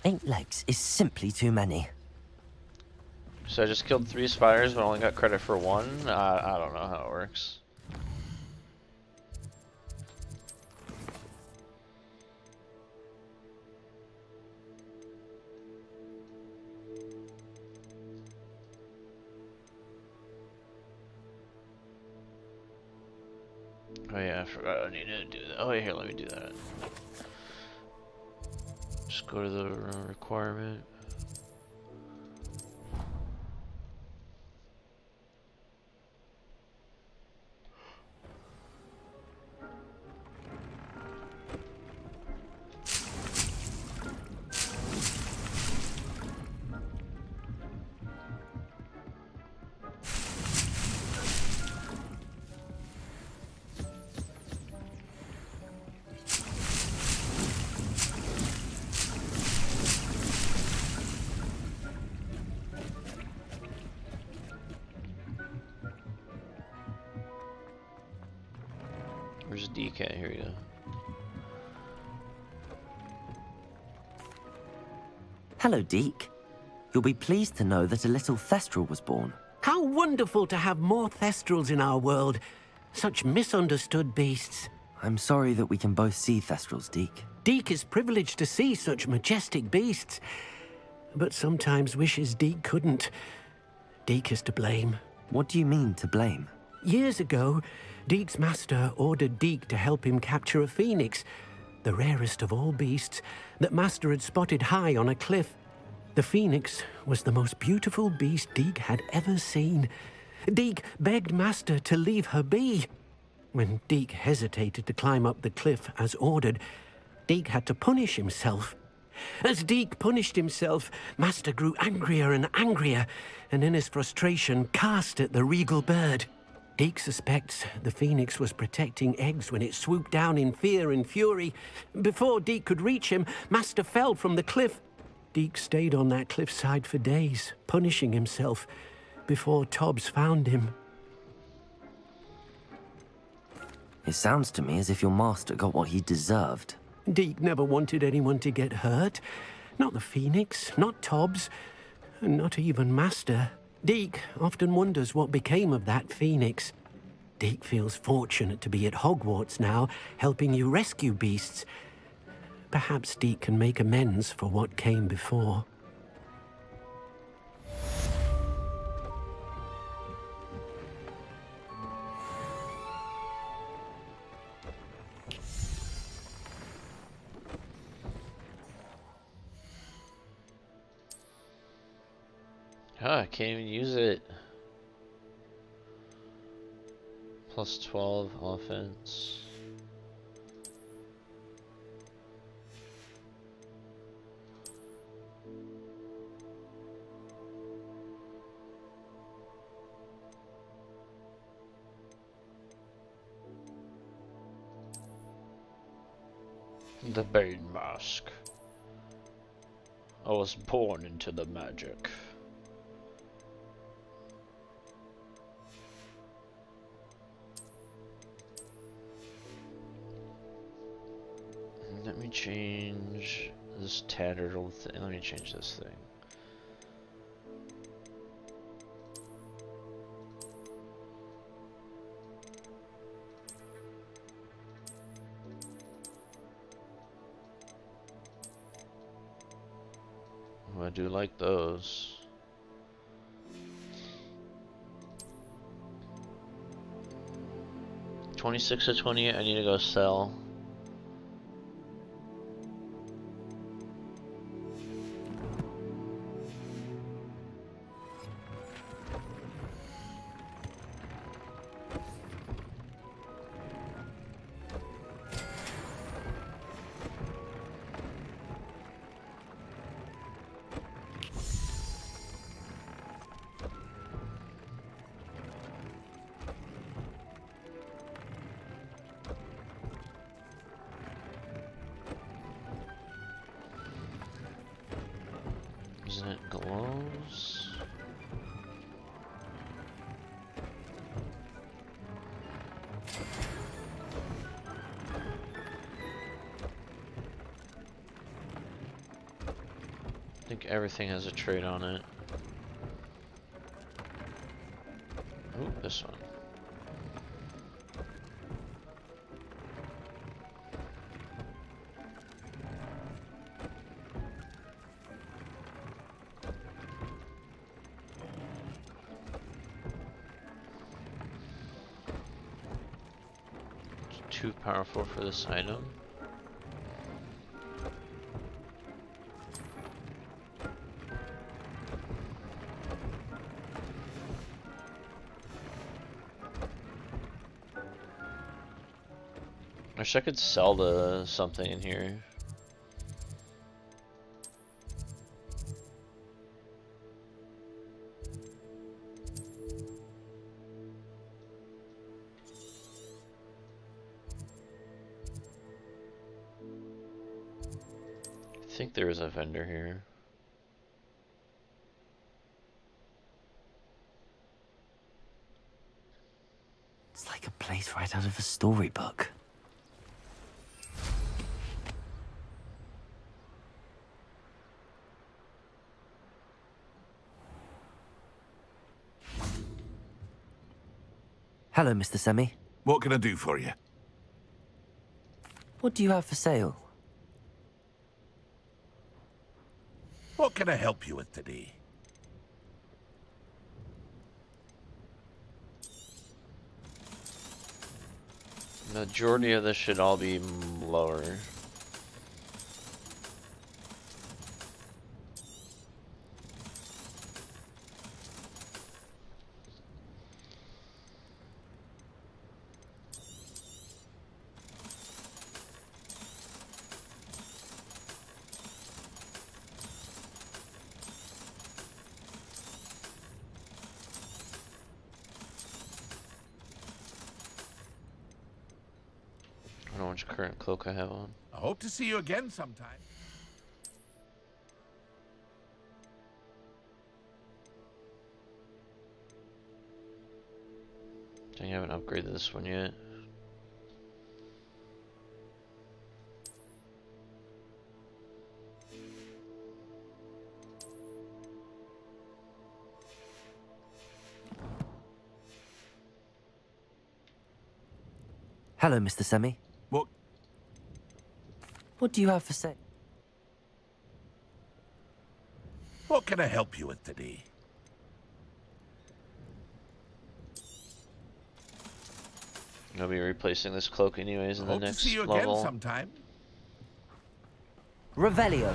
8 legs is simply too many. So I just killed 3 spiders but only got credit for 1? I don't know how it works. Oh yeah, I forgot I needed to do that. Oh yeah, here, let me do that. Just go to the requirement. Where's DK? Here we go. Hello, Deke. You'll be pleased to know that a little Thestral was born. How wonderful to have more Thestrals in our world. Such misunderstood beasts. I'm sorry that we can both see Thestrals, Deke. Deke is privileged to see such majestic beasts, but sometimes wishes Deke couldn't. Deke is to blame. What do you mean, to blame? Years ago, Deke's master ordered Deke to help him capture a phoenix, the rarest of all beasts, that master had spotted high on a cliff. The phoenix was the most beautiful beast Deke had ever seen. Deke begged master to leave her be. When Deke hesitated to climb up the cliff as ordered, Deke had to punish himself. As Deke punished himself, master grew angrier and angrier, and in his frustration cast at the regal bird. Deke suspects the phoenix was protecting eggs when it swooped down in fear and fury. Before Deke could reach him, master fell from the cliff. Deke stayed on that cliffside for days, punishing himself, before Tobbs found him. It sounds to me as if your master got what he deserved. Deke never wanted anyone to get hurt. Not the phoenix, not Tobbs, and not even master. Deke often wonders what became of that phoenix. Deke feels fortunate to be at Hogwarts now, helping you rescue beasts. Perhaps Deke can make amends for what came before. Oh, I can't even use it. Plus 12 offense. The Bane Mask. I was born into the magic. Let me change this tattered old thing. Let me change this thing. Oh, I do like those. $26 to 28. I need to go sell. Isn't it glows? I think everything has a trait on it. Ooh, this one. Too powerful for this item. I wish I could sell the something in here. I think there is a vendor here. It's like a place right out of a storybook. Hello, Mr. Semi. What can I do for you? What do you have for sale? What can I help you with today? Majority of this should all be lower. I don't know which current cloak I have on. I hope to see you again sometime. Dang, I haven't upgraded this one yet. Hello, Mr. Semi. What? What do you have for sale? What can I help you with today? I'll be replacing this cloak anyways in the Hope next to see you level. again sometime. Revelio.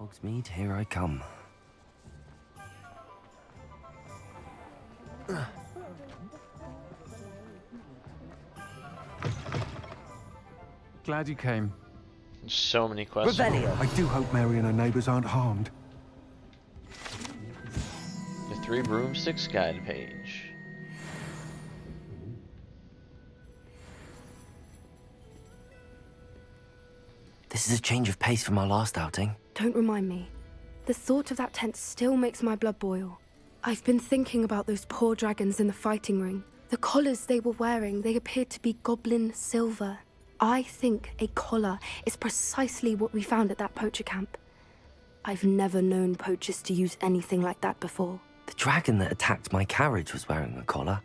Hogsmeade, here I come. Glad you came. So many questions. I do hope Mary and her neighbors aren't harmed. The 3 broomsticks guide page. This is a change of pace from our last outing. Don't remind me. The thought of that tent still makes my blood boil. I've been thinking about those poor dragons in the fighting ring. The collars they were wearing, they appeared to be goblin silver. I think a collar is precisely what we found at that poacher camp. I've never known poachers to use anything like that before. The dragon that attacked my carriage was wearing a collar,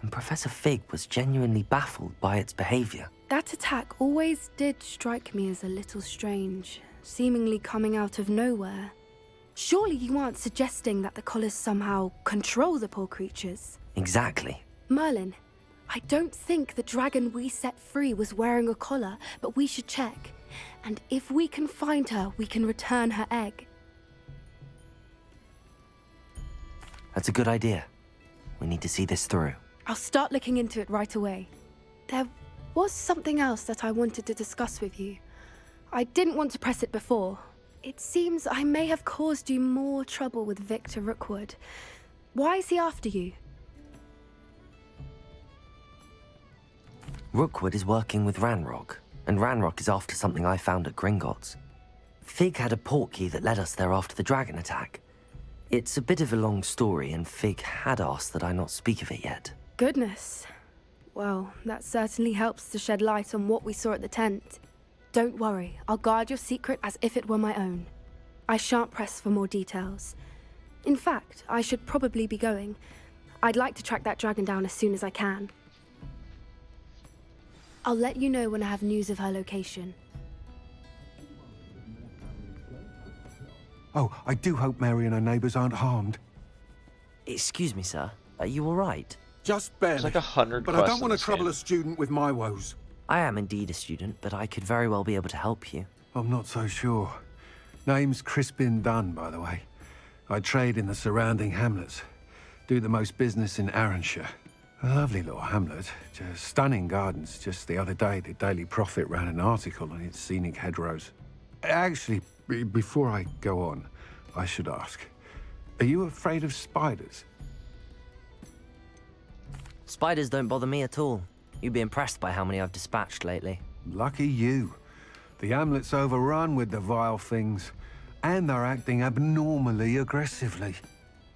and Professor Fig was genuinely baffled by its behavior. That attack always did strike me as a little strange, seemingly coming out of nowhere. Surely you aren't suggesting that the collars somehow control the poor creatures? Exactly. Merlin, I don't think the dragon we set free was wearing a collar, but we should check. And if we can find her, we can return her egg. That's a good idea. We need to see this through. I'll start looking into it right away. There was something else that I wanted to discuss with you. I didn't want to press it before. It seems I may have caused you more trouble with Victor Rookwood. Why is he after you? Rookwood is working with Ranrock, and Ranrock is after something I found at Gringotts. Fig had a portkey that led us there after the dragon attack. It's a bit of a long story, and Fig had asked that I not speak of it yet. Goodness. Well, that certainly helps to shed light on what we saw at the tent. Don't worry, I'll guard your secret as if it were my own. I shan't press for more details. In fact, I should probably be going. I'd like to track that dragon down as soon as I can. I'll let you know when I have news of her location. Oh, I do hope Mary and her neighbors aren't harmed. Excuse me, sir. Are you all right? Just barely. There's like 100 But I don't want to trouble a student with my woes. I am indeed a student, but I could very well be able to help you. I'm not so sure. Name's Crispin Dunn, by the way. I trade in the surrounding hamlets. Do the most business in Arranshire. A lovely little hamlet. Just stunning gardens. Just the other day, the Daily Prophet ran an article on its scenic hedgerows. Actually, before I go on, I should ask. Are you afraid of spiders? Spiders don't bother me at all. You'd be impressed by how many I've dispatched lately. Lucky you. The hamlet's overrun with the vile things, and they're acting abnormally aggressively.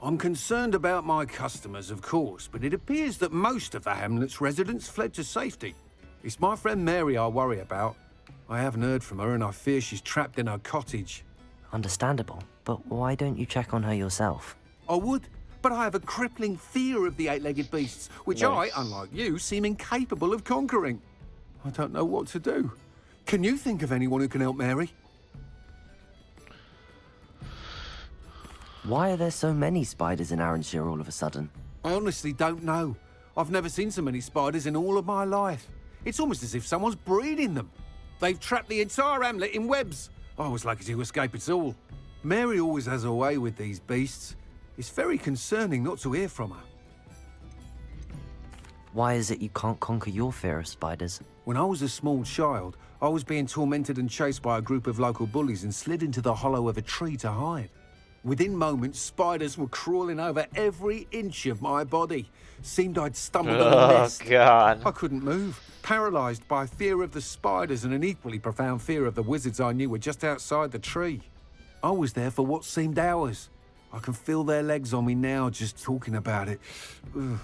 I'm concerned about my customers, of course, but it appears that most of the hamlet's residents fled to safety. It's my friend Mary I worry about. I haven't heard from her, and I fear she's trapped in her cottage. Understandable, but why don't you check on her yourself? I would, but I have a crippling fear of the eight-legged beasts, which I, unlike you, seem incapable of conquering. I don't know what to do. Can you think of anyone who can help Mary? Why are there so many spiders in Arranshire all of a sudden? I honestly don't know. I've never seen so many spiders in all of my life. It's almost as if someone's breeding them. They've trapped the entire hamlet in webs. I was lucky to escape it all. Mary always has a way with these beasts. It's very concerning not to hear from her. Why is it you can't conquer your fear of spiders? When I was a small child, I was being tormented and chased by a group of local bullies and slid into the hollow of a tree to hide. Within moments, spiders were crawling over every inch of my body. Seemed I'd stumbled on a nest. Oh, God. I couldn't move, paralysed by fear of the spiders and an equally profound fear of the wizards I knew were just outside the tree. I was there for what seemed hours. I can feel their legs on me now just talking about it. Ugh.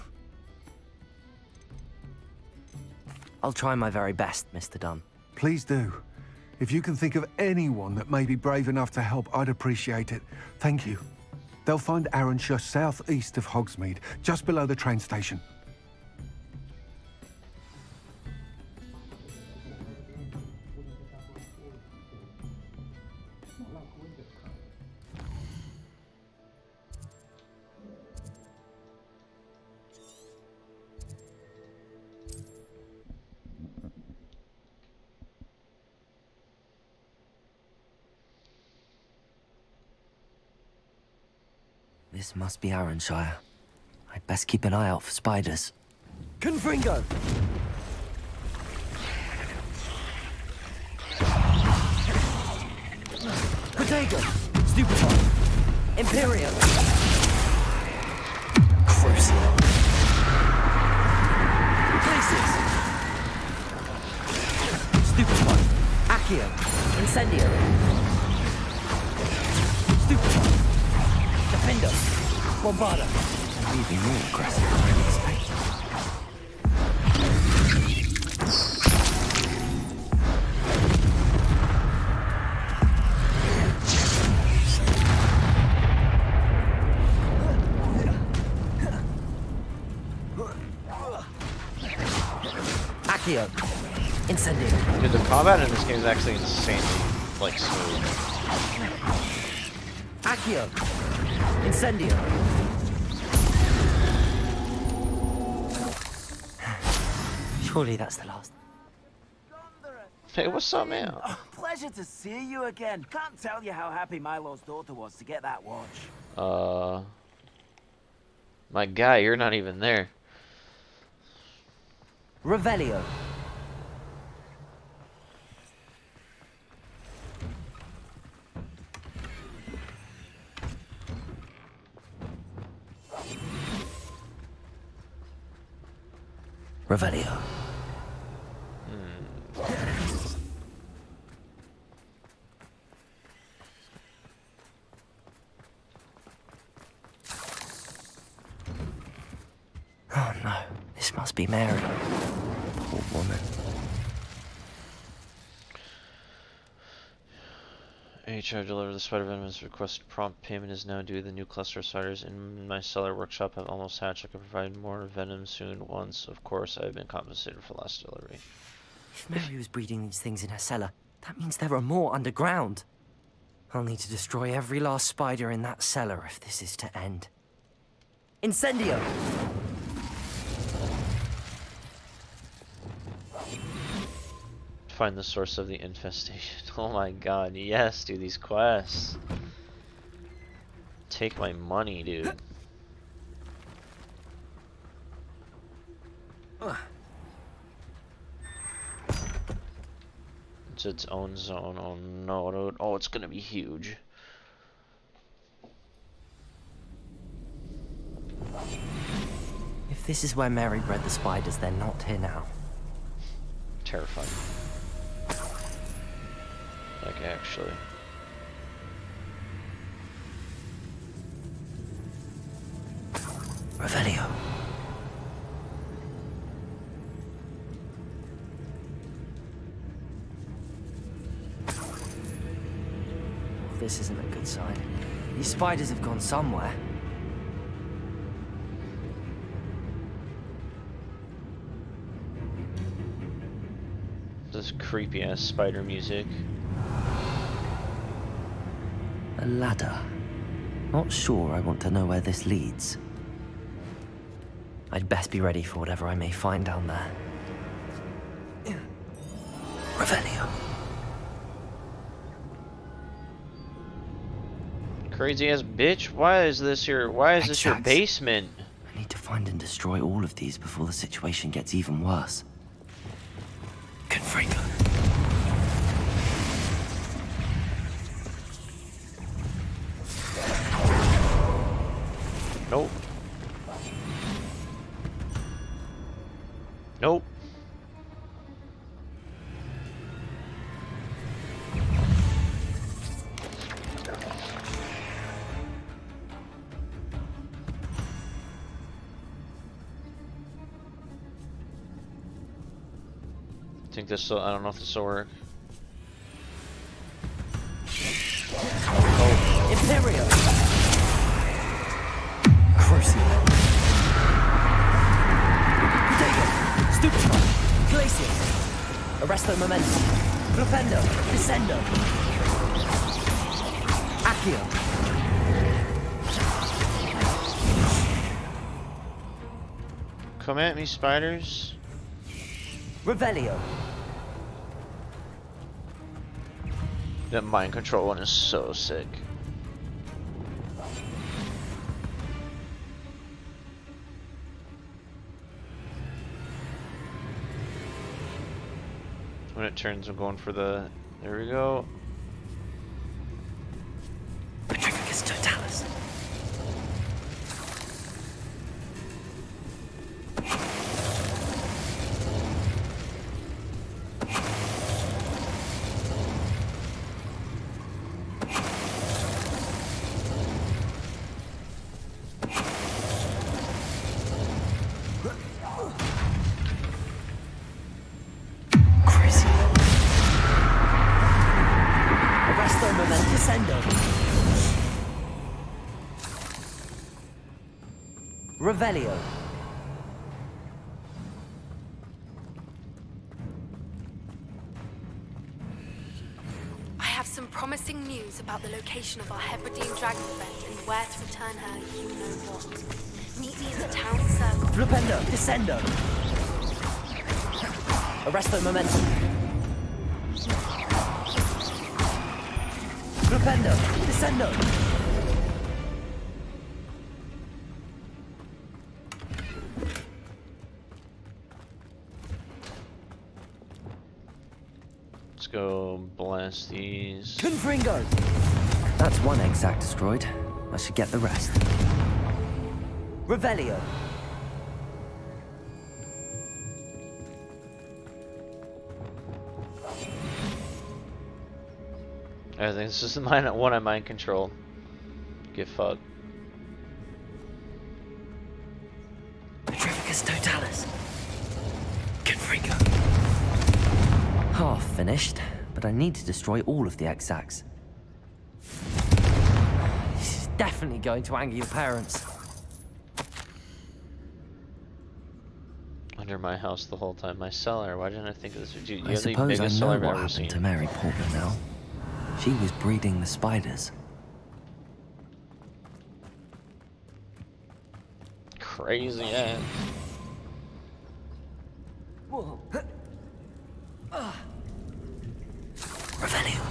I'll try my very best, Mr. Dunn. Please do. If you can think of anyone that may be brave enough to help, I'd appreciate it. Thank you. They'll find Arranshire southeast of Hogsmeade, just below the train station. This must be Arranshire. I'd best keep an eye out for spiders. Confringo! Protego! Stupefy! Imperium! Crucial. Places! Stupefy! Accio! Incendio! Stupefy! Defender! Bombarda! Maybe more aggressive than I expected. Accio! Incendio! Dude, the combat in this game is actually insanely, like, smooth. Accio! Incendio! Surely that's the last. Hey, what's up, man? Oh, pleasure to see you again. Can't tell you how happy Milo's daughter was to get that watch. My guy, you're not even there. Revelio! Revelio. Oh no, this must be Mary. Poor woman. HR delivered the spider venom's request. Prompt payment is now due. The new cluster of spiders in my cellar workshop have almost hatched. I can provide more venom soon. Once, of course, I have been compensated for last delivery. If Mary was breeding these things in her cellar, that means there are more underground. I'll need to destroy every last spider in that cellar if this is to end. Incendio! Find the source of the infestation. Oh my god, yes, dude, these quests. Take my money, dude. It's its own zone. Oh no, dude. Oh, it's gonna be huge. If this is where Mary bred the spiders, they're not here now. Terrifying. Like, actually. Revelio. This isn't a good sign. These spiders have gone somewhere. This creepy ass spider music. A ladder. Not sure I want to know where this leads. I'd best be ready for whatever I may find down there. Revelio. Crazy ass bitch, why is this your basement? I need to find and destroy all of these before the situation gets even worse. Confringo. Nope. Nope. I think this will, I don't know if this will work. Oh. Imperio! Crucible. Potato! Stupefy! Glacius! Arresto Momentum! Flipendo! Descendo! Accio! Come at me, spiders. Revelio. That mind control one is so sick. When it turns, I'm going for the... There we go. Petrificus Totalis. Revelio. I have some promising news about the location of our Hebridean dragon event and where to return her you know what. Meet me in the town circle. Flipendo, Descendo. Arresto Momentum. Flipendo, Descendo. Let's go blast these. Confringo! That's one exact destroyed. I should get the rest. Revelio. I think this is the one I mind control. Get fucked. Petrificus Totalis. Confringo. Half finished, but I need to destroy all of the exacts. This is definitely going to anger your parents. Under my house the whole time. My cellar. Why didn't I think of this? Dude, you I have the suppose I biggest know cellar I've what ever happened seen. to Mary Portman now. She was breeding the spiders. Crazy ass. Whoa. Revelio.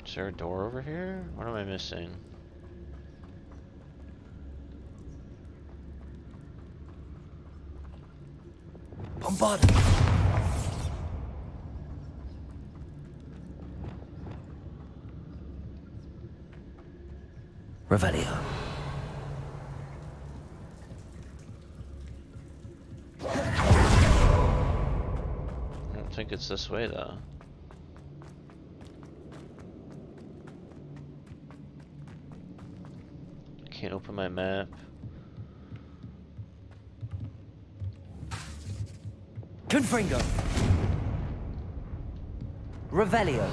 Is there a door over here? What am I missing? Bombardment. Revelio. I don't think it's this way though. Can't open my map. Confringo. Revelio.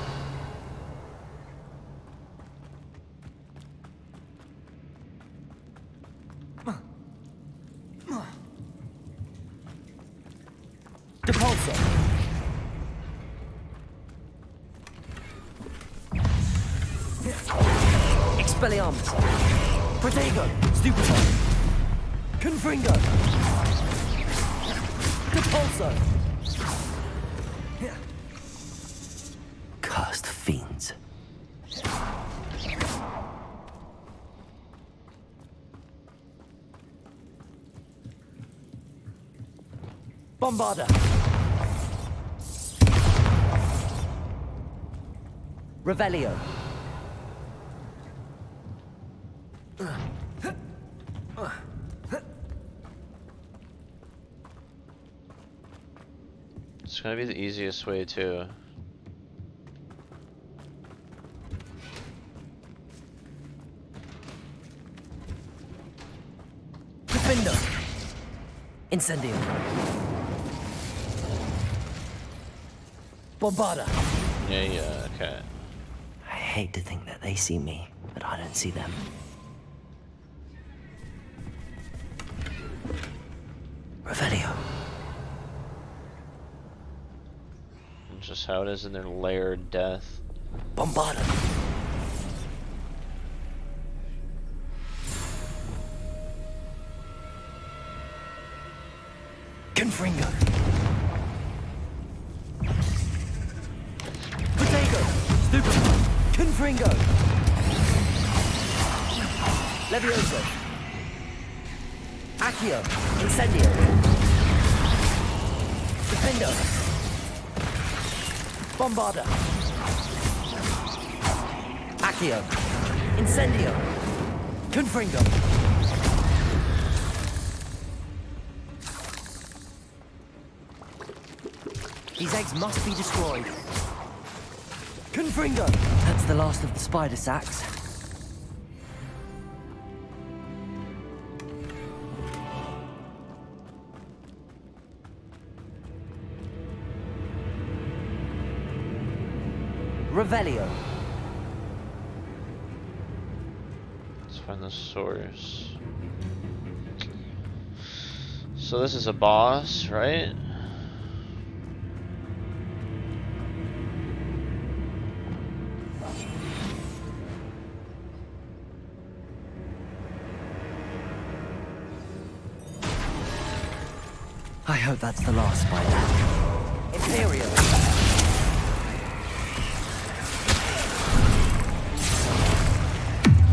Depulso. Expelliarmus. Protego. Stupefy. Confringo. Depulso. Cursed fiends. Bombarda. Revelio. It's gonna be the easiest way too. Defender. Incendio. Bombarda. Yeah, okay. I hate to think that they see me, but I don't see them. Revelio. Just how it is in their layered death. Bombarda. Confringo. Protego. Stupefy. Confringo. Levioso. Accio. Incendio. Defendo. Bombarda. Accio. Incendio. Confringo. These eggs must be destroyed. Confringo. That's the last of the spider sacks. Revelio. Let's find the source. So this is a boss, right? I hope that's the last spider. Imperial.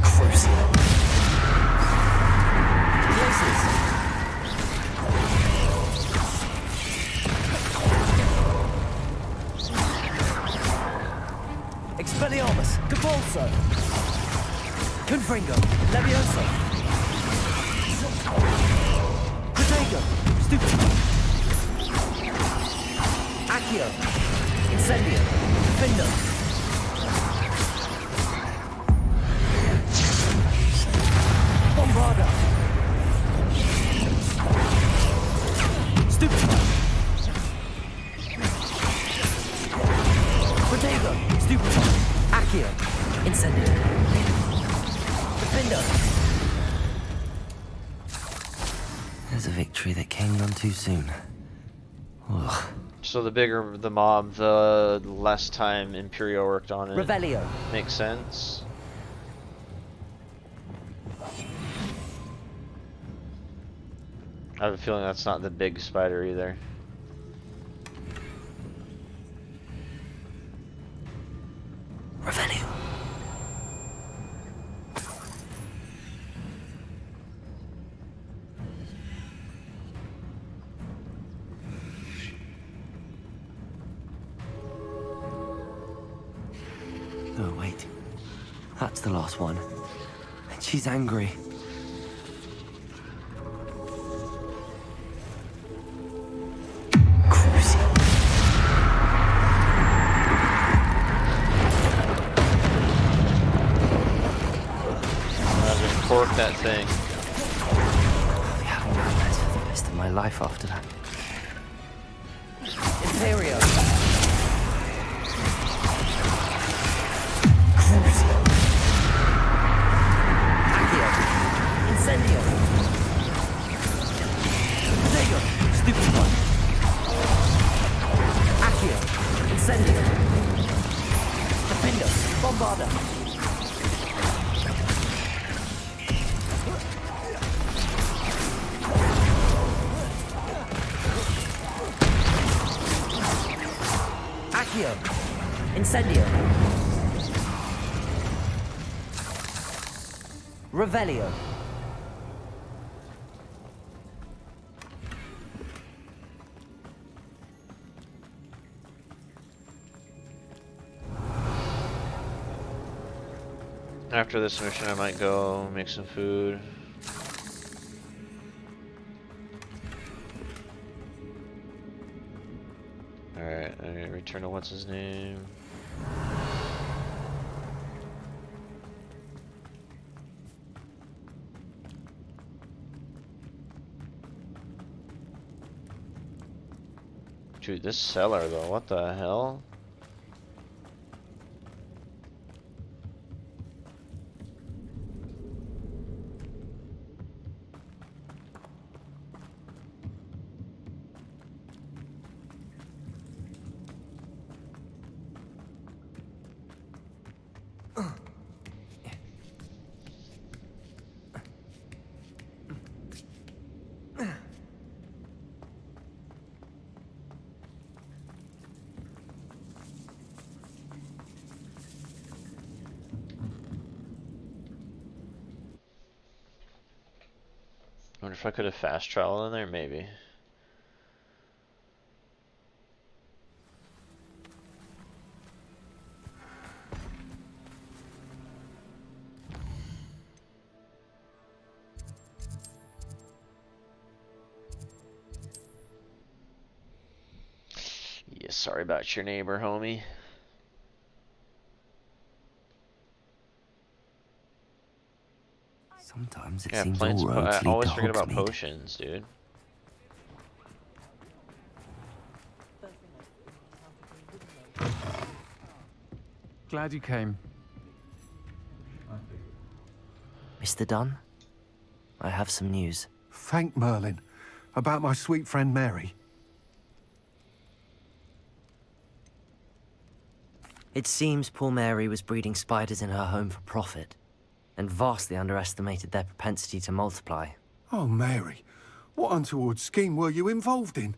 Crucial. Places. Expelliarmus. Capulso. Confringo. Levioso. Protego. Stupefy. Accio. Incendio. Defendo. Bombarda. Stupefy. Protego. Stupefy. Accio. Incendio. Defendo. There's a victory that came none too soon. Ugh. So the bigger the mob, the less time Imperial worked on it. Revelio. Makes sense. I have a feeling that's not the big spider either. Revelio. Oh, wait. That's the last one. She's angry. I'll just cork that thing. I'll be having nightmares for the rest of my life after that. Imperio. Accio. Incendio. Protego. Stupid one. Accio. Incendio. Defendo. Bombarda. Accio. Incendio. Revelio. After this mission, I might go make some food. Alright, I'm gonna return to what's his name. Dude, this cellar though, what the hell? I wonder if I could have fast traveled in there, maybe. Yeah, sorry about your neighbor, homie. Sometimes it Yeah, seems plants. all roads I lead always to forget about Hogsmeade. potions, dude. Glad you came. Mr. Dunn, I have some news. Thank Merlin. About my sweet friend Mary. It seems poor Mary was breeding spiders in her home for profit, and vastly underestimated their propensity to multiply. Oh, Mary. What untoward scheme were you involved in?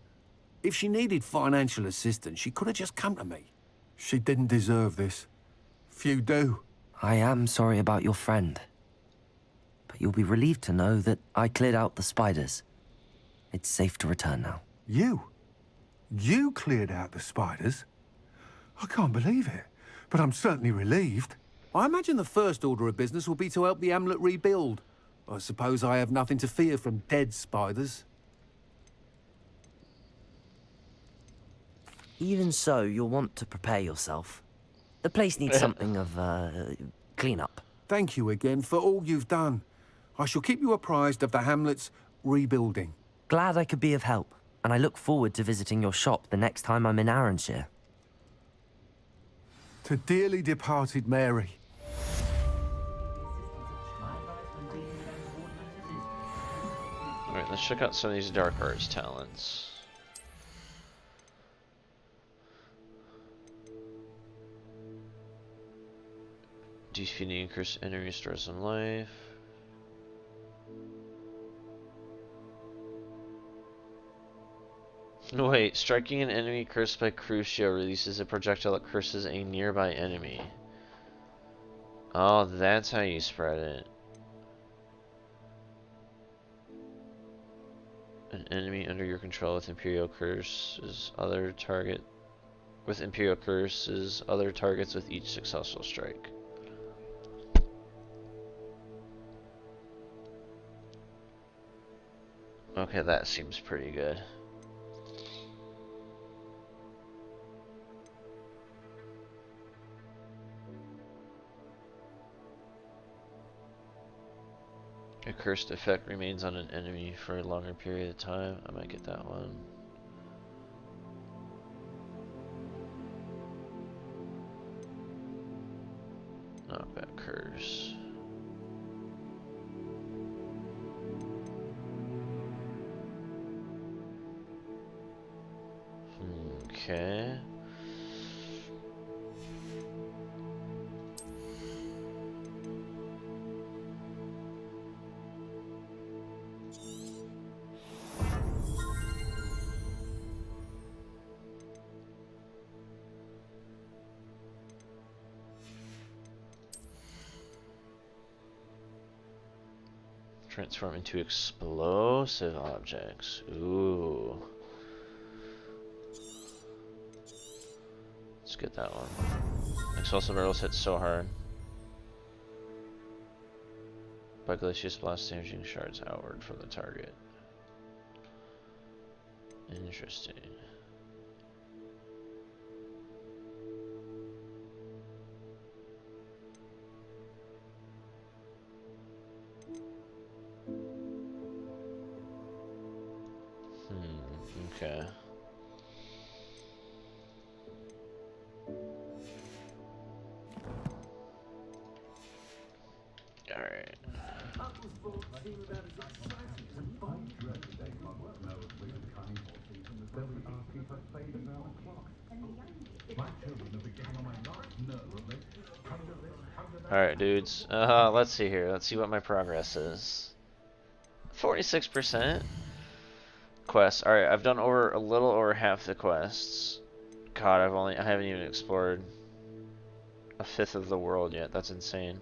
If she needed financial assistance, she could have just come to me. She didn't deserve this. Few do. I am sorry about your friend, but you'll be relieved to know that I cleared out the spiders. It's safe to return now. You? You cleared out the spiders? I can't believe it, but I'm certainly relieved. I imagine the first order of business will be to help the amulet rebuild. I suppose I have nothing to fear from dead spiders. Even so, you'll want to prepare yourself. The place needs something of, clean-up. Thank you again for all you've done. I shall keep you apprised of the hamlet's rebuilding. Glad I could be of help, and I look forward to visiting your shop the next time I'm in Arranshire. To dearly departed Mary. Alright, let's check out some of these dark arts talents. Defeating a cursed enemy restores some life. Wait, striking an enemy cursed by Crucio releases a projectile that curses a nearby enemy. Oh, that's how you spread it. An enemy under your control with Imperial Curses other target with Imperial Curses other targets with each successful strike. Okay, that seems pretty good. A cursed effect remains on an enemy for a longer period of time. I might get that one. Knockback curse. Okay. Transform into explosive objects. Ooh. Let's get that one. Explosive arrows hit so hard. By glacius blast damaging shards outward from the target. Interesting. Okay. Alright. Alright, dudes. Let's see here. Let's see what my progress is. 46%. Quests. Alright, I've done over a little over half the quests. God, I haven't even explored a fifth of the world yet. That's insane.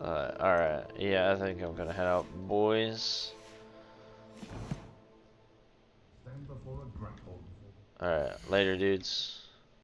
Alright. Yeah, I think I'm gonna head out, boys. Alright, later, dudes.